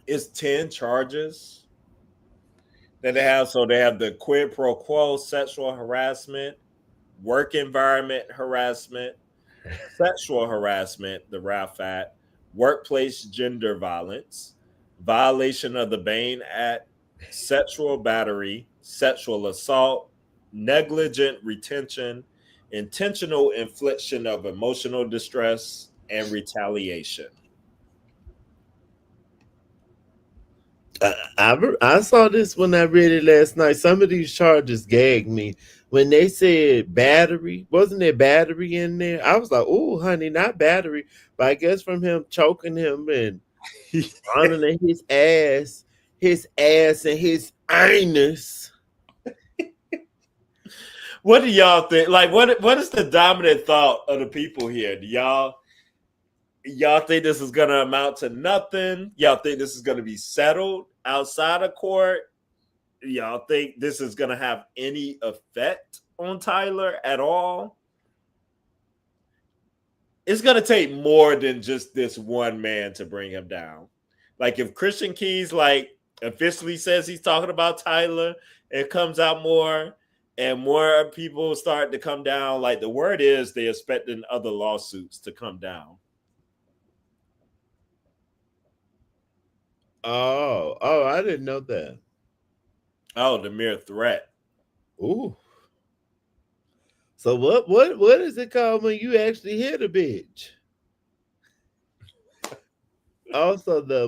[SPEAKER 1] it's 10 charges that they have. So they have the quid pro quo sexual harassment, work environment harassment, sexual harassment, the RAFAT, workplace gender violence, violation of the Bain Act, sexual battery, sexual assault, negligent retention, intentional infliction of emotional distress, and retaliation.
[SPEAKER 2] I saw this when I read it last night. Some of these charges gagged me when they said battery. Wasn't there battery in there? I was like, "Oh, honey, not battery." But I guess from him choking him and running his ass, and his anus.
[SPEAKER 1] What do y'all think? Like, what is the dominant thought of the people here? Do y'all think this is gonna amount to nothing? Y'all think this is gonna be settled outside of court? Y'all think this is gonna have any effect on Tyler at all? It's gonna take more than just this one man to bring him down. Like if Christian Keys like officially says he's talking about Tyler, it comes out more and more people start to come down. Like the word is they're expecting other lawsuits to come down.
[SPEAKER 2] Oh, I didn't know that.
[SPEAKER 1] Oh, the mere threat.
[SPEAKER 2] Ooh. So what is it called when you actually hit a bitch? Also, the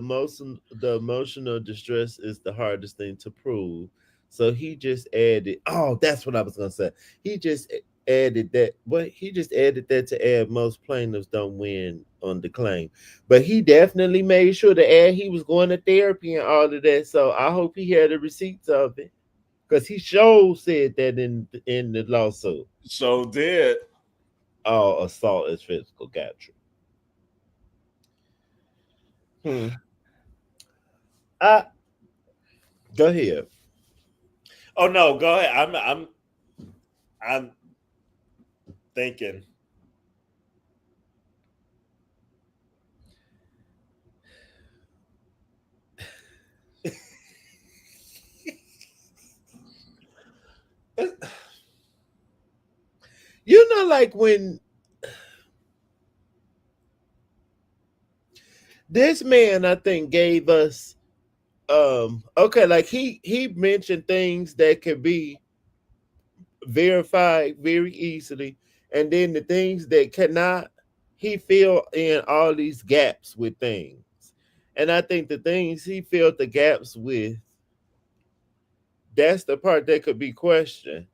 [SPEAKER 2] emotional distress is the hardest thing to prove. So he just added. Oh, that's what I was gonna say. He just added that. What he just added that to add most plaintiffs don't win on the claim, but he definitely made sure to add he was going to therapy and all of that. So I hope he had the receipts of it because he sure said that in the lawsuit.
[SPEAKER 1] So did.
[SPEAKER 2] Oh, assault is physical. Gotcha. Hmm. I go ahead.
[SPEAKER 1] Oh no, go ahead. I'm thinking.
[SPEAKER 2] You know, like when this man, I think, gave us okay, like he mentioned things that could be verified very easily, and then the things that cannot, he fill in all these gaps with things. And I think the things he filled the gaps with, that's the part that could be questioned.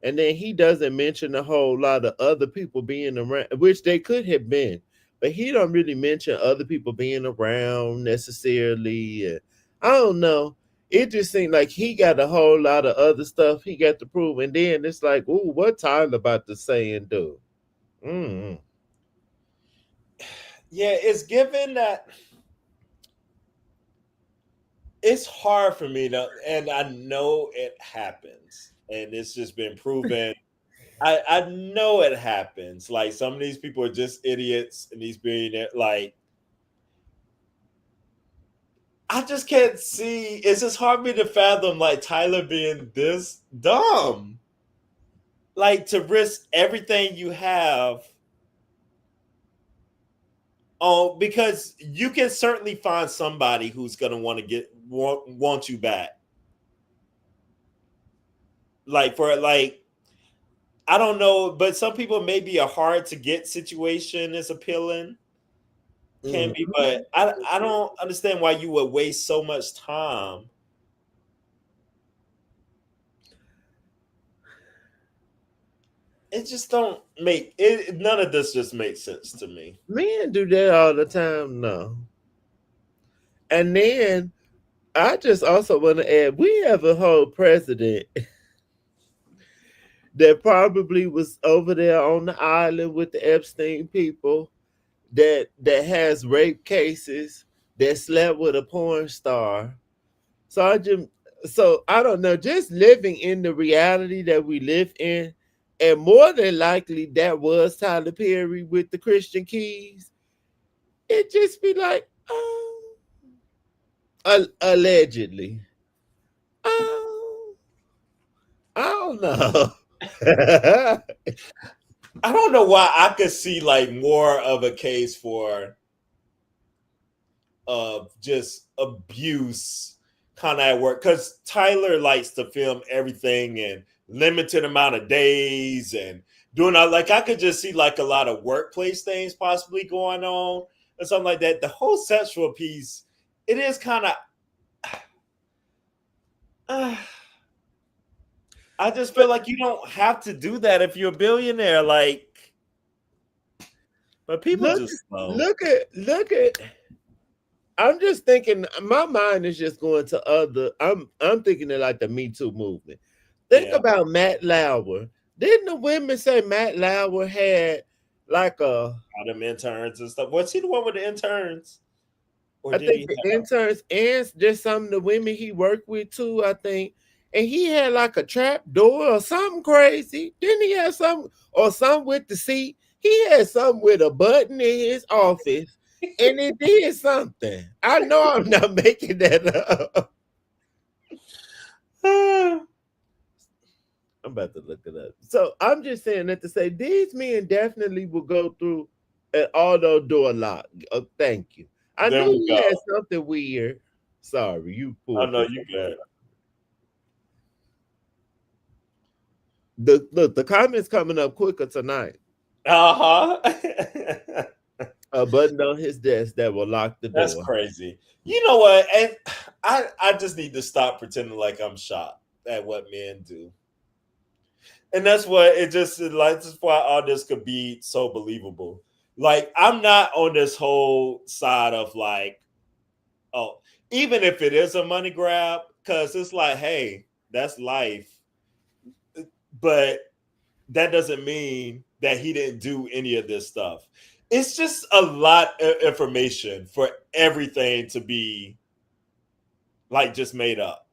[SPEAKER 2] And then he doesn't mention a whole lot of other people being around, which they could have been, but he don't really mention other people being around necessarily. I don't know. It just seemed like he got a whole lot of other stuff he got to prove, and then it's like, ooh, what Tyler about to say and do? Mm.
[SPEAKER 1] Yeah, it's given that it's hard for me to, and I know it happens, and it's just been proven. I know it happens. Like some of these people are just idiots, and these billionaires, like I just can't see. It's just hard for me to fathom like Tyler being this dumb, like to risk everything you have. Oh, because you can certainly find somebody who's gonna want you back. Like for like I don't know, but some people maybe a hard to get situation is appealing, can be, but I don't understand why you would waste so much time. It just don't make it. None of this just makes sense to me.
[SPEAKER 2] Men do that all the time now. And then I just also want to add, we have a whole president that probably was over there on the island with the Epstein people, that has rape cases, that slept with a porn star. So I don't know, just living in the reality that we live in, and more than likely that was Tyler Perry with the Christian Keys. It just be like, allegedly. Oh, I don't know.
[SPEAKER 1] I don't know why I could see like more of a case for just abuse kind of at work, because Tyler likes to film everything in limited amount of days and doing all, like I could just see like a lot of workplace things possibly going on or something like that. The whole sexual piece, it is kind of I just feel like you don't have to do that if you're a billionaire, like, but people
[SPEAKER 2] look,
[SPEAKER 1] just slow.
[SPEAKER 2] look at. I'm just thinking. My mind is just going to other. I'm thinking of like the Me Too movement. Think
[SPEAKER 1] Yeah,
[SPEAKER 2] about Matt Lauer. Didn't the women say Matt Lauer had like a?
[SPEAKER 1] all them interns and stuff. Was he the one with the interns, or
[SPEAKER 2] I
[SPEAKER 1] did
[SPEAKER 2] think
[SPEAKER 1] he
[SPEAKER 2] the
[SPEAKER 1] have?
[SPEAKER 2] interns and just some of the women he worked with too. I think, and he had like a trap door or something crazy. Didn't he have some or something with the seat? He had something with a button in his office, and it did something. I know I'm not making that up. I'm about to look it up. So I'm just saying that to say these men definitely will go through an auto door lock. Thank you. I
[SPEAKER 1] There
[SPEAKER 2] knew
[SPEAKER 1] we
[SPEAKER 2] he
[SPEAKER 1] go.
[SPEAKER 2] had something weird. Sorry, you
[SPEAKER 1] Oh
[SPEAKER 2] pulled
[SPEAKER 1] no,
[SPEAKER 2] this.
[SPEAKER 1] you good.
[SPEAKER 2] The comments coming up quicker tonight.
[SPEAKER 1] Uh-huh.
[SPEAKER 2] A button on his desk that will lock the
[SPEAKER 1] That's
[SPEAKER 2] door.
[SPEAKER 1] crazy. You know what? And I just need to stop pretending like I'm shocked at what men do. And that's what it just like this is why all this could be so believable. Like I'm not on this whole side of like, oh, even if it is a money grab, because it's like, hey, that's life. But that doesn't mean that he didn't do any of this stuff. It's just a lot of information for everything to be like just made up.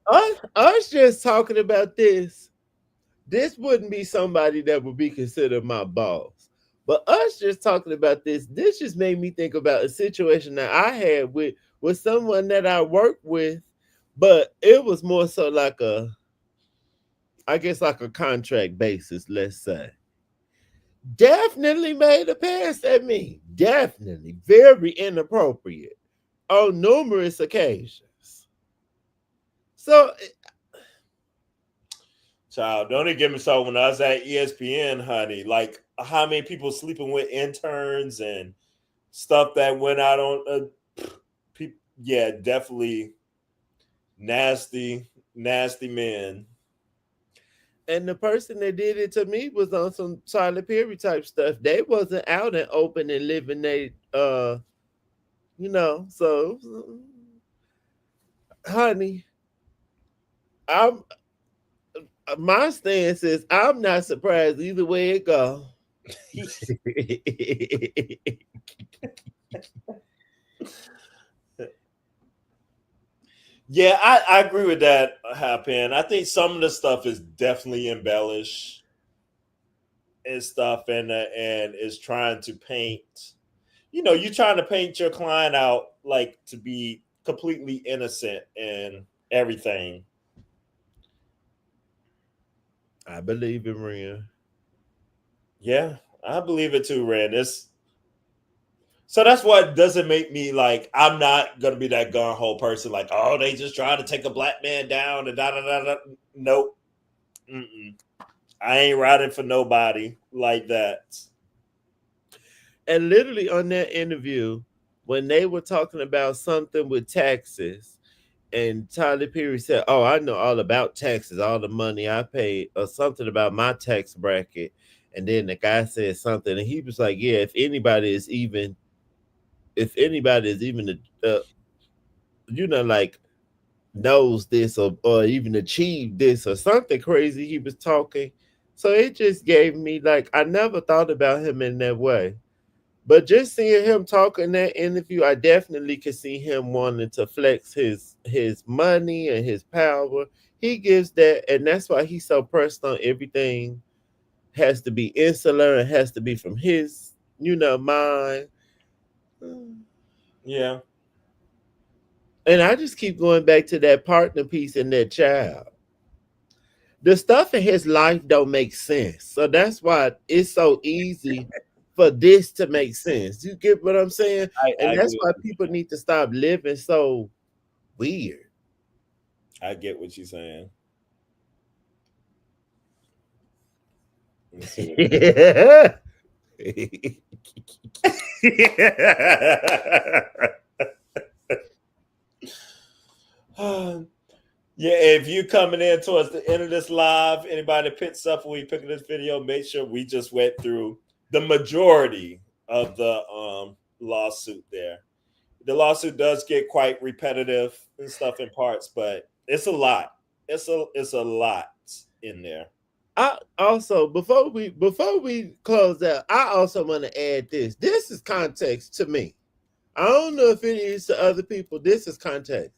[SPEAKER 2] I, us just talking about this wouldn't be somebody that would be considered my boss. But us just talking about this just made me think about a situation that I had with someone that I worked with, but it was more so like I guess like a contract basis, let's say. Definitely made a pass at me. Definitely. Very inappropriate. on numerous occasions. So
[SPEAKER 1] Child, don't even get me started. When I was at ESPN, honey, like how many people sleeping with interns and stuff that went out on yeah, definitely nasty, nasty men.
[SPEAKER 2] and the person that did it to me was on some Tyler Perry type stuff. They wasn't out and open and living they so honey, I'm my stance is I'm not surprised either way it go.
[SPEAKER 1] Yeah, I agree with that, Happen. I think some of the stuff is definitely embellished and stuff, and is trying to paint. You know, you're trying to paint your client out like to be completely innocent and everything.
[SPEAKER 2] I believe in Ren.
[SPEAKER 1] Yeah, I believe it too, Rand. It's so that's what doesn't make me like I'm not gonna be that gun ho person like, oh, they just trying to take a black man down and da da da da. Nope. Mm-mm. I ain't riding for nobody like that.
[SPEAKER 2] And literally on that interview, when they were talking about something with taxes, and Tyler Perry said, "Oh, I know all about taxes, all the money I paid, or something about my tax bracket." And then the guy said something, and he was like, "Yeah, if anybody is even like knows this or even achieved this or something crazy," he was talking. So it just gave me like I never thought about him in that way. But just seeing him talk in that interview, I definitely could see him wanting to flex his money and his power. He gives that, and that's why he's so pressed on everything has to be insular and has to be from his, mind.
[SPEAKER 1] Yeah.
[SPEAKER 2] And I just keep going back to that partner piece and that child. The stuff in his life don't make sense. So that's why it's so easy for this to make sense. You get what I'm saying?
[SPEAKER 1] I
[SPEAKER 2] And
[SPEAKER 1] get
[SPEAKER 2] that's
[SPEAKER 1] what
[SPEAKER 2] why people need to stop living so weird.
[SPEAKER 1] I get what you're saying. Let me see what Yeah, if you coming in towards the end of this live, anybody picks up when we picking this video, make sure we just went through the majority of the lawsuit there. The lawsuit does get quite repetitive and stuff in parts, but it's a lot. It's a lot in there.
[SPEAKER 2] I also before we close out, I also want to add this. This is context to me. I don't know if it is to other people. This is context.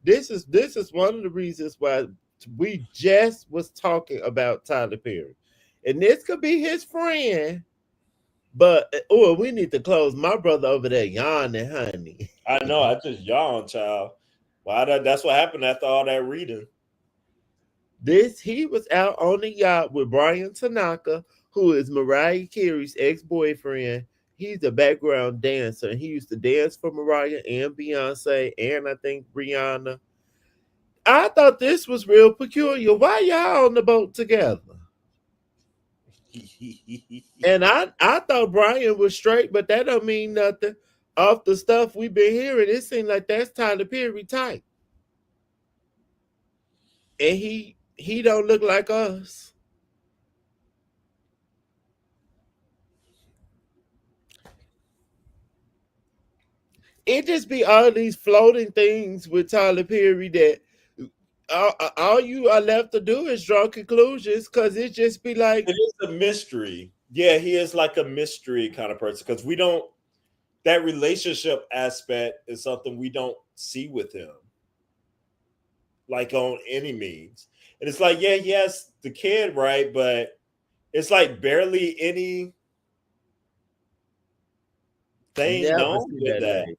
[SPEAKER 2] This is one of the reasons why we just was talking about Tyler Perry. And this could be his friend, but we need to close. My brother over there yawning, honey.
[SPEAKER 1] I know, I just yawned, child. Why that's what happened after all that reading.
[SPEAKER 2] He was out on the yacht with Brian Tanaka, who is Mariah Carey's ex-boyfriend. He's a background dancer. He used to dance for Mariah and Beyonce, and I think Rihanna. I thought this was real peculiar. Why y'all on the boat together? And I thought Brian was straight, but that don't mean nothing. Off the stuff we've been hearing, it seemed like that's Tyler Perry type. And he don't look like us. It just be all these floating things with Tyler Perry that all you are left to do is draw conclusions because it just be like
[SPEAKER 1] It is a mystery. Yeah, he is like a mystery kind of person because we don't that relationship aspect is something we don't see with him, like on any means. And it's like, yeah, he has the kid, right? But it's like barely anything
[SPEAKER 2] never
[SPEAKER 1] known
[SPEAKER 2] see
[SPEAKER 1] with
[SPEAKER 2] that
[SPEAKER 1] that.
[SPEAKER 2] lady.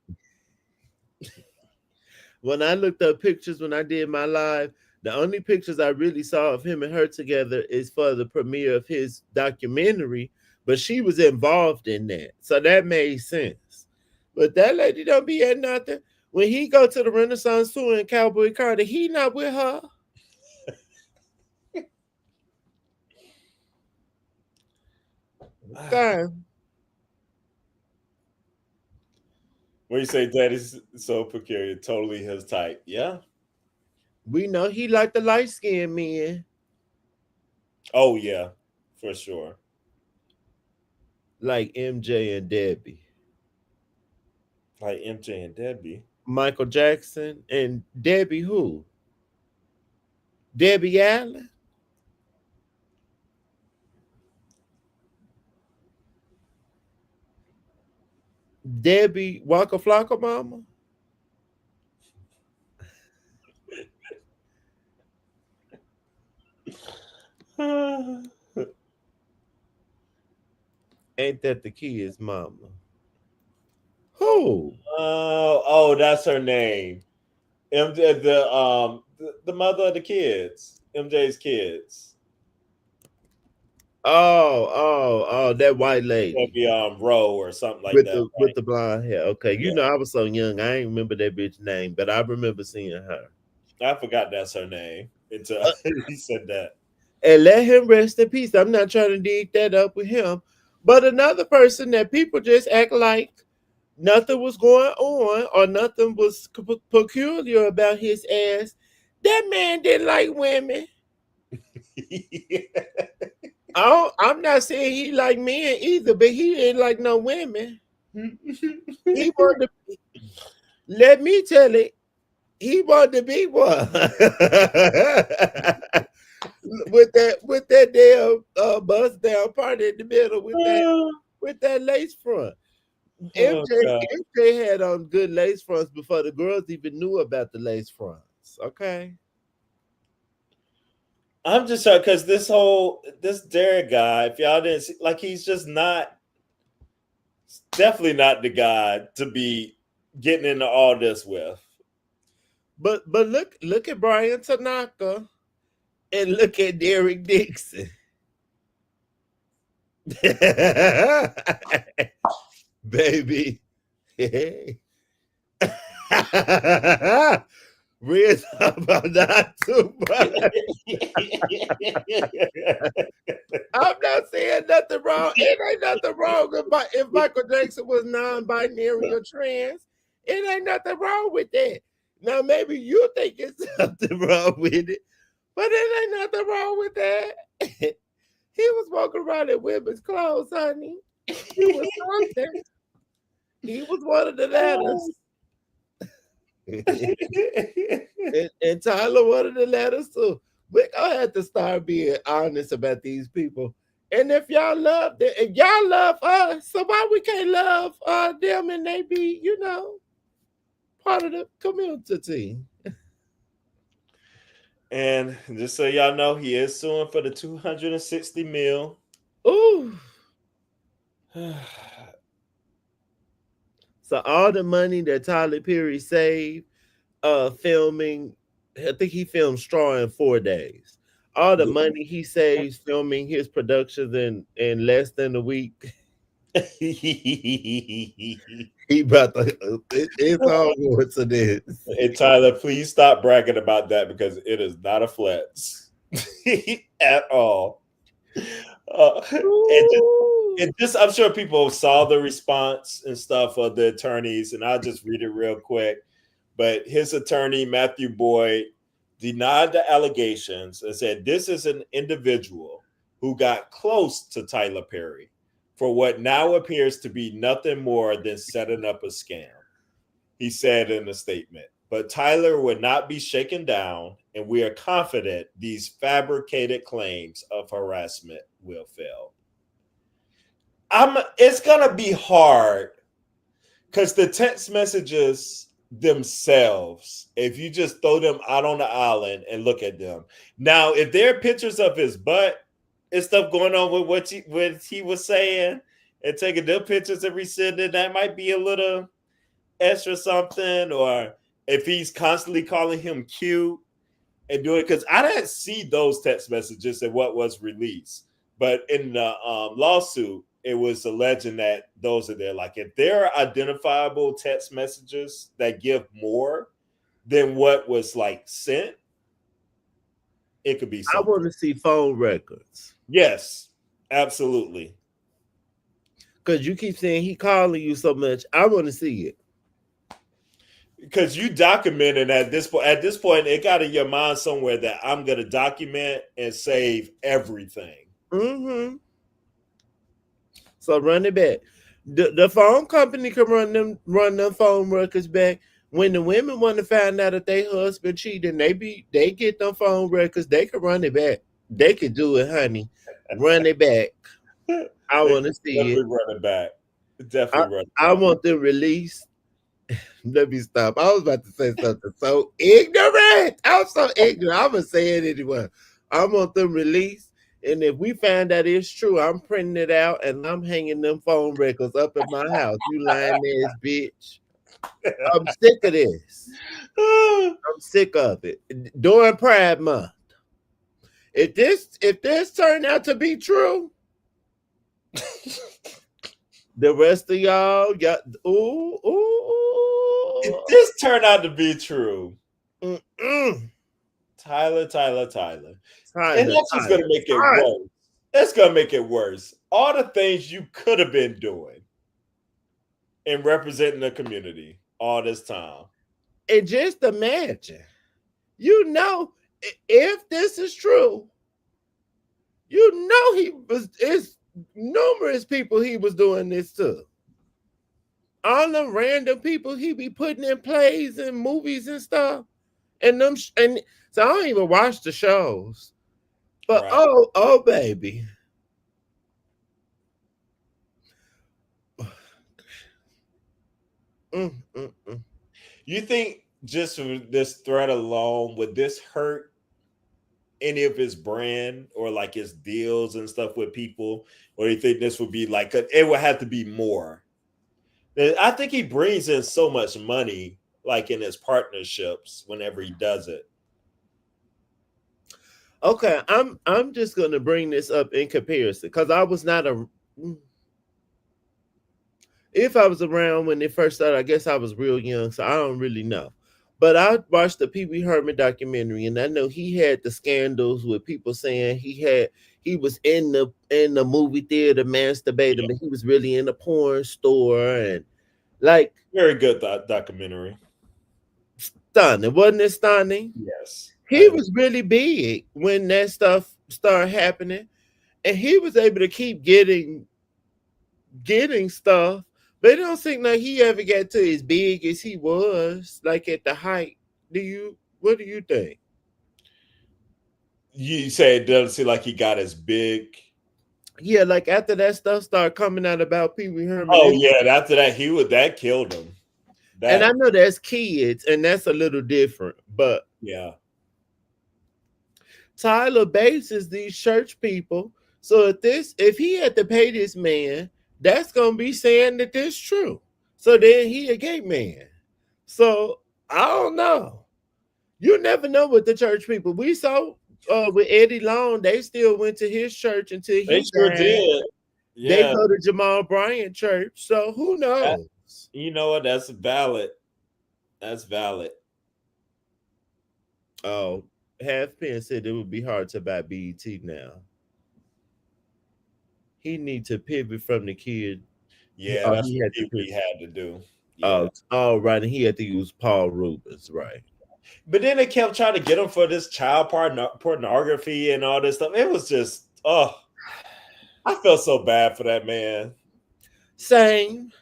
[SPEAKER 2] When I looked up pictures when I did my live, the only pictures I really saw of him and her together is for the premiere of his documentary, but she was involved in that. So that made sense. But that lady don't be at nothing. When he go to the Renaissance tour in Cowboy Carter, he not with her. Okay.
[SPEAKER 1] When you say daddy's so peculiar, totally his type. Yeah.
[SPEAKER 2] We know he like the light skinned men,
[SPEAKER 1] Oh yeah, for sure.
[SPEAKER 2] like MJ and Debbie.
[SPEAKER 1] Like MJ and Debbie.
[SPEAKER 2] Michael Jackson and Debbie who? Debbie Allen? Debbie Waka Flocka mama? Ain't that the kid's mama? Who?
[SPEAKER 1] Oh, that's her name. MJ, the mother of the kids, MJ's kids.
[SPEAKER 2] Oh, that white lady
[SPEAKER 1] Maybe Roe or something like that,
[SPEAKER 2] with
[SPEAKER 1] right?
[SPEAKER 2] the blonde hair. Okay, you
[SPEAKER 1] Yeah,
[SPEAKER 2] know I was so young, I ain't remember that bitch name, but I remember seeing her.
[SPEAKER 1] I forgot that's her name until
[SPEAKER 2] Uh,
[SPEAKER 1] he said that.
[SPEAKER 2] and let him rest in peace. I'm not trying to dig that up with him. But another person that people just act like nothing was going on or nothing was peculiar about his ass. That man didn't like women. I'm not saying he like men either, but he didn't like no women. He wanted to, let me tell it, he wanted to be one. With that damn bust down part in the middle with that lace front.
[SPEAKER 1] Oh God.
[SPEAKER 2] MJ had on good lace fronts before the girls even knew about the lace fronts. Okay.
[SPEAKER 1] I'm just shocked because this Derek guy, if y'all didn't see, like he's just not definitely not the guy to be getting into all this with.
[SPEAKER 2] But look at Brian Tanaka and look at Derek Dixon. Baby. Real talk about not too much. I'm not saying nothing wrong. It ain't nothing wrong if Michael Jackson was non-binary or trans. It ain't nothing wrong with that. Now maybe you think it's something wrong with it, but it ain't nothing wrong with that. He was walking around in women's clothes, honey. He was something. He was one of the letters. And Tyler wanted the letters too. We're gonna have to start being honest about these people. And if y'all love them, if y'all love us, so why we can't love them and they be, part of the community?
[SPEAKER 1] And just so y'all know, he is suing for the 260 mil.
[SPEAKER 2] Ooh. So all the money that Tyler Perry saved filming, I think he filmed Straw in 4 days. All the money he saves filming his productions in less than a week. He about to it's all going to this.
[SPEAKER 1] Hey Tyler, please stop bragging about that because it is not a flex at all. And just, I'm sure people saw the response and stuff of the attorneys, and I'll just read it real quick. But his attorney, Matthew Boyd, denied the allegations and said this is an individual who got close to Tyler Perry for what now appears to be nothing more than setting up a scam. He said in a statement, but Tyler would not be shaken down, and we are confident these fabricated claims of harassment will fail. It's gonna be hard because the text messages themselves, if you just throw them out on the island and look at them. Now, if there are pictures of his butt and stuff going on with what he was saying and taking them pictures and resending, that might be a little extra something. Or if he's constantly calling him cute and doing, because I didn't see those text messages and what was released. But in the lawsuit, it was alleging that those are there. Like if there are identifiable text messages that give more than what was like sent, it could be
[SPEAKER 2] I want
[SPEAKER 1] something.
[SPEAKER 2] to see phone records.
[SPEAKER 1] Yes, absolutely.
[SPEAKER 2] Because you keep saying he calling you so much. I want to see it.
[SPEAKER 1] Because you documented at this point. At this point, it got in your mind somewhere that I'm gonna document and save everything.
[SPEAKER 2] Mm-hmm. So run it back. The phone company can run them phone records back. When the women want to find out if their husband cheating, they get them phone records. They can run it back. They can do it, honey. Run it back. I
[SPEAKER 1] They
[SPEAKER 2] want to see it.
[SPEAKER 1] definitely run it back.
[SPEAKER 2] I,
[SPEAKER 1] Definitely run it
[SPEAKER 2] I
[SPEAKER 1] back.
[SPEAKER 2] want them released. Let me stop. I was about to say something so ignorant. I'm so ignorant. I'm gonna say it anyway. I want them released, and if we find that it's true, I'm printing it out and I'm hanging them phone records up in my house. You lying ass bitch. I'm sick of this. I'm sick of it. During Pride Month, if this turned out to be true, the rest of y'all, ooh,
[SPEAKER 1] If
[SPEAKER 2] ooh,
[SPEAKER 1] this turned out to be true,
[SPEAKER 2] mm-mm.
[SPEAKER 1] Tyler, and
[SPEAKER 2] Tyler,
[SPEAKER 1] that's just gonna make it
[SPEAKER 2] Tyler.
[SPEAKER 1] worse. That's gonna make it worse. All the things you could have been doing and representing the community all this time.
[SPEAKER 2] And just imagine, if this is true, he was. It's numerous people he was doing this to. All them random people he be putting in plays and movies and stuff, and so I don't even watch the shows. But
[SPEAKER 1] Right.
[SPEAKER 2] oh baby, mm, mm, mm.
[SPEAKER 1] You think just for this threat alone, would this hurt any of his brand or like his deals and stuff with people? Or do you think this would be like it would have to be more? I think he brings in so much money, like in his partnerships, whenever he does it.
[SPEAKER 2] Okay, I'm just gonna bring this up in comparison because I was not a. If I was around when it first started, I guess I was real young, so I don't really know. But I watched the Pee Wee Herman documentary, and I know he had the scandals with people saying he was in the movie theater masturbating,
[SPEAKER 1] Yeah.
[SPEAKER 2] but he was really in a porn store and like
[SPEAKER 1] Very good documentary.
[SPEAKER 2] stunning. Wasn't it stunning?
[SPEAKER 1] Yes.
[SPEAKER 2] He was really big when that stuff started happening, and he was able to keep getting stuff, but it don't seem like he ever got to as big as he was, like at the height. What do you think?
[SPEAKER 1] You say it doesn't seem like he got as big.
[SPEAKER 2] Yeah, like after that stuff started coming out about Pee Wee Herman,
[SPEAKER 1] Oh yeah, and after that that killed him.
[SPEAKER 2] and I
[SPEAKER 1] That
[SPEAKER 2] know that's kids, and that's a little different, but
[SPEAKER 1] yeah.
[SPEAKER 2] Tyler bases these church people. So if he had to pay this man, that's gonna be saying that this true. So then he a gay man. So I don't know. You never know with the church people. We saw with Eddie Long, they still went to his church until
[SPEAKER 1] They
[SPEAKER 2] he
[SPEAKER 1] sure
[SPEAKER 2] died.
[SPEAKER 1] did.
[SPEAKER 2] They
[SPEAKER 1] Yeah.
[SPEAKER 2] go to Jamal Bryant church. So who
[SPEAKER 1] That,
[SPEAKER 2] knows?
[SPEAKER 1] you know what? That's valid. That's valid.
[SPEAKER 2] Oh, Halfpen said it would be hard to buy BET now. He need to pivot from the kid.
[SPEAKER 1] Yeah,
[SPEAKER 2] Oh,
[SPEAKER 1] that's
[SPEAKER 2] he
[SPEAKER 1] what
[SPEAKER 2] had to
[SPEAKER 1] Pee
[SPEAKER 2] pivot.
[SPEAKER 1] Wee had to do. Yeah.
[SPEAKER 2] Oh, right. And he had to use Paul Rubens, right?
[SPEAKER 1] But then they kept trying to get him for this child pornography and all this stuff. It was just, I felt so bad for that man.
[SPEAKER 2] Same.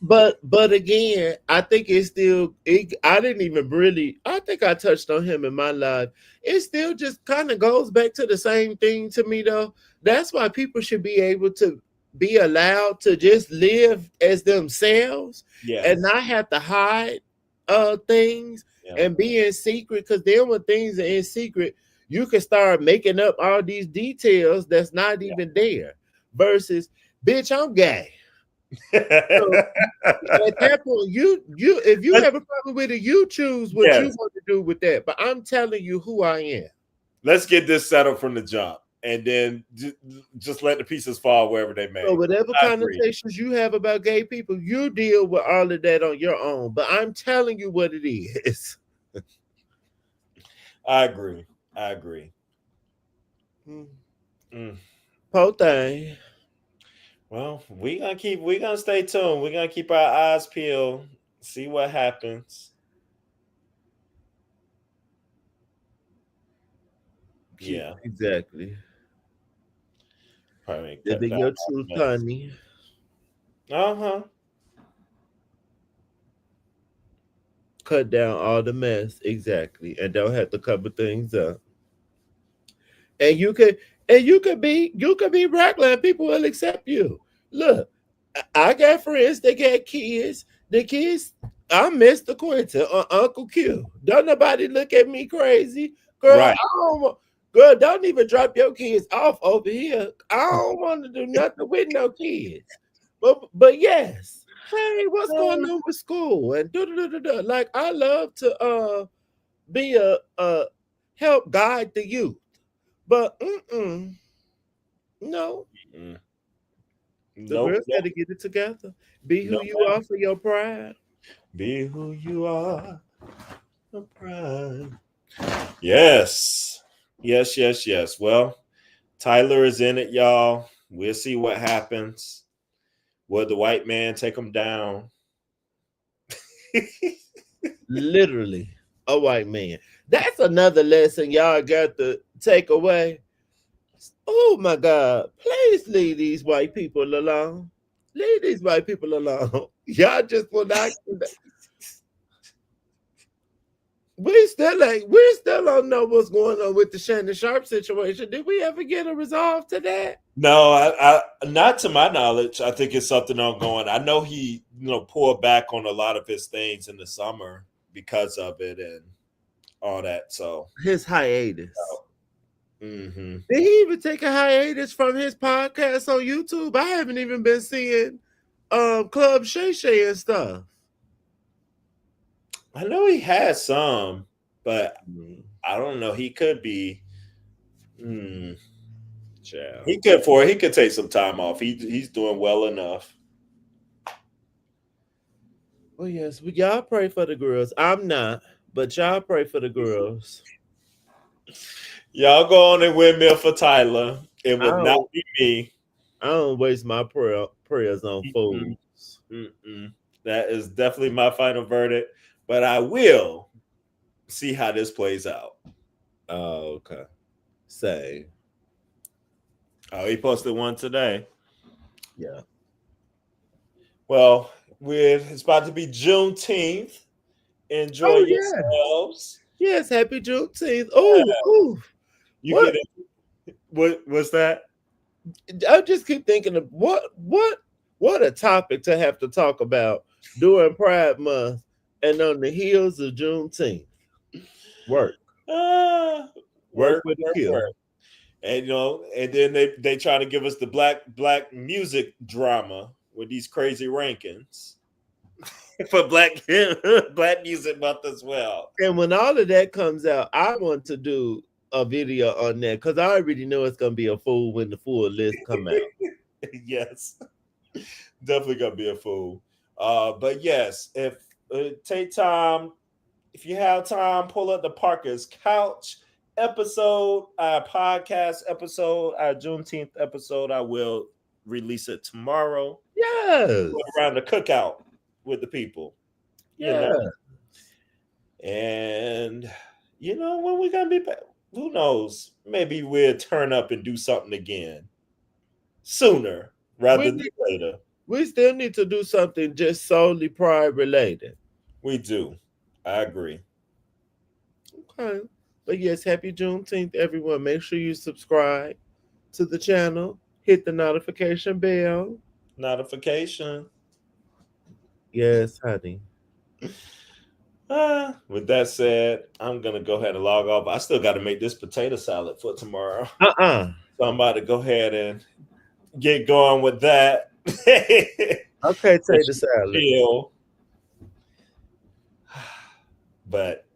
[SPEAKER 2] But again, I think I didn't even really I think I touched on him in my life. It still just kind of goes back to the same thing to me though. That's why people should be able to be allowed to just live as themselves and
[SPEAKER 1] Yes.
[SPEAKER 2] not have to hide things
[SPEAKER 1] Yeah.
[SPEAKER 2] and be in secret, because then when things are in secret, you can start making up all these details that's not even there. Versus, bitch, I'm gay. So at that point, you if you
[SPEAKER 1] Let's-
[SPEAKER 2] have a problem with it, you choose what you
[SPEAKER 1] yes.
[SPEAKER 2] want to do with that. But I'm telling you who I am.
[SPEAKER 1] Let's get this settled from the jump. and then just let the pieces fall wherever they
[SPEAKER 2] So
[SPEAKER 1] may.
[SPEAKER 2] whatever
[SPEAKER 1] I agree.
[SPEAKER 2] connotations you have about gay people, you deal with all of that on your own. But I'm telling you what it is.
[SPEAKER 1] I agree. I agree.
[SPEAKER 2] Mm.
[SPEAKER 1] Mm.
[SPEAKER 2] Poor thing.
[SPEAKER 1] Well, we gonna stay tuned. We're gonna keep our eyes peeled, see what happens. Yeah,
[SPEAKER 2] Exactly.
[SPEAKER 1] probably cut
[SPEAKER 2] Living
[SPEAKER 1] down
[SPEAKER 2] your
[SPEAKER 1] on
[SPEAKER 2] truth,
[SPEAKER 1] the mess.
[SPEAKER 2] honey.
[SPEAKER 1] Uh-huh.
[SPEAKER 2] Cut down all the mess. Exactly. And don't have to cover things up. And you could be regular and people will accept you. Look, I got friends that got kids. The kids, I'm Mr. Quentin or Uncle Q. Don't nobody look at me crazy. Girl,
[SPEAKER 1] Right.
[SPEAKER 2] girl, don't even drop your kids off over here. I don't want to do nothing with no kids. But yes. Hey, what's going on with school? And like I love to be a help guide the youth. But no,
[SPEAKER 1] Mm.
[SPEAKER 2] the
[SPEAKER 1] Nope.
[SPEAKER 2] girls got to
[SPEAKER 1] Nope.
[SPEAKER 2] get it together. Be who
[SPEAKER 1] No,
[SPEAKER 2] you are for your pride.
[SPEAKER 1] be who you are. No pride. Yes. Yes, yes, yes. Well, Tyler is in it, y'all. We'll see what happens. Will the white man take him down?
[SPEAKER 2] Literally, a white man. That's another lesson y'all got to take away. Oh my God! Please leave these white people alone. Leave these white people alone. Y'all just will not. We still don't know what's going on with the Shannon Sharp situation. Did we ever get a resolve to that?
[SPEAKER 1] No, not to my knowledge. I think it's something ongoing. I know he, pulled back on a lot of his things in the summer because of it and all that. So,
[SPEAKER 2] His hiatus.
[SPEAKER 1] mm-hmm.
[SPEAKER 2] Did he even take a hiatus from his podcast on YouTube? I haven't even been seeing Club Shay Shay and stuff.
[SPEAKER 1] I know he has some, but
[SPEAKER 2] Mm,
[SPEAKER 1] I don't know. He could be. Mm,
[SPEAKER 2] child.
[SPEAKER 1] he could take some time off. He's doing well enough.
[SPEAKER 2] Well, yes, y'all pray for the girls. I'm not, but y'all pray for the girls.
[SPEAKER 1] Y'all go on and windmill for Tyler. It
[SPEAKER 2] I
[SPEAKER 1] would not
[SPEAKER 2] don't,
[SPEAKER 1] be me.
[SPEAKER 2] I don't waste my prayers on
[SPEAKER 1] Mm-mm,
[SPEAKER 2] fools.
[SPEAKER 1] mm-mm. That is definitely my final verdict. But I will see how this plays out.
[SPEAKER 2] Oh, okay. Say,
[SPEAKER 1] Oh, he posted one today.
[SPEAKER 2] yeah.
[SPEAKER 1] Well, it's about to be Juneteenth. Enjoy
[SPEAKER 2] Oh yeah.
[SPEAKER 1] yourselves.
[SPEAKER 2] Yes, happy Juneteenth. Oh, oh.
[SPEAKER 1] You
[SPEAKER 2] What
[SPEAKER 1] get it? What's that?
[SPEAKER 2] I just keep thinking of what a topic to have to talk about during Pride Month and on the heels of Juneteenth. Work,
[SPEAKER 1] Uh,
[SPEAKER 2] work
[SPEAKER 1] work,
[SPEAKER 2] with a
[SPEAKER 1] work,
[SPEAKER 2] kill.
[SPEAKER 1] work. And and then they try to give us the black music drama with these crazy rankings for black black music month as well.
[SPEAKER 2] And when all of that comes out, I want to do a video on that because I already know it's gonna be a fool when the full list come out.
[SPEAKER 1] Yes, definitely gonna be a fool. But yes, if take time, if you have time, pull up the Parker's Couch episode, our podcast episode, our Juneteenth episode. I will release it tomorrow.
[SPEAKER 2] Yes,
[SPEAKER 1] Around the cookout with the people, you
[SPEAKER 2] yeah.
[SPEAKER 1] know. And when we gonna be back, who knows? Maybe we'll turn up and do something again sooner
[SPEAKER 2] We
[SPEAKER 1] rather than
[SPEAKER 2] need,
[SPEAKER 1] later.
[SPEAKER 2] we still need to do something just solely Pride related.
[SPEAKER 1] We do. I agree.
[SPEAKER 2] Okay. But yes, happy Juneteenth, everyone. Make sure you subscribe to the channel, hit the notification bell.
[SPEAKER 1] Notification.
[SPEAKER 2] Yes, honey.
[SPEAKER 1] With that said, I'm gonna go ahead and log off. I still got to make this potato salad for tomorrow,
[SPEAKER 2] Uh-uh.
[SPEAKER 1] so I'm about to go ahead and get going with that.
[SPEAKER 2] Okay, take the salad.
[SPEAKER 1] Chill. But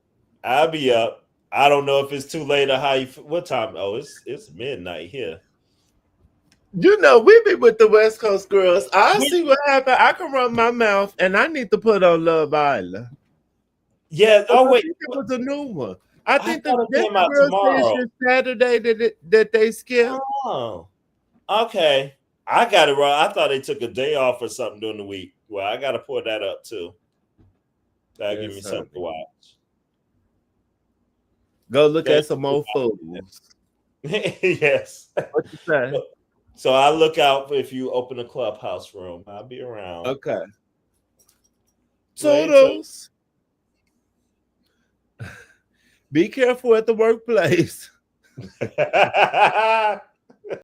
[SPEAKER 1] I'll be up. I don't know if it's too late or how you. What time? Oh, it's midnight here.
[SPEAKER 2] You know, we be with the West Coast girls. I'll see what happens. I can run my mouth, and I need to put on Love Island.
[SPEAKER 1] Yeah.
[SPEAKER 2] Oh,
[SPEAKER 1] Oh
[SPEAKER 2] I
[SPEAKER 1] wait.
[SPEAKER 2] think it was a new one. I
[SPEAKER 1] I
[SPEAKER 2] think
[SPEAKER 1] thought it
[SPEAKER 2] the
[SPEAKER 1] came out
[SPEAKER 2] girls say it's
[SPEAKER 1] tomorrow.
[SPEAKER 2] just Saturday that they skip.
[SPEAKER 1] Oh, okay. I got it wrong. I thought they took a day off or something during the week. Well, I got to pull that up too. That'll give me
[SPEAKER 2] Yes,
[SPEAKER 1] something
[SPEAKER 2] honey.
[SPEAKER 1] to watch.
[SPEAKER 2] Go look
[SPEAKER 1] Okay.
[SPEAKER 2] at some more fools.
[SPEAKER 1] Yes.
[SPEAKER 2] What you say?
[SPEAKER 1] So I look out if you open a clubhouse room. I'll be around.
[SPEAKER 2] Okay.
[SPEAKER 1] Right. So
[SPEAKER 2] Toodles. Be careful at the workplace.